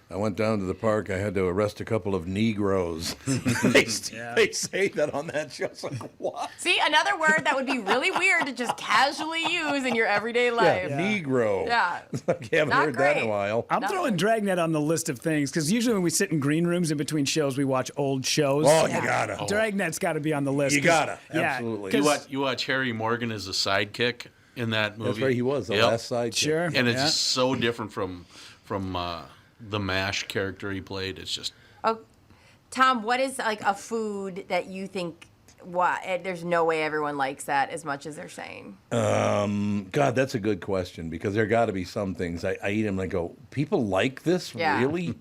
I went down to the park, I had to arrest a couple of Negroes. They say that on that show. It's like, what? See, another word that would be really weird to just casually use in your everyday life. Yeah, Negro. Yeah. Like, you haven't Not heard that in a great. while. I'm throwing Dragnet on the list of things because usually when we sit in green rooms in between shows, we watch old shows. Oh, you gotta. Dragnet's got to be on the list. You gotta. Absolutely. You watch Harry Morgan as a sidekick in that movie. That's right, he was the last sidekick. Sure. And it's just so different from the MASH character he played. It's just. Oh, Tom, what is like a food that you think? There's no way everyone likes that as much as they're saying. God, that's a good question because there got to be some things I eat them and I go, people like this? Yeah. Really?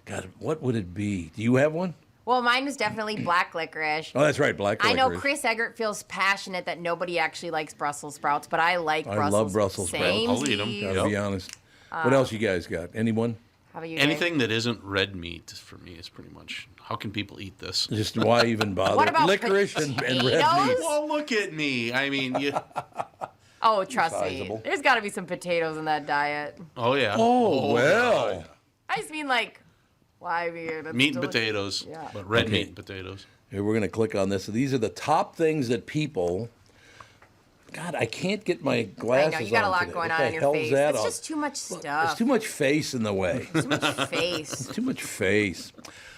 God, what would it be? Do you have one? Well, mine was definitely black licorice. Oh, that's right, black licorice. I know Chris Egert feels passionate that nobody actually likes Brussels sprouts, but I like Brussels sprouts. I love Brussels sprouts. I'll eat them. Gotta be honest. What else you guys got? Anyone? How about you? Anything that isn't red meat for me is pretty much. How can people eat this? Just why even bother? What about licorice and red meat? Well, look at me. I mean, Oh, trust me. Sizable. There's got to be some potatoes in that diet. Oh yeah. Oh well. I just mean like Why? I mean, it's meat and delicious. potatoes, but red meat and potatoes. Here, we're going to click on this. So these are the top things that people... God, I can't get my glasses on. I know, you got a lot today. going What on the in your hell's face. that It's on? just too much stuff. There's too much face in the way. Too much face. Too much face.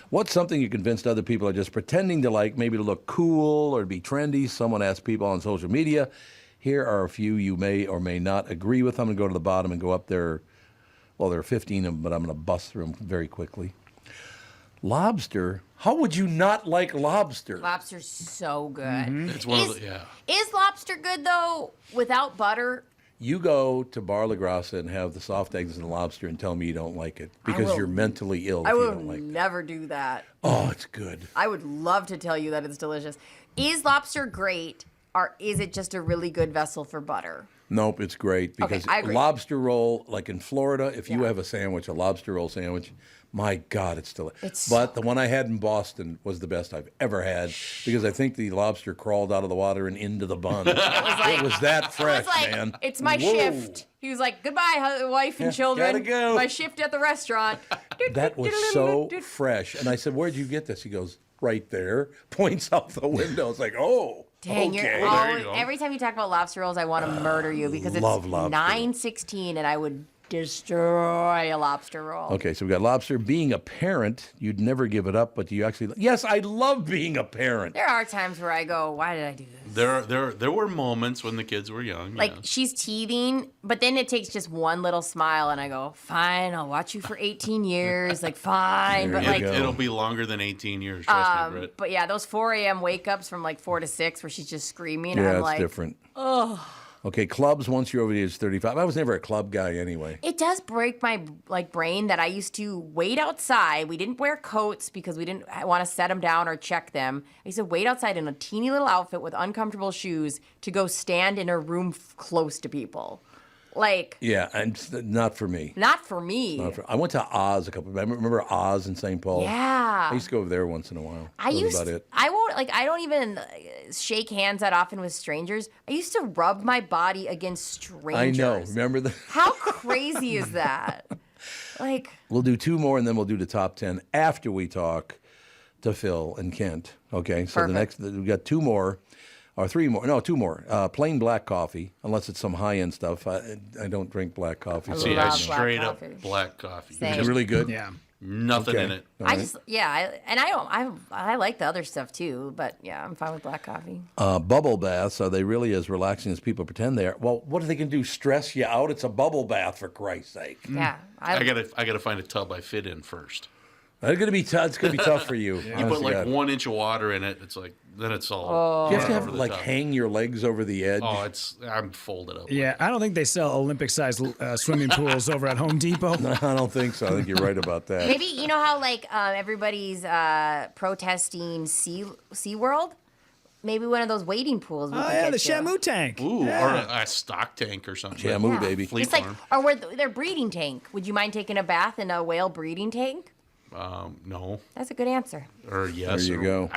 What's something you convinced other people are just pretending to like, maybe to look cool or be trendy? Someone asked people on social media. Here are a few you may or may not agree with. I'm going to go to the bottom and go up there. Well, there are 15 of them, but I'm going to bust through them very quickly. Lobster. How would you not like lobster? Lobster's so good. It's one of the, Is lobster good, though, without butter? You go to Bar La Grassa and have the soft eggs and the lobster and tell me you don't like it because you're mentally ill if you don't like it. Never do that. Oh, it's good. I would love to tell you that it's delicious. Is lobster great, or is it just a really good vessel for butter? Nope, it's great because I agree. lobster roll, like in Florida, if you have a sandwich, a lobster roll sandwich, my God, it's delicious. But the one I had in Boston was the best I've ever had because I think the lobster crawled out of the water and into the bun. It was that fresh, man. It's my shift. He was like, goodbye, wife and children. Gotta go. My shift at the restaurant. That was so fresh. And I said, where'd you get this? He goes, right there. Points out the window. It's like, oh. Dang, okay. you're every time you talk about lobster rolls, I want to murder you because it's love lobster. 9:16 and I would destroy a lobster roll. Okay, so we got lobster. Being a parent, you'd never give it up, but do you actually... Yes, I love being a parent. There are times where I go, why did I do this? There were moments when the kids were young. Like, she's teething, but then it takes just one little smile, and I go, fine, I'll watch you for 18 years. Like, fine. But, like, it'll be longer than 18 years, trust me, Britt. But, yeah, those 4 a.m. wake-ups from, like, 4 to 6 where she's just screaming. Yeah, I'm it's like, different. oh. Okay, clubs once you're over the age of 35. I was never a club guy anyway. It does break my brain that I used to wait outside. We didn't wear coats because we didn't want to set them down or check them. I used to wait outside in a teeny little outfit with uncomfortable shoes to go stand in a room close to people. Like, yeah, and not for me. Not for me. I went to Oz a couple. I remember Oz in St. Paul. Yeah. I used to go over there once in a while. I I don't even shake hands that often with strangers. I used to rub my body against strangers. I know. Remember that? How crazy is that? Like, we'll do 2 more and then we'll do the top 10 after we talk to Phil and Kent. Okay, so we got 2 more. Or 3 more. No, 2 more. Plain black coffee, unless it's some high-end stuff. I don't drink black coffee. I straight up black coffee. Same. It's really good? Yeah. Nothing in it. I like the other stuff too, but yeah, I'm fine with black coffee. Bubble baths, are they really as relaxing as people pretend they are? Well, what are they going to do, stress you out? It's a bubble bath, for Christ's sake. Yeah. I gotta find a tub I fit in first. It's going to be tough for you. You put like 1 inch of water in it, it's like, then it's all. You have to have hang your legs over the edge. Oh, I'm folded up. Yeah, I don't think they sell Olympic-sized swimming pools over at Home Depot. No, I don't think so. I think you're right about that. Maybe, you know how everybody's protesting SeaWorld? Maybe one of those wading pools. The Shamu tank. Ooh, or a stock tank or something. Shamu, baby. It's like, or where their breeding tank. Would you mind taking a bath in a whale breeding tank? No. That's a good answer. Or yes. There you go.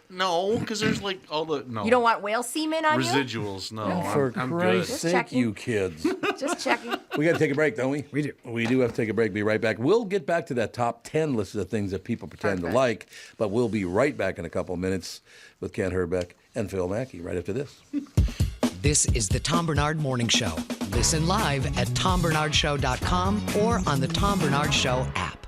No, because there's like all the You don't want whale semen on residuals. you? No, For I'm Christ's good. sake, you kids. Just checking. We got to take a break, don't we? We do. We do have to take a break. Be right back. We'll get back to that top 10 list of the things that people pretend to like, but we'll be right back in a couple of minutes with Kent Hrbek and Phil Mackey right after this. This is the Tom Barnard Morning Show. Listen live at TomBarnardShow.com or on the Tom Barnard Show app.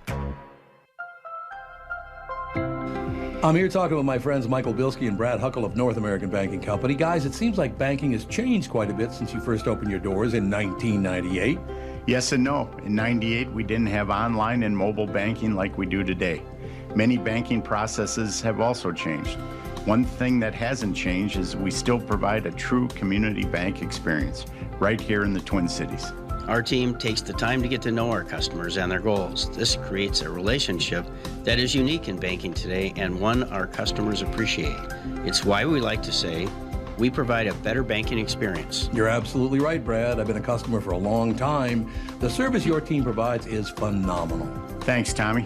I'm here talking with my friends Michael Bilski and Brad Huckle of North American Banking Company. Guys, it seems like banking has changed quite a bit since you first opened your doors in 1998. Yes and no. In 98, we didn't have online and mobile banking like we do today. Many banking processes have also changed. One thing that hasn't changed is we still provide a true community bank experience right here in the Twin Cities. Our team takes the time to get to know our customers and their goals. This creates a relationship that is unique in banking today and one our customers appreciate. It's why we like to say we provide a better banking experience. You're absolutely right, Brad. I've been a customer for a long time. The service your team provides is phenomenal. Thanks, Tommy.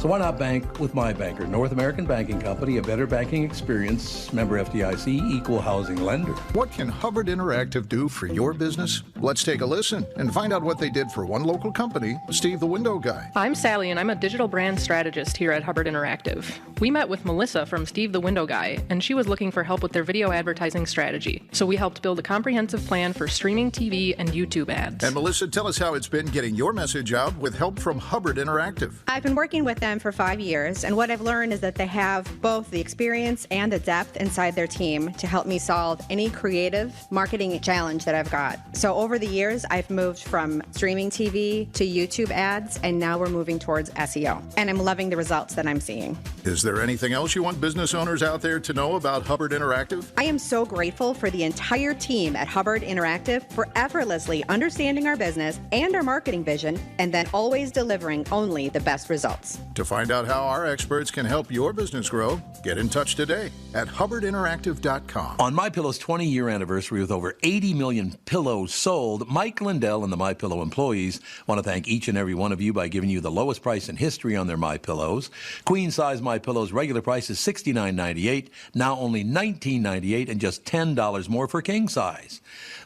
So why not bank with my banker, North American Banking Company, a better banking experience, member FDIC, equal housing lender. What can Hubbard Interactive do for your business? Let's take a listen and find out what they did for one local company, Steve the Window Guy. I'm Sally, and I'm a digital brand strategist here at Hubbard Interactive. We met with Melissa from Steve the Window Guy, and she was looking for help with their video advertising strategy. So we helped build a comprehensive plan for streaming TV and YouTube ads. And Melissa, tell us how it's been getting your message out with help from Hubbard Interactive. I've been working with them for 5 years, and what I've learned is that they have both the experience and the depth inside their team to help me solve any creative marketing challenge that I've got. So over the years, I've moved from streaming TV to YouTube ads, and now we're moving towards SEO. And I'm loving the results that I'm seeing. Is there anything else you want business owners out there to know about Hubbard Interactive? I am so grateful for the entire team at Hubbard Interactive for effortlessly understanding our business and our marketing vision, and then always delivering only the best results. To find out how our experts can help your business grow, get in touch today at hubbardinteractive.com. On MyPillow's 20-year anniversary with over 80 million pillows sold, Mike Lindell and the MyPillow employees want to thank each and every one of you by giving you the lowest price in history on their MyPillows. Queen-size MyPillow's regular price is $69.98, now only $19.98, and just $10 more for king size.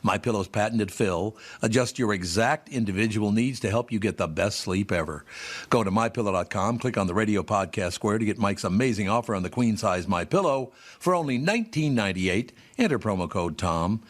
MyPillow's patented fill adjusts your exact individual needs to help you get the best sleep ever. Go to MyPillow.com, click on the radio podcast square to get Mike's amazing offer on the queen-size MyPillow for only $19.98. Enter promo code TOM.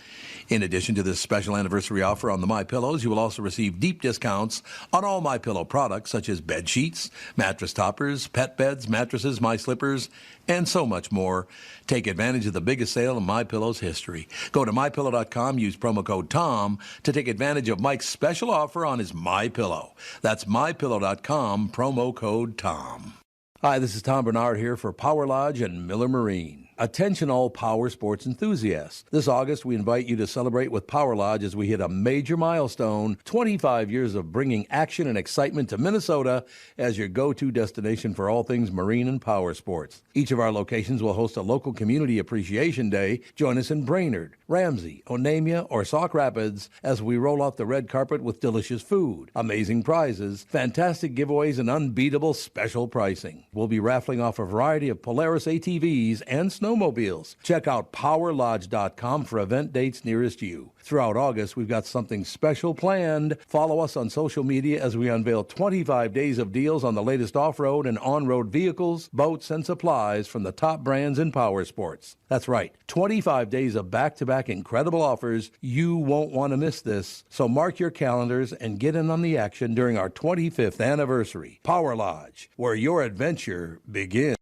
In addition to this special anniversary offer on the MyPillows, you will also receive deep discounts on all MyPillow products such as bed sheets, mattress toppers, pet beds, mattresses, My Slippers, and so much more. Take advantage of the biggest sale in MyPillow's history. Go to MyPillow.com, use promo code TOM to take advantage of Mike's special offer on his MyPillow. That's MyPillow.com, promo code TOM. Hi, this is Tom Barnard here for Power Lodge and Miller Marine. Attention all power sports enthusiasts. This August, we invite you to celebrate with Power Lodge as we hit a major milestone, 25 years of bringing action and excitement to Minnesota as your go-to destination for all things marine and power sports. Each of our locations will host a local community appreciation day. Join us in Brainerd, Ramsey, Onamia, or Sauk Rapids as we roll out the red carpet with delicious food, amazing prizes, fantastic giveaways, and unbeatable special pricing. We'll be raffling off a variety of Polaris ATVs and snowmobiles. Check out PowerLodge.com for event dates nearest you. Throughout August, we've got something special planned. Follow us on social media as we unveil 25 days of deals on the latest off-road and on-road vehicles, boats, and supplies from the top brands in power sports. That's right, 25 days of back-to-back incredible offers. You won't want to miss this. So mark your calendars and get in on the action during our 25th anniversary. Power Lodge, where your adventure begins.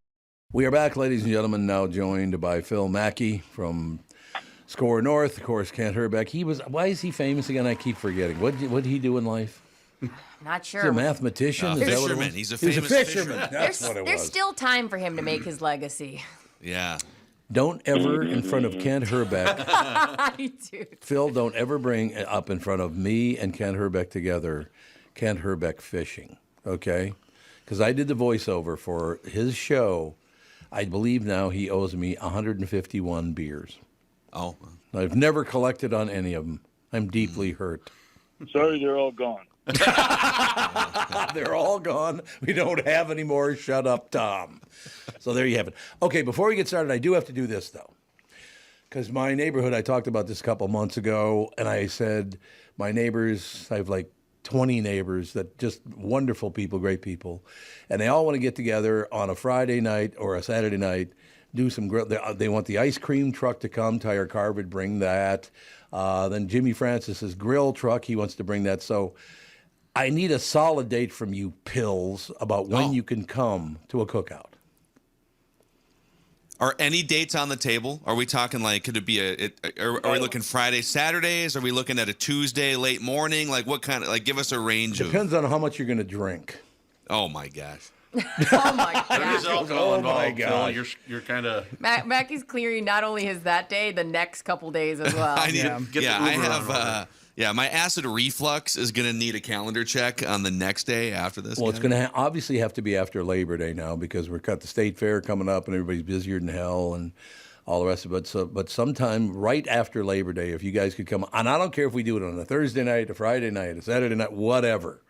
We are back, ladies and gentlemen, now joined by Phil Mackey from SKOR North. Of course, Kent Hrbek. Why is he famous again? I keep forgetting. What did he do in life? Not sure. He's a mathematician? Fisherman. He's a famous fisherman. That's what it was. There's still time for him to make his legacy. Yeah. Don't ever, in front of Kent Hrbek, Dude. Phil, don't ever bring up in front of me and Kent Hrbek together, Kent Hrbek fishing, okay? Because I did the voiceover for his show. I believe now he owes me 151 beers. Oh. I've never collected on any of them. I'm deeply hurt. Sorry, they're all gone. They're all gone. We don't have any more. Shut up, Tom. So there you have it. Okay, before we get started, I do have to do this, though. Because my neighborhood, I talked about this a couple months ago, and I said my neighbors, I have like 20 neighbors that just wonderful people, great people, and they all want to get together on a Friday night or a Saturday night, do some grill. They want the ice cream truck to come. Tyre Carr would bring that. Then Jimmy Francis's grill truck, he wants to bring that. So I need a solid date from you, Pills, about when you can come to a cookout. Are any dates on the table? Are we talking like, could it be are we looking Friday, Saturdays? Are we looking at a Tuesday, late morning? Like what kind of, like give us a range Depends on how much you're going to drink. Oh my gosh. Oh my God. Oh my God. You're kind of. Mackey's clearing not only his that day, the next couple days as well. I have. Yeah, my acid reflux is going to need a calendar check on the next day after this. Well, it's going to obviously have to be after Labor Day now because we've got the state fair coming up and everybody's busier than hell and all the rest of it. But sometime right after Labor Day, if you guys could come, and I don't care if we do it on a Thursday night, a Friday night, a Saturday night, whatever.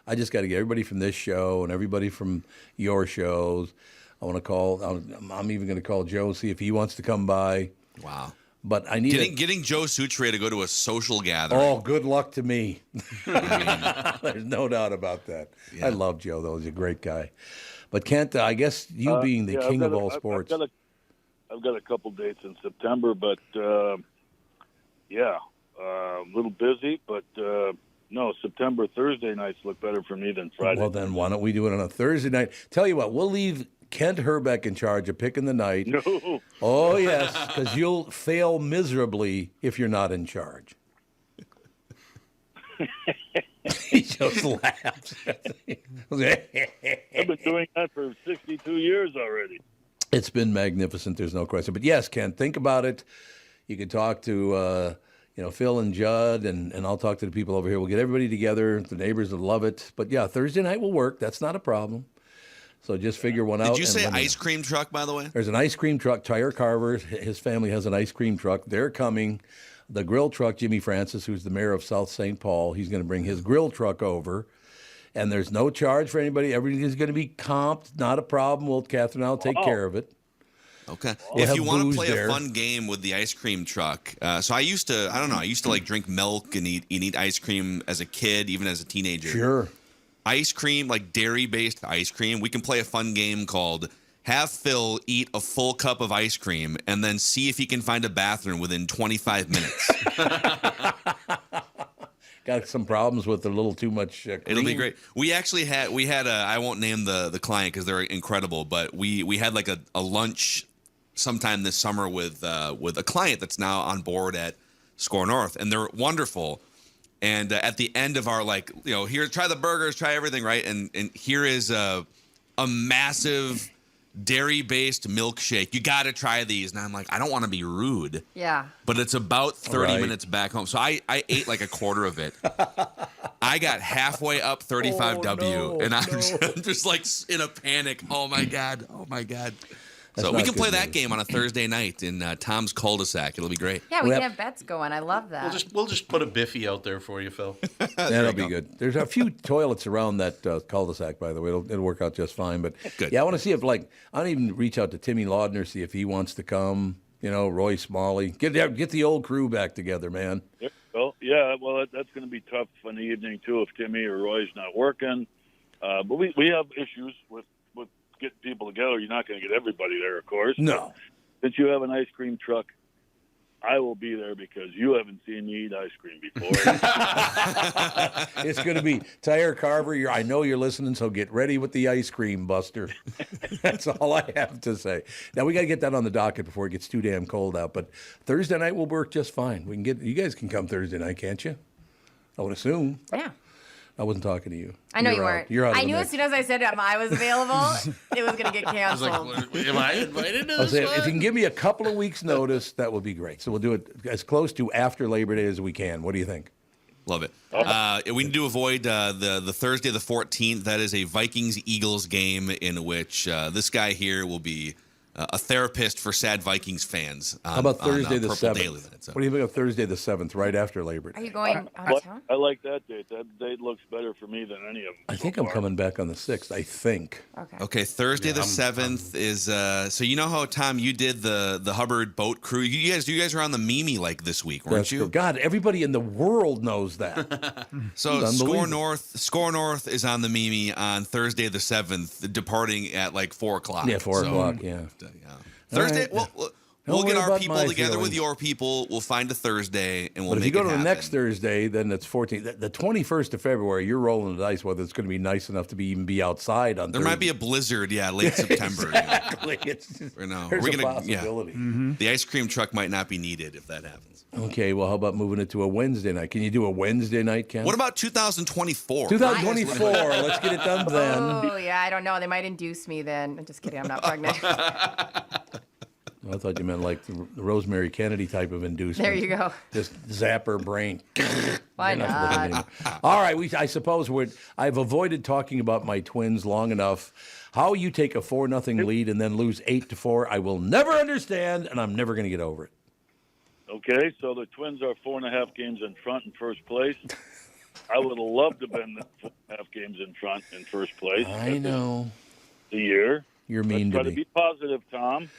I just got to get everybody from this show and everybody from your shows. I want to call. I'm even going to call Joe, see if he wants to come by. Wow. But I need getting Joe Sutre to go to a social gathering. Oh, good luck to me. There's no doubt about that. Yeah. I love Joe, though. He's a great guy. But Kent, I guess you being the king of all sports. I've got a couple dates in September, but a little busy. But no, September Thursday nights look better for me than Friday. Well, then why don't we do it on a Thursday night? Tell you what, we'll leave Kent Hrbek in charge of picking the night. No. Oh, yes, because you'll fail miserably if you're not in charge. He just laughs. I've been doing that for 62 years already. It's been magnificent. There's no question. But yes, Kent, think about it. You can talk to Phil and Judd, and I'll talk to the people over here. We'll get everybody together. The neighbors will love it. But yeah, Thursday night will work. That's not a problem. So just figure one out. Did you say ice cream truck, by the way? There's an ice cream truck. Tire Carver, his family has an ice cream truck. They're coming. The grill truck, Jimmy Francis, who's the mayor of South St. Paul, he's going to bring his grill truck over. And there's no charge for anybody. Everything is going to be comped. Not a problem. Catherine and I'll take care of it. Okay. We'll if you want to play there. a fun game with the ice cream truck, so I used to like drink milk and eat ice cream as a kid, even as a teenager. Sure. Ice cream, like dairy-based ice cream. We can play a fun game called Have Phil Eat a Full Cup of Ice Cream and then see if he can find a bathroom within 25 minutes. Got some problems with a little too much cream. It'll be great. We actually had I won't name the client because they're incredible, but we had like a lunch sometime this summer with a client that's now on board at SKOR North, and they're wonderful. And at the end of our here, try the burgers, try everything, right? And here is a massive dairy-based milkshake. You got to try these. And I'm like, I don't want to be rude. Yeah. But it's about 30 minutes back home. So I ate like a quarter of it. I got halfway up 35W, and I'm just like in a panic. Oh, my God. Oh, my God. So we can play that game on a Thursday night in Tom's cul-de-sac. It'll be great. Yeah, we can have bets going. I love that. We'll just put a Biffy out there for you, Phil. That'll be good. There's a few toilets around that cul-de-sac, by the way. It'll work out just fine. But good. Yeah, I want to see if I don't even reach out to Timmy Laudner, see if he wants to come. Roy Smalley, get the old crew back together, man. Well, yeah. Well, that's going to be tough in the evening too if Timmy or Roy's not working. But we have issues with getting people together. You're not going to get everybody there, of course. No. Since you have an ice cream truck, I will be there because you haven't seen me eat ice cream before. It's going to be Tire Carver. I know you're listening, so get ready with the ice cream, Buster. That's all I have to say. Now, we got to get that on the docket before it gets too damn cold out. But Thursday night will work just fine. You guys can come Thursday night, can't you? I would assume. Yeah. I wasn't talking to you. I know you weren't. You're out. I knew as soon as I said I was available, it was going to get canceled. I was like, am I invited to this one? If you can give me a couple of weeks' notice, that would be great. So we'll do it as close to after Labor Day as we can. What do you think? Love it. We need to avoid the Thursday the 14th. That is a Vikings-Eagles game in which this guy here will be a therapist for sad Vikings fans. How about Thursday the 7th? Daily, what do you think of Thursday the 7th, right after Labor Day? Are you going out of town? I like that date. That date looks better for me than any of them. I think I'm coming back on the 6th. I think. Okay. Thursday the 7th is so you know how, Tom, you did the Hubbard boat crew. You guys were on the Mimi this week, weren't you? God, everybody in the world knows that. So SKOR North is on the Mimi on Thursday the 7th, departing at 4 o'clock. Yeah, 4 o'clock. Yeah. Thursday. Right. We'll get our people together feelings. with your people. We'll find a Thursday, and we'll But make it happen. if you go to the next Thursday, then it's 14th. The 21st of February, you're rolling the dice whether it's going to be nice enough to even be outside on There Thursday. might be a blizzard, late September. Exactly. There's a possibility. Mm-hmm. The ice cream truck might not be needed if that happens. Okay, well, how about moving it to a Wednesday night? Can you do a Wednesday night, Ken? What about 2024? 2024. Let's get it done then. Oh, yeah, I don't know. They might induce me then. I'm just kidding. I'm not pregnant. I thought you meant the Rosemary Kennedy type of inducement. There you go. Just zap her brain. Why not? All right, I suppose I've avoided talking about my Twins long enough. How you take a 4-0 lead and then lose 8-4, I will never understand, and I'm never going to get over it. Okay, so the Twins are 4.5 games in front in first place. I would have loved to have been 4.5 games in front in first place. I know. The year. You're mean Let's try to to be positive, Tom.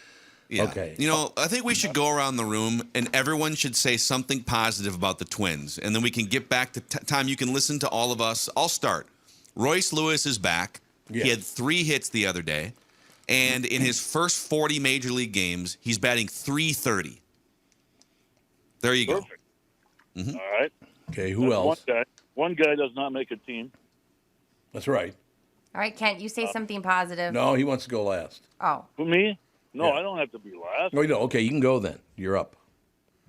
Yeah. Okay. You know, I think we should go around the room and everyone should say something positive about the Twins. And then we can get back to Tom. You can listen to all of us. I'll start. Royce Lewis is back. Yeah. He had 3 hits the other day. And in his first 40 major league games, he's batting .330. There you go. Perfect. Mm-hmm. All right. Okay, who else? One guy does not make a team. That's right. All right, Kent, you say something positive. No, he wants to go last. Oh. For me? No, Yeah. I don't have to be last. Oh, no. Okay, you can go then. You're up.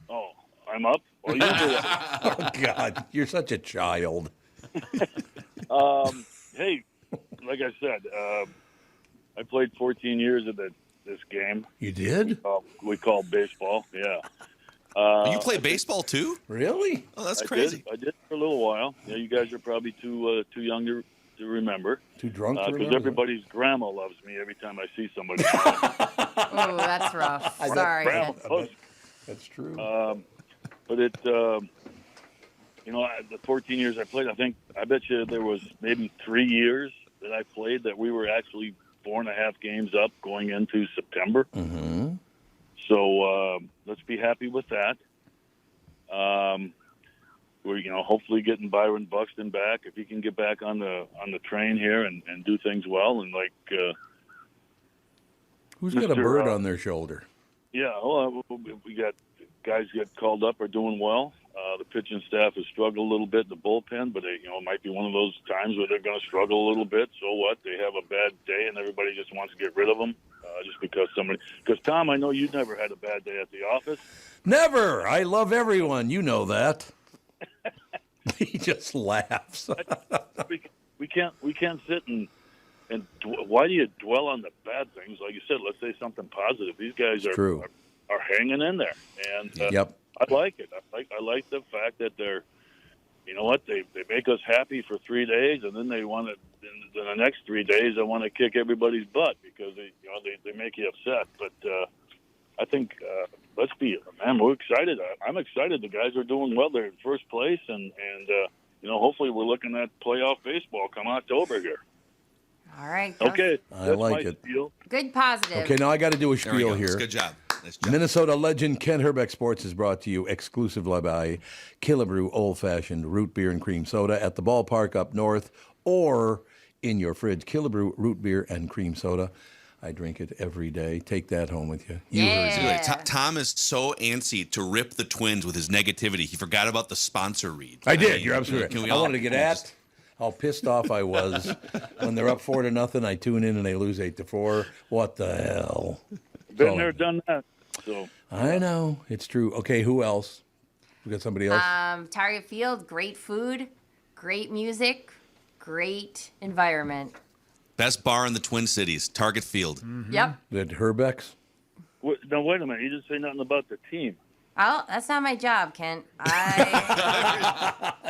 Oh, I'm up? Well, you do it. Oh, God. You're such a child. Hey, like I said, I played 14 years of this game. You did? We call baseball, yeah. You play baseball too? Really? Oh, that's crazy. I did for a little while. Yeah, you guys are probably too young to remember. Too drunk to Because remember? everybody's grandma loves me every time I see somebody. Oh, that's rough. Sorry, Grandma Kent. loves me. That's true. But it, the 14 years I played, I bet you there was maybe 3 years that I played that we were actually 4.5 games up going into September. Mm-hmm. So let's be happy with that. We're hopefully getting Byron Buxton back if he can get back on the train here and do things well and Who's got a bird on their shoulder? Yeah, well, we got guys get called up are doing well. The pitching staff has struggled a little bit in the bullpen, but it might be one of those times where they're going to struggle a little bit. So what? They have a bad day, and everybody just wants to get rid of them just because somebody. Because Tom, I know you never had a bad day at the office. Never. I love everyone. You know that. He just laughs. we can't sit and why do you dwell on the bad things? Like you said, let's say something positive. These guys are hanging in there, and Yep. I like it. I like the fact that they're, you know what, they make us happy for 3 days, and then they want to. In the next 3 days, they want to kick everybody's butt because they make you upset. But I think let's be, man, we're excited. I'm excited. The guys are doing well. They're in first place, and hopefully we're looking at playoff baseball come October here. All right. Okay. I like it. Spiel. Good positive. Okay, now I got to do a There we spiel go. here. Good job. Nice job. Minnesota legend Ken Hrbek Sports is brought to you exclusively by Killebrew Old Fashioned Root Beer and Cream Soda at the ballpark up north or in your fridge. Killebrew Root Beer and Cream Soda. I drink it every day. Take that home with you. You heard it. Tom is so antsy to rip the Twins with his negativity. He forgot about the sponsor read. I did. You're absolutely Can right. we I all wanted to get at how pissed off I was when they're up 4-0. I tune in and they lose 8-4. What the hell? Been there, done that. So I know it's true. Okay, who else? We got somebody else. Target Field, great food, great music, great environment. Best bar in the Twin Cities, Target Field. Mm-hmm. Yep. Did Hrbek's? Now wait a minute. You didn't say nothing about the team. Oh, that's not my job, Kent.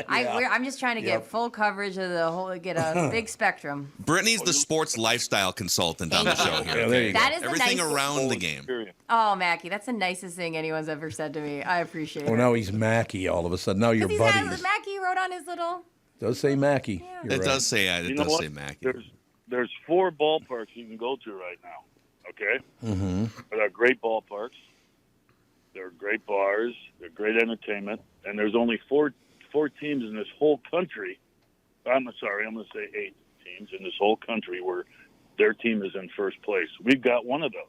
I'm just trying to get full coverage of the whole, get a big spectrum. Brittany's the sports lifestyle consultant on the show here. Yeah, there you go. That is Everything the nicest, around the game. Oh, Mackey, that's the nicest thing anyone's ever said to me. I appreciate Well, it. now he's Mackey all of a sudden. Now you're buddies. Mackey wrote on his little. Does say Mackey. You're It right. does say You know what? There's 4 ballparks you can go to right now. Okay. Mm-hmm. They're great ballparks. They're great bars. They're great entertainment. And there's only four teams in this whole country. I'm sorry, I'm going to say 8 teams in this whole country where their team is in first place. We've got one of those.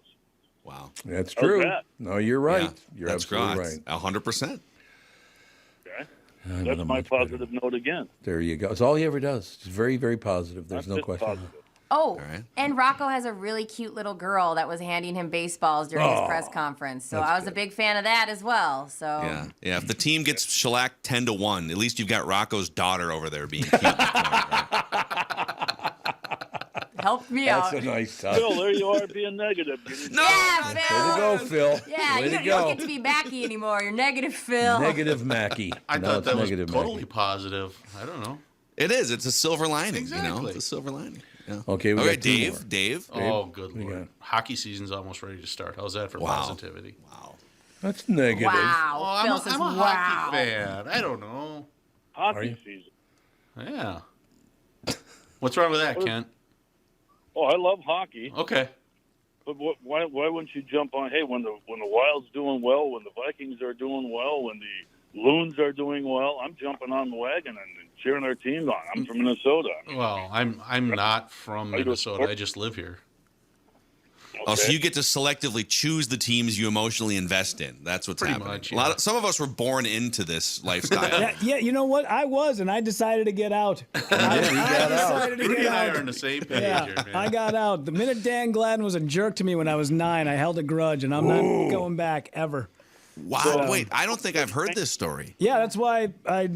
Wow. That's How's true. that? No, you're right. Yeah, You're that's absolutely correct. right. 100%. Okay. I'm That's not my much better. positive note again. There you go. It's all he ever does. It's very, very positive. There's no That's question. positive. Oh, right. and Rocco has a really cute little girl that was handing him baseballs during his Oh, press conference. So that's I was good. a big fan of that as well. So Yeah. Yeah. If the team gets shellacked 10-1, at least you've got Rocco's daughter over there being cute. Right? helped me That's out. a nice touch. Phil, there you are being negative. No! Yeah, Phil. Way to go, Phil. Yeah, Way you to don't go. get to be Mackey anymore. You're negative, Phil. Negative Mackey. I No, thought it's that was negative totally Mackey. positive. I don't know. It is. It's a silver lining. You know, Exactly. it's a silver lining. Yeah. Okay, we Okay, got 2 Dave. more. Dave. Oh, good What do you lord. Hockey season's almost ready to start. How's that for Wow. positivity? Wow. That's negative. Wow. Oh, Phil I'm says, a wow. hockey fan. I don't know. Are Hockey you? season. Yeah. What's wrong with that, Kent? Oh, I love hockey. Okay. But why wouldn't you jump on? Hey, when the Wild's doing well, when the Vikings are doing well, when the Loons are doing well, I'm jumping on the wagon and cheering our teams on. I'm from Minnesota. Well, I'm not from Minnesota. I just live here. Oh, so you get to selectively choose the teams you emotionally invest in. That's what's happening. Much, yeah. Some of us were born into this lifestyle. Yeah, you know what? I was, and I decided to get out. I decided to Rudy get and I out. are on the same page Yeah, here, man. I got out. The minute Dan Gladden was a jerk to me when I was 9, I held a grudge, and I'm not going back ever. Wow. So, wait, I don't think I've heard this story. Yeah, that's why I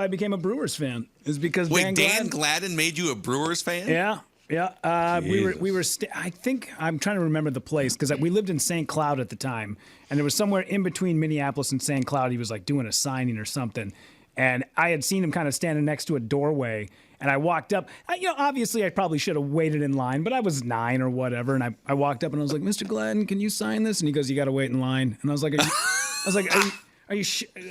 became a Brewers fan. Is because Wait, Dan Gladden made you a Brewers fan? Yeah. Yeah, we were. I think I'm trying to remember the place because we lived in St. Cloud at the time, and there was somewhere in between Minneapolis and St. Cloud. He was like doing a signing or something, and I had seen him kind of standing next to a doorway, and I walked up. Obviously, I probably should have waited in line, but I was 9 or whatever, and I walked up and I was like, "Mr. Gladden, can you sign this?" And he goes, "You got to wait in line." And I was like, Are you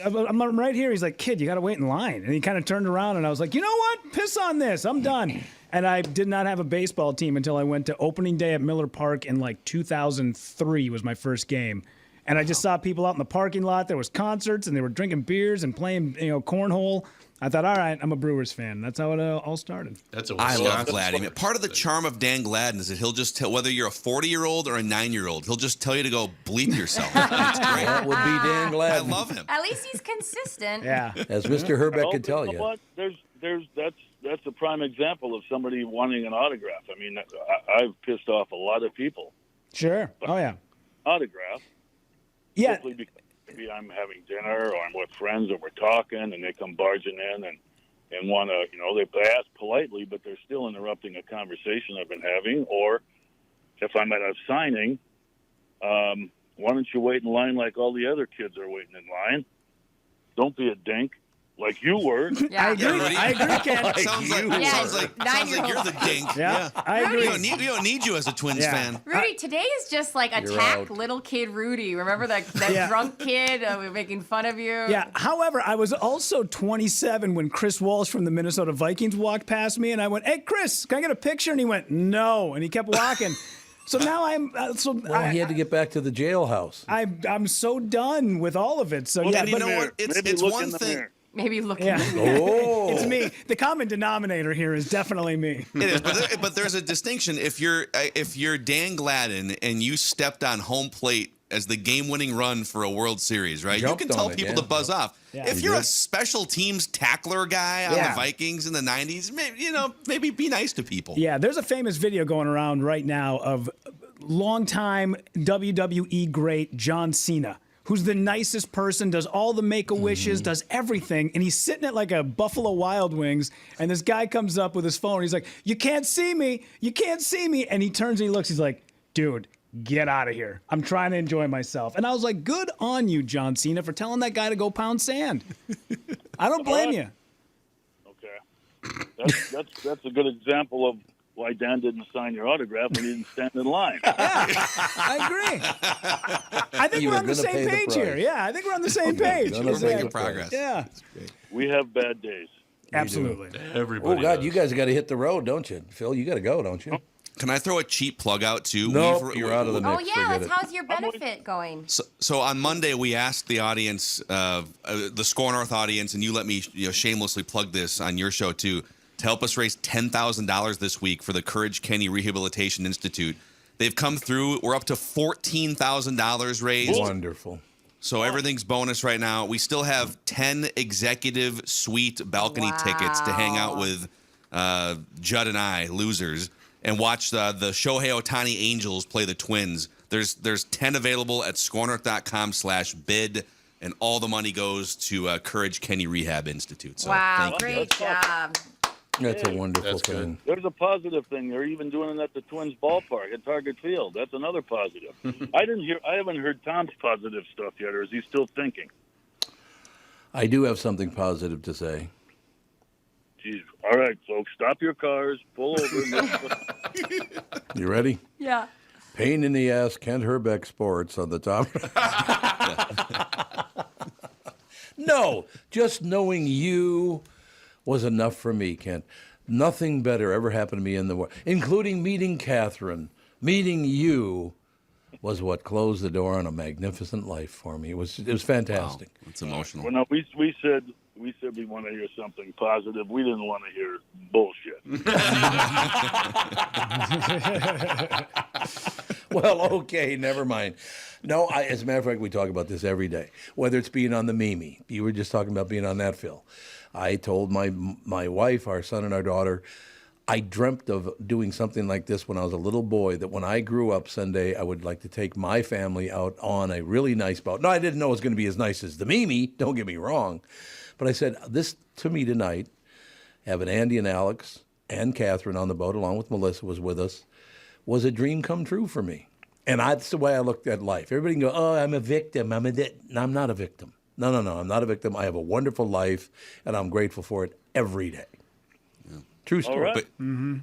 I'm right here. He's like, "Kid, you got to wait in line." And he kind of turned around, and I was like, "You know what? Piss on this. I'm done." And I did not have a baseball team until I went to opening day at Miller Park in like 2003 was my first game. And I just saw people out in the parking lot. There was concerts, and they were drinking beers and playing, cornhole. I thought, all right, I'm a Brewers fan. That's how it all started. I love Gladden. Part of the charm of Dan Gladden is that he'll just tell, whether you're a 40-year-old or a 9-year-old, he'll just tell you to go bleep yourself. It's great. That would be Dan Gladden. I love him. At least he's consistent. Yeah. As Mr. Hrbek could tell you. What? That's a prime example of somebody wanting an autograph. I mean, I've pissed off a lot of people. Sure. Oh, yeah. Autograph. Yeah. Simply because maybe I'm having dinner or I'm with friends or we're talking and they come barging in and want to, they ask politely, but they're still interrupting a conversation I've been having. Or if I'm at a signing, why don't you wait in line like all the other kids are waiting in line? Don't be a dink. Like you were. Yeah. I agree, Ken. Sounds like you're the dink. Yeah. I agree. We don't need you as a Twins fan. Rudy, today is just like attack little kid Rudy. Remember that drunk kid? We were making fun of you. Yeah. However, I was also 27 when Chris Walsh from the Minnesota Vikings walked past me, and I went, "Hey, Chris, can I get a picture?" And he went, "No," and he kept walking. So now he had to get back to the jailhouse. I'm so done with all of it. So well, yeah, you know what? It's one thing. Maybe look yeah. in the mirror. Oh. It's me. The common denominator here is definitely me. It is, but there's a distinction. If you're Dan Gladden and you stepped on home plate as the game-winning run for a World Series, right? You can tell people to buzz off. Yeah. If you're a special teams tackler guy on the Vikings in the 90s, maybe be nice to people. Yeah, there's a famous video going around right now of longtime WWE great John Cena, who's the nicest person, does all the make-a-wishes, does everything, and he's sitting at like a Buffalo Wild Wings, and this guy comes up with his phone, he's like, "You can't see me, you can't see me," and he turns and he looks, he's like, "Dude, get out of here. I'm trying to enjoy myself." And I was like, good on you, John Cena, for telling that guy to go pound sand. I don't blame you. Okay. That's a good example of why Dan didn't sign your autograph when he didn't stand in line. I agree. I think we're on the same page here. Yeah, I think we're on the same page. We're making progress. Yeah. We have bad days. Absolutely. Everybody. Oh, God, does. you guys got to hit the road, don't you? Phil, you got to go, don't you? Can I throw a cheap plug out, too? No, you're out of the mix. Oh, yeah. How's your benefit going? So on Monday, we asked the audience, the SKOR North audience, and you let me shamelessly plug this on your show, too, to help us raise $10,000 this week for the Courage Kenny Rehabilitation Institute. They've come through. We're up to $14,000 raised. Wonderful. So everything's bonus right now. We still have 10 executive suite balcony tickets to hang out with Judd and I, losers, and watch the Shohei Ohtani Angels play the Twins. There's 10 available at skornorth.com/bid, and all the money goes to Courage Kenny Rehab Institute. So thank you. Great job. That's a wonderful thing. There's a positive thing. They're even doing it at the Twins ballpark at Target Field. That's another positive. I haven't heard Tom's positive stuff yet, or is he still thinking? I do have something positive to say. Jeez. All right, folks, stop your cars, pull over. You ready? Yeah. Pain in the ass, Kent Hrbek Sports on the top. No, just knowing you was enough for me, Kent. Nothing better ever happened to me in the world, including meeting Catherine. Meeting you was what closed the door on a magnificent life for me. It was fantastic. Wow, it's emotional. Well, no, we said we want to hear something positive. We didn't want to hear bullshit. Well, okay, never mind. No, as a matter of fact, we talk about this every day, whether it's being on the Mimi. You were just talking about being on that, Phil. I told my wife, our son and our daughter, I dreamt of doing something like this when I was a little boy, that when I grew up someday, I would like to take my family out on a really nice boat. No, I didn't know it was going to be as nice as the Mimi, don't get me wrong. But I said, this to me tonight, having Andy and Alex and Catherine on the boat, along with Melissa was with us, was a dream come true for me. And that's the way I looked at life. Everybody can go, oh, I'm a victim. I'm not a victim. No, I'm not a victim. I have a wonderful life, and I'm grateful for it every day. Yeah. True story. All right. But,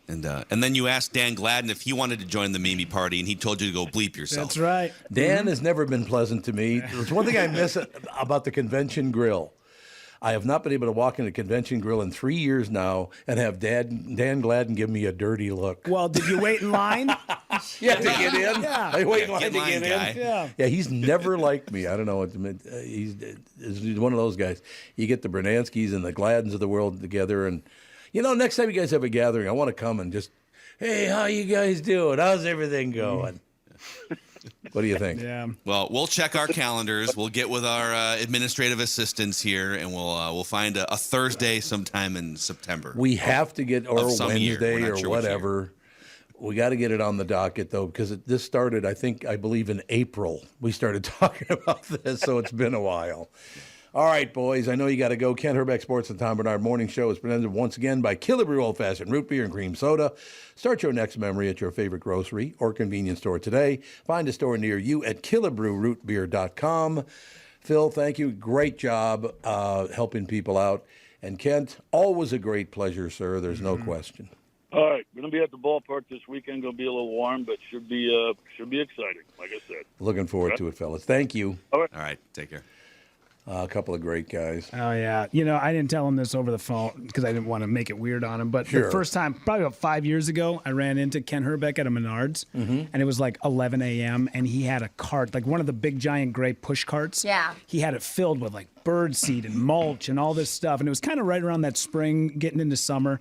and then you asked Dan Gladden if he wanted to join the Mimi party, and he told you to go bleep yourself. That's right. Dan has never been pleasant to me. There's one thing I miss about the convention grill. I have not been able to walk in a convention grill in 3 years now and have Dan Gladden give me a dirty look. Well, did you wait in line? Yeah, to get in. Yeah. I wait in line to get guy. in. Yeah, he's never liked me. I don't know what he's one of those guys. You get the Bernanskis and the Gladdens of the world together, and next time you guys have a gathering, I want to come and just, hey, how you guys doing? How's everything going? What do you think? Yeah. Well, we'll check our calendars. We'll get with our administrative assistants here, and we'll find a Thursday sometime in September. We have to get, or Wednesday or sure whatever. We got to get it on the docket, though, because this started, I believe, in April. We started talking about this, so it's been a while. All right, boys, I know you got to go. Kent Hrbek Sports and Tom Barnard Morning Show is presented once again by Killebrew Old Fashioned Root Beer and Cream Soda. Start your next memory at your favorite grocery or convenience store today. Find a store near you at KillebreWrootBeer.com. Phil, thank you. Great job helping people out. And Kent, always a great pleasure, sir. There's no question. All right, going to be at the ballpark this weekend. Going to be a little warm, but should be exciting. Like I said. Looking forward to it, fellas. Thank you. All right. All right, take care. A couple of great guys. Oh, yeah. I didn't tell him this over the phone because I didn't want to make it weird on him. But Sure. the first time, probably about 5 years ago, I ran into Ken Hrbek at a Menards. And it was like 11 a.m. And he had a cart, like one of the big giant gray push carts. Yeah. He had it filled with like bird seed and mulch and all this stuff. And it was kind of right around that spring, getting into summer.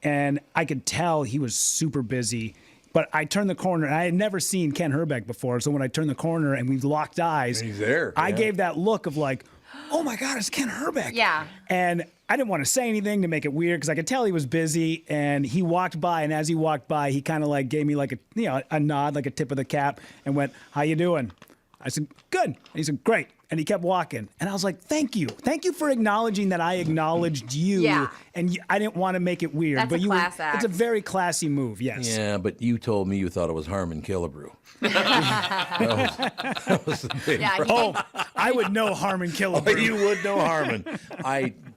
And I could tell he was super busy. But I turned the corner, and I had never seen Ken Hrbek before. So when I turned the corner and we locked eyes, He's there. I yeah. gave that look of like, oh my God, it's Ken Hrbek. Yeah. And I didn't want to say anything to make it weird because I could tell he was busy. And he walked by, and as he walked by, he kind of like gave me like a nod, like a tip of the cap, and went, "How you doing?" I said, "Good." And he said, "Great." And he kept walking. And I was like, "Thank you. Thank you for acknowledging that I acknowledged you." Yeah. And I didn't want to make it weird. That's but a class act. It's a very classy move, yes. Yeah, but you told me you thought it was Harmon Killebrew. that was the big problem. I would know Harmon Killebrew. Oh, you would know Harmon.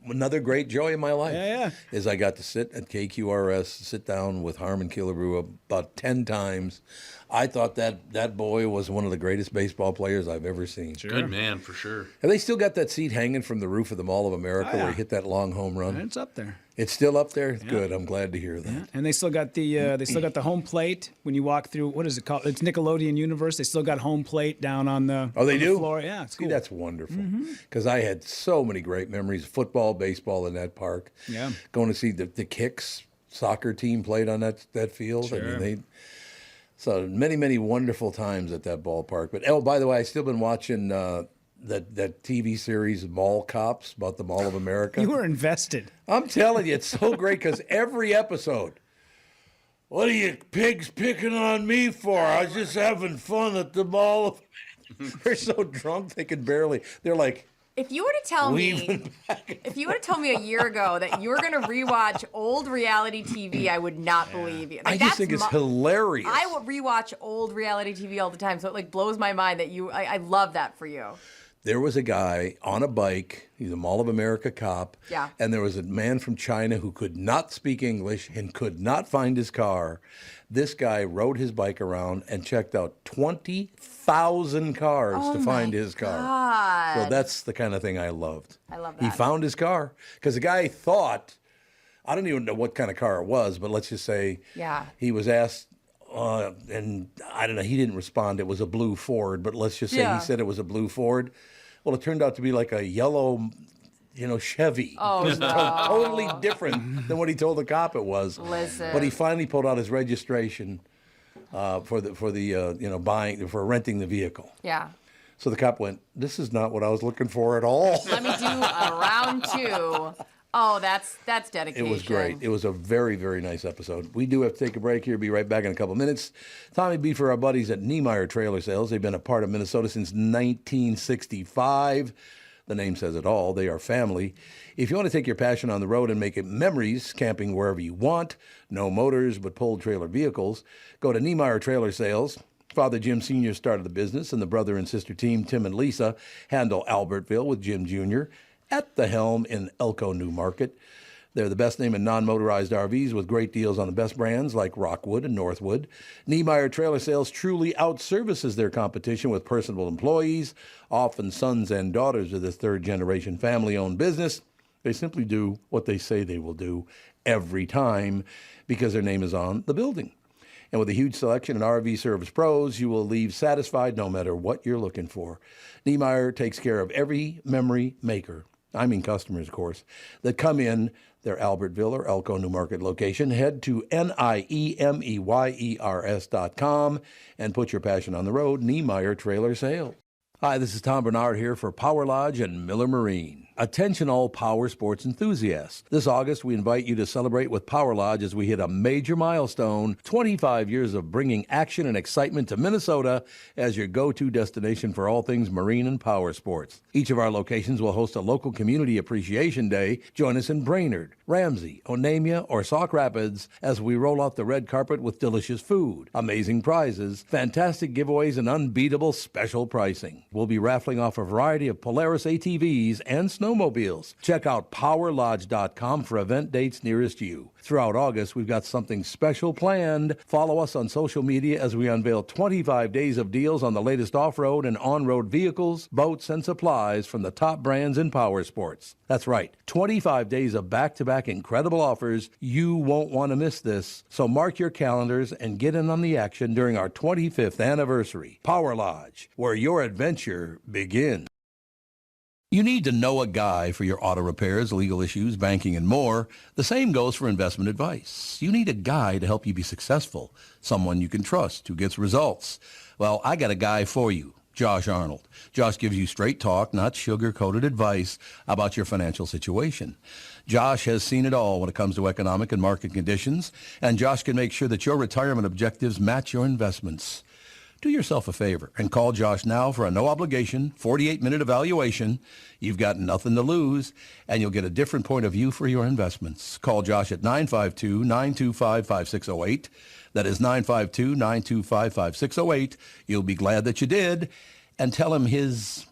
Another great joy in my life is I got to sit at KQRS, sit down with Harmon Killebrew about 10 times. I thought that boy was one of the greatest baseball players I've ever seen. Sure. Good man, for sure. Have they still got that seat hanging from the roof of the Mall of America where he hit that long home run? It's up there. It's still up there? Good. I'm glad to hear that. Yeah. And they still got the home plate when you walk through, what is it called? It's Nickelodeon Universe. They still got home plate down on the floor. Yeah, it's cool. That's wonderful. Because I had so many great memories, football, baseball in that park. Yeah. Going to see the Kicks soccer team played on that field. Sure. I mean, so many, many wonderful times at that ballpark. But, by the way, I've still been watching that TV series Mall Cops about the Mall of America. You were invested. I'm telling you, it's so great because every episode, what are you pigs picking on me for? I was just having fun at the Mall of America. They're so drunk they can barely, they're like, if you were to tell me a year ago that you were going to rewatch old reality TV, I would not believe you. Like, I just think it's hilarious. I will rewatch old reality TV all the time, so it like blows my mind that I love that for you. There was a guy on a bike, he's a Mall of America cop, and there was a man from China who could not speak English and could not find his car. This guy rode his bike around and checked out 20,000 cars to find his car. God. So that's the kind of thing I loved. I love that. He found his car because the guy thought, I don't even know what kind of car it was, but let's just say he was asked, and I don't know, he didn't respond. It was a blue Ford, but let's just say he said it was a blue Ford. Well, it turned out to be like a yellow, Chevy. Oh, Just no. totally different than what he told the cop it was. Listen. But he finally pulled out his registration for renting the vehicle. Yeah. So the cop went, "This is not what I was looking for at all." Let me do a round 2. Oh, that's dedication. It was great. It was a very, very nice episode. We do have to take a break here. Be right back in a couple minutes. Tommy B for our buddies at Niemeyer Trailer Sales. They've been a part of Minnesota since 1965. The name says it all. They are family. If you want to take your passion on the road and make it memories, camping wherever you want, no motors but pulled trailer vehicles, go to Niemeyer Trailer Sales. Father Jim Sr. started the business, and the brother and sister team, Tim and Lisa, handle Albertville with Jim Jr. at the helm in Elko New Market. They're the best name in non-motorized RVs with great deals on the best brands like Rockwood and Northwood. Niemeyer Trailer Sales truly outservices their competition with personable employees, often sons and daughters of this third-generation family-owned business. They simply do what they say they will do every time because their name is on the building. And with a huge selection in RV service pros, you will leave satisfied no matter what you're looking for. Niemeyer takes care of every memory maker. I mean customers, of course, that come in their Albertville or Elko New Market location. Head to NIEMEYERS.com and put your passion on the road. Niemeyer Trailer Sales. Hi, this is Tom Barnard here for Power Lodge and Miller Marine. Attention all power sports enthusiasts. This August, we invite you to celebrate with Power Lodge as we hit a major milestone, 25 years of bringing action and excitement to Minnesota as your go-to destination for all things marine and power sports. Each of our locations will host a local community appreciation day. Join us in Brainerd, Ramsey, Onamia, or Sauk Rapids as we roll out the red carpet with delicious food, amazing prizes, fantastic giveaways, and unbeatable special pricing. We'll be raffling off a variety of Polaris ATVs and snowmobiles. Check out PowerLodge.com for event dates nearest you. Throughout August, we've got something special planned. Follow us on social media as we unveil 25 days of deals on the latest off-road and on-road vehicles, boats, and supplies from the top brands in power sports. That's right, 25 days of back-to-back incredible offers. You won't want to miss this. So mark your calendars and get in on the action during our 25th anniversary. Power Lodge, where your adventure begins. You need to know a guy for your auto repairs, legal issues, banking, and more. The same goes for investment advice. You need a guy to help you be successful, someone you can trust who gets results. Well, I got a guy for you, Josh Arnold. Josh gives you straight talk, not sugar-coated advice about your financial situation. Josh has seen it all when it comes to economic and market conditions, and Josh can make sure that your retirement objectives match your investments. Do yourself a favor and call Josh now for a no-obligation, 48-minute evaluation. You've got nothing to lose, and you'll get a different point of view for your investments. Call Josh at 952-925-5608. That is 952-925-5608. You'll be glad that you did. And tell him his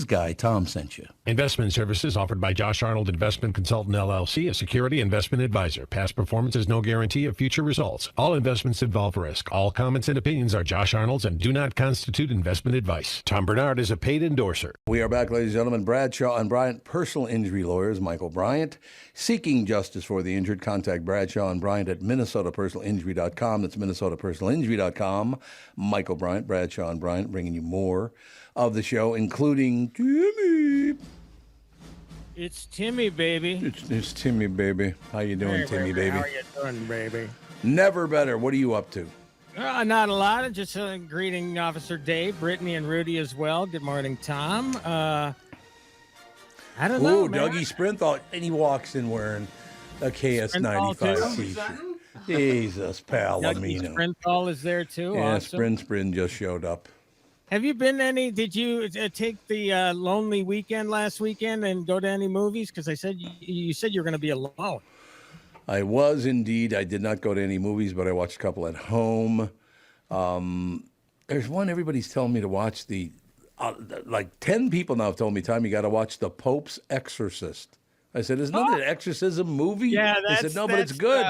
guy, Tom, sent you. Investment services offered by Josh Arnold Investment Consultant, LLC, a security investment advisor. Past performance is no guarantee of future results. All investments involve risk. All comments and opinions are Josh Arnold's and do not constitute investment advice. Tom Barnard is a paid endorser. We are back, ladies and gentlemen. Bradshaw and Bryant, personal injury lawyers. Michael Bryant, seeking justice for the injured. Contact Bradshaw and Bryant at MinnesotaPersonalInjury.com. That's MinnesotaPersonalInjury.com. Michael Bryant, Bradshaw and Bryant, bringing you more of the show, including Timmy. It's Timmy, baby. It's Timmy, baby. How you doing, Timmy, baby? How are you doing, baby? Never better. What are you up to? Not a lot. Just greeting Officer Dave, Brittany, and Rudy as well. Good morning, Tom. I don't know, Ooh, man. Dougie Sprinthal, and he walks in wearing a KS95 t-shirt. Jesus, Palomino. Sprinthal is there too. Yeah, awesome. Sprint just showed up. Have you been any? Did you take the lonely weekend last weekend and go to any movies? Because I said you said you were going to be alone. I was indeed. I did not go to any movies, but I watched a couple at home. There's one everybody's telling me to watch. like 10 people now have told me, Tom, you got to watch The Pope's Exorcist. I said, isn't that an exorcism movie? Yeah, they said, no, but it's good.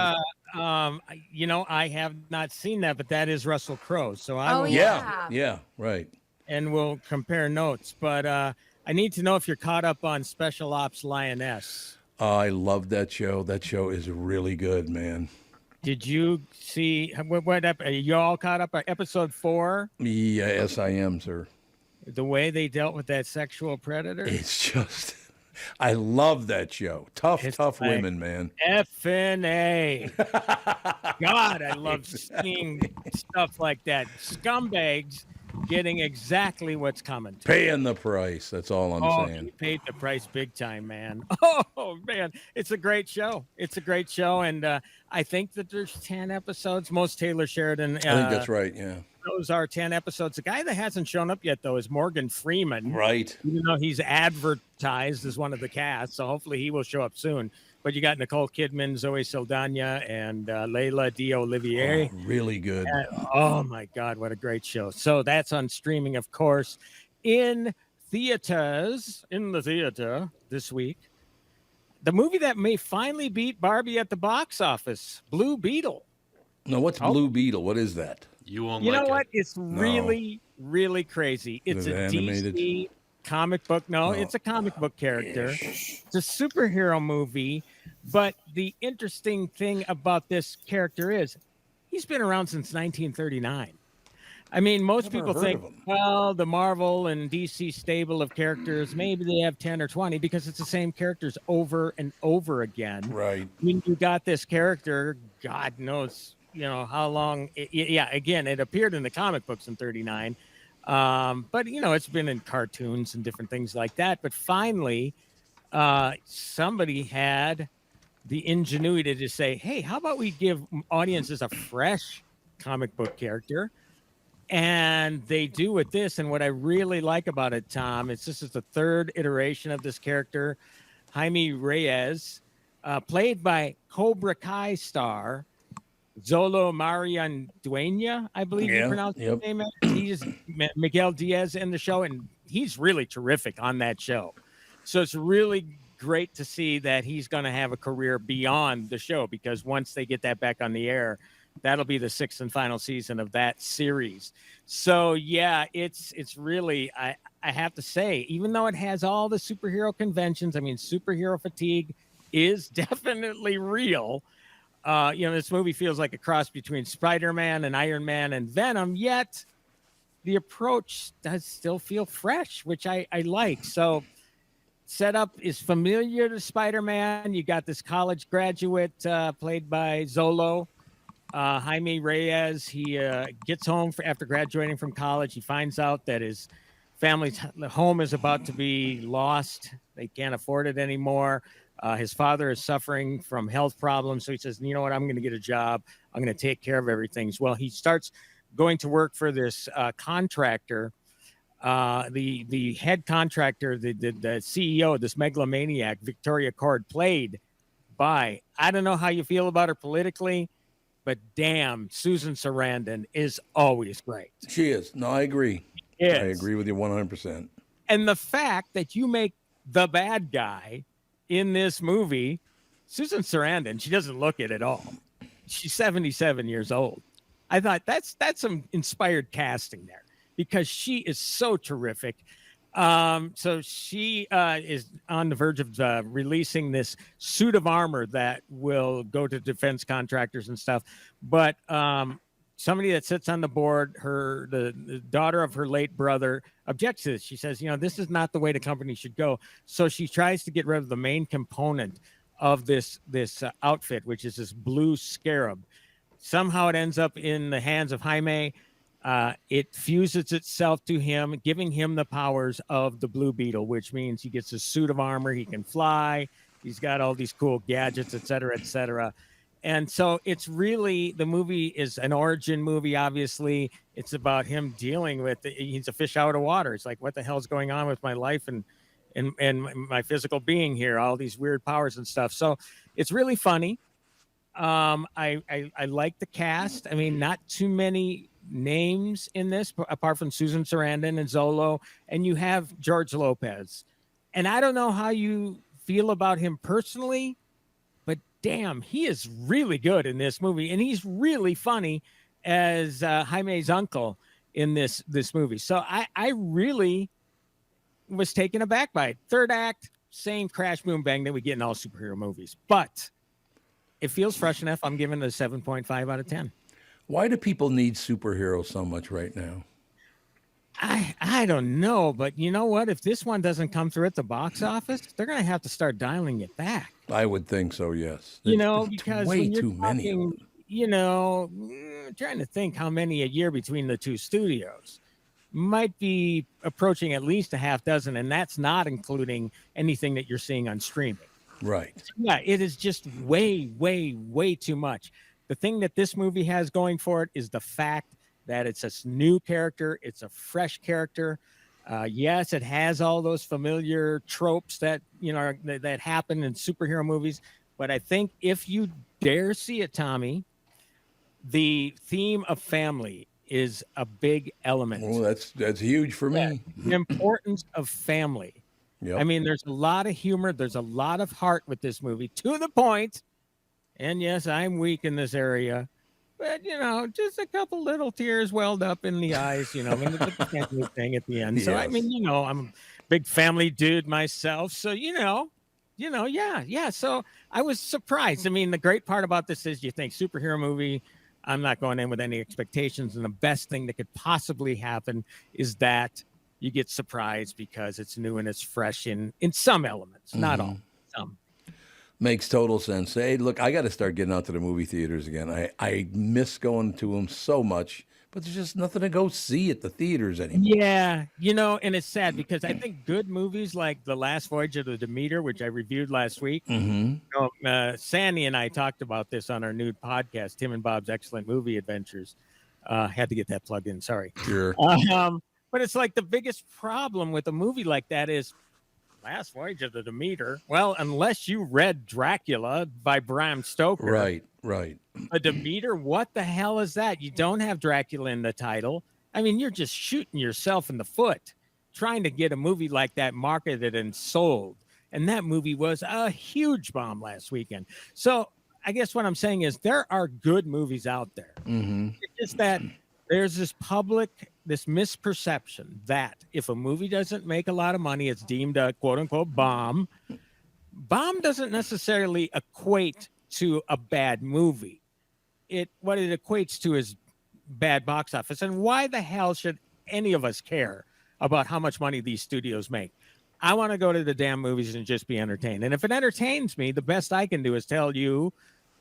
I have not seen that, but that is Russell Crowe. So I will. Yeah, right. And we'll compare notes. But I need to know if you're caught up on Special Ops Lioness. I love that show. That show is really good, man. Did you see are you all caught up on episode 4? Yes, I am, sir. The way they dealt with that sexual predator? It's just, I love that show. Tough like women, man. FNA. God, I love seeing stuff like that. Scumbags getting exactly what's coming to Paying the price. That's all I'm saying. He paid the price big time, man. Oh, man. It's a great show. And I think that there's 10 episodes. Most Taylor Sheridan. I think that's right, yeah. Those are 10 episodes. The guy that hasn't shown up yet, though, is Morgan Freeman. Right. Even though he's advertised as one of the cast, so hopefully he will show up soon. But you got Nicole Kidman, Zoe Saldana, and Layla D'Olivier. Oh, really good. Oh, my God, what a great show. So that's on streaming, of course, in the theater this week. The movie that may finally beat Barbie at the box office, Blue Beetle. No, what's Blue Beetle? What is that? You know what? It's really, really crazy. It's a animated? DC comic book. No, it's a comic book character. It's a superhero movie. But the interesting thing about this character is he's been around since 1939. I mean, most people think, well, the Marvel and DC stable of characters, maybe they have 10 or 20 because it's the same characters over and over again. Right. When you got this character, God knows, how long. Again, it appeared in the comic books in 39. But, it's been in cartoons and different things like that. But finally, somebody had the ingenuity to say, hey, how about we give audiences a fresh comic book character? And they do with this. And what I really like about it, Tom, this is the third iteration of this character, Jaime Reyes, played by Cobra Kai star Zolo Marianduena, I believe you pronounce his name. He's Miguel Diaz in the show, and he's really terrific on that show. So it's really great to see that he's going to have a career beyond the show, because once they get that back on the air, that'll be the 6th and final season of that series. So, yeah, it's really, I have to say, even though it has all the superhero conventions, I mean, superhero fatigue is definitely real. This movie feels like a cross between Spider-Man and Iron Man and Venom, yet the approach does still feel fresh, which I like. So setup is familiar to Spider-Man. You got this college graduate played by Zolo. Jaime Reyes, he gets home after graduating from college. He finds out that his family's home is about to be lost. They can't afford it anymore. His father is suffering from health problems. So he says, you know what, I'm going to get a job. I'm going to take care of everything. Well, he starts going to work for this contractor. The head contractor, the CEO, this megalomaniac, Victoria Cord, played by, I don't know how you feel about her politically, but damn, Susan Sarandon is always great. She is. No, I agree. I agree with you 100%. And the fact that you make the bad guy in this movie, Susan Sarandon, she doesn't look it at all. She's 77 years old. I thought that's some inspired casting there, because she is so terrific. So she is on the verge of releasing this suit of armor that will go to defense contractors and stuff. But somebody that sits on the board, the daughter of her late brother, objects to this. She says, this is not the way the company should go. So she tries to get rid of the main component of this outfit, which is this blue scarab. Somehow it ends up in the hands of Jaime. It fuses itself to him, giving him the powers of the Blue Beetle, which means he gets a suit of armor. He can fly. He's got all these cool gadgets, et cetera, et cetera. And so it's really, the movie is an origin movie, obviously. It's about him dealing with, he's a fish out of water. It's like, what the hell's going on with my life and my physical being here, all these weird powers and stuff. So it's really funny. I like the cast. I mean, not too many names in this, apart from Susan Sarandon and Zolo, and you have George Lopez. And I don't know how you feel about him personally, but damn, he is really good in this movie, and he's really funny as Jaime's uncle in this movie. So I really was taken aback by it. Third act, same crash, boom, bang that we get in all superhero movies, but it feels fresh enough. I'm giving it a 7.5 out of 10. Why do people need superheroes so much right now? I don't know, but you know what? If this one doesn't come through at the box office, they're going to have to start dialing it back. I would think so, yes. Because way when you're too many. Trying to think how many a year between the two studios. Might be approaching at least a half dozen, and that's not including anything that you're seeing on streaming. Right. Yeah, it is just way, way, way too much. The thing that this movie has going for it is the fact that it's a new character. It's a fresh character. Yes, it has all those familiar tropes that, that happen in superhero movies. But I think if you dare see it, Tommy, the theme of family is a big element. Oh, that's huge for me. The importance of family. Yep. I mean, there's a lot of humor. There's a lot of heart with this movie, to the point. And yes, I'm weak in this area, but just a couple little tears welled up in the eyes. When the family thing at the end. So Yes. I mean, I'm a big family dude myself. So yeah. So I was surprised. I mean, the great part about this is you think superhero movie. I'm not going in with any expectations, and the best thing that could possibly happen is that you get surprised because it's new and it's fresh in some elements, not all, some. Makes total sense. Hey, look, I got to start getting out to the movie theaters again. I miss going to them so much, but there's just nothing to go see at the theaters anymore. Yeah, and it's sad because I think good movies like The Last Voyage of the Demeter, which I reviewed last week. Sandy and I talked about this on our new podcast, Tim and Bob's Excellent Movie Adventures. Had to get that plugged in. Sorry. Sure. But it's like the biggest problem with a movie like that is Last Voyage of the Demeter. Well, unless you read Dracula by Bram Stoker. Right. A Demeter? What the hell is that? You don't have Dracula in the title. I mean, you're just shooting yourself in the foot trying to get a movie like that marketed and sold. And that movie was a huge bomb last weekend. So I guess what I'm saying is there are good movies out there. It's just that there's this misperception that if a movie doesn't make a lot of money, it's deemed a quote unquote bomb. Bomb doesn't necessarily equate to a bad movie. What it equates to is bad box office. And why the hell should any of us care about how much money these studios make? I want to go to the damn movies and just be entertained. And if it entertains me, the best I can do is tell you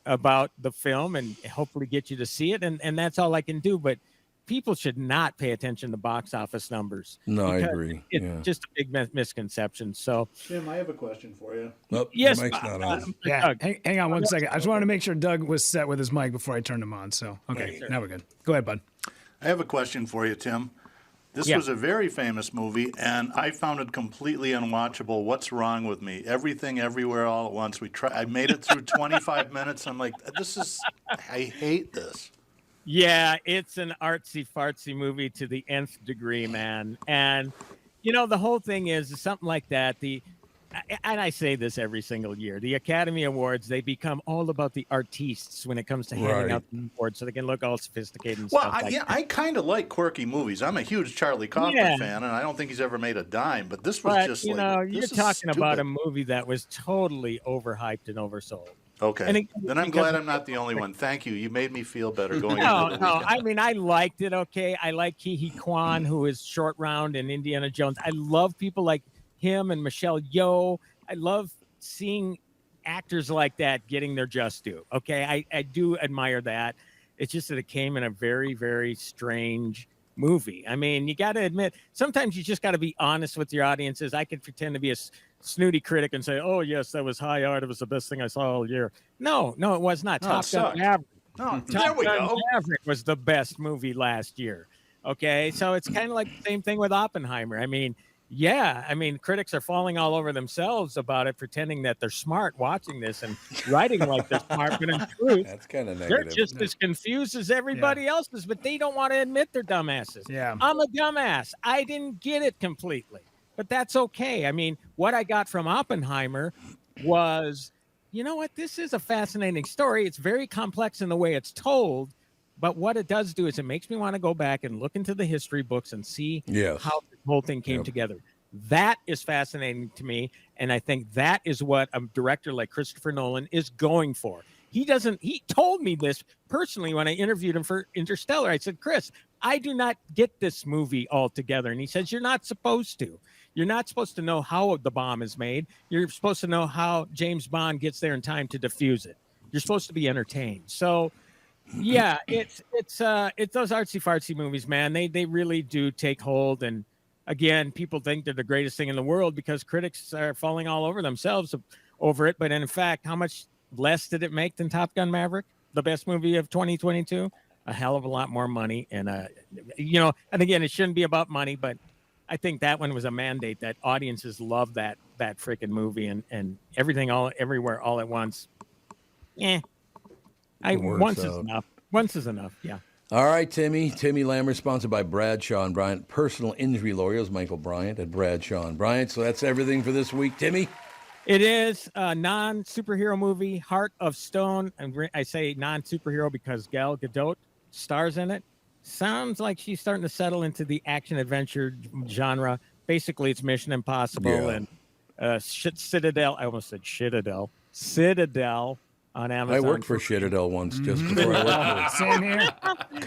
about the film and hopefully get you to see it. And that's all I can do. But people should not pay attention to box office numbers. No, I agree. It's just a big misconception. So, Tim, I have a question for you. Oh, yes, the mic's not on. Yeah, hang on one second. I just wanted to make sure Doug was set with his mic before I turned him on. So, okay, now we're good. Go ahead, bud. I have a question for you, Tim. This was a very famous movie, and I found it completely unwatchable. What's wrong with me? Everything, Everywhere, All at Once. I made it through 25 minutes. I'm like, I hate this. Yeah, it's an artsy-fartsy movie to the nth degree, man. And, the whole thing is something like that. And I say this every single year, the Academy Awards, they become all about the artistes when it comes to handing out the awards so they can look all sophisticated and stuff like that. I kind of like quirky movies. I'm a huge Charlie Kaufman fan, and I don't think he's ever made a dime, but this was just you're talking about a movie that was totally overhyped and oversold. Okay, then I'm glad I'm not the only one. Thank you. You made me feel better going into the weekend. I mean, I liked it, okay? I like Ke Kwan, who is Short Round in Indiana Jones. I love people like him and Michelle Yeoh. I love seeing actors like that getting their just due. Okay, I do admire that. It's just that it came in a very, very strange movie. I mean, you got to admit, sometimes you just got to be honest with your audiences. I can pretend to be a snooty critic and say, oh, yes, that was high art. It was the best thing I saw all year. No, it was not. Top Gun Maverick. Top Gun Maverick was the best movie last year. Okay, so it's kind of like the same thing with Oppenheimer. I mean, Yeah, I mean, critics are falling all over themselves about it, pretending that they're smart watching this and writing like they're smart, but in truth, that's kind of they're negative. just as confused as everybody else is, but they don't want to admit they're dumbasses. Yeah. I'm a dumbass. I didn't get it completely, but that's okay. I mean, what I got from Oppenheimer was, you know what? This is a fascinating story. It's very complex in the way it's told, but what it does do is it makes me want to go back and look into the history books and see how the whole thing came together. That is fascinating to me, and I think that is what a director like Christopher Nolan is going for. He told me this personally when I interviewed him for Interstellar. I said, Chris, I do not get this movie altogether. And he says, you're not supposed to. You're not supposed to know how the bomb is made. You're supposed to know how James Bond gets there in time to defuse it. You're supposed to be entertained. So, yeah, it's those artsy fartsy movies, man. They really do take hold. And again, people think they're the greatest thing in the world because critics are falling all over themselves over it. But in fact, how much less did it make than Top Gun Maverick, the best movie of 2022? A hell of a lot more money. And and again, it shouldn't be about money, but I think that one was a mandate that audiences love that freaking movie and everything everywhere all at once. Once is enough. Once is enough. Yeah. All right, Timmy. Timmy Lammer, sponsored by Bradshaw and Bryant, personal injury lawyers, Michael Bryant at Bradshaw and Bryant. So that's everything for this week, Timmy. It is a non-superhero movie, Heart of Stone. And I say non-superhero because Gal Gadot stars in it. Sounds like she's starting to settle into the action-adventure genre. Basically, it's Mission Impossible and Citadel. I almost said Citadel. Citadel on Amazon. I worked for Citadel once just before I worked for Same here.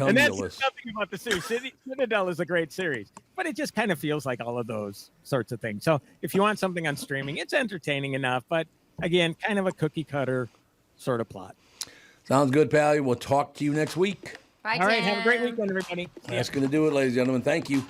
And that's nothing about the series. Citadel is a great series, but it just kind of feels like all of those sorts of things. So if you want something on streaming, it's entertaining enough, but again, kind of a cookie cutter sort of plot. Sounds good, pal. We'll talk to you next week. Bye, all right, Tim. have a great weekend, everybody. That's going to do it, ladies and gentlemen. Thank you.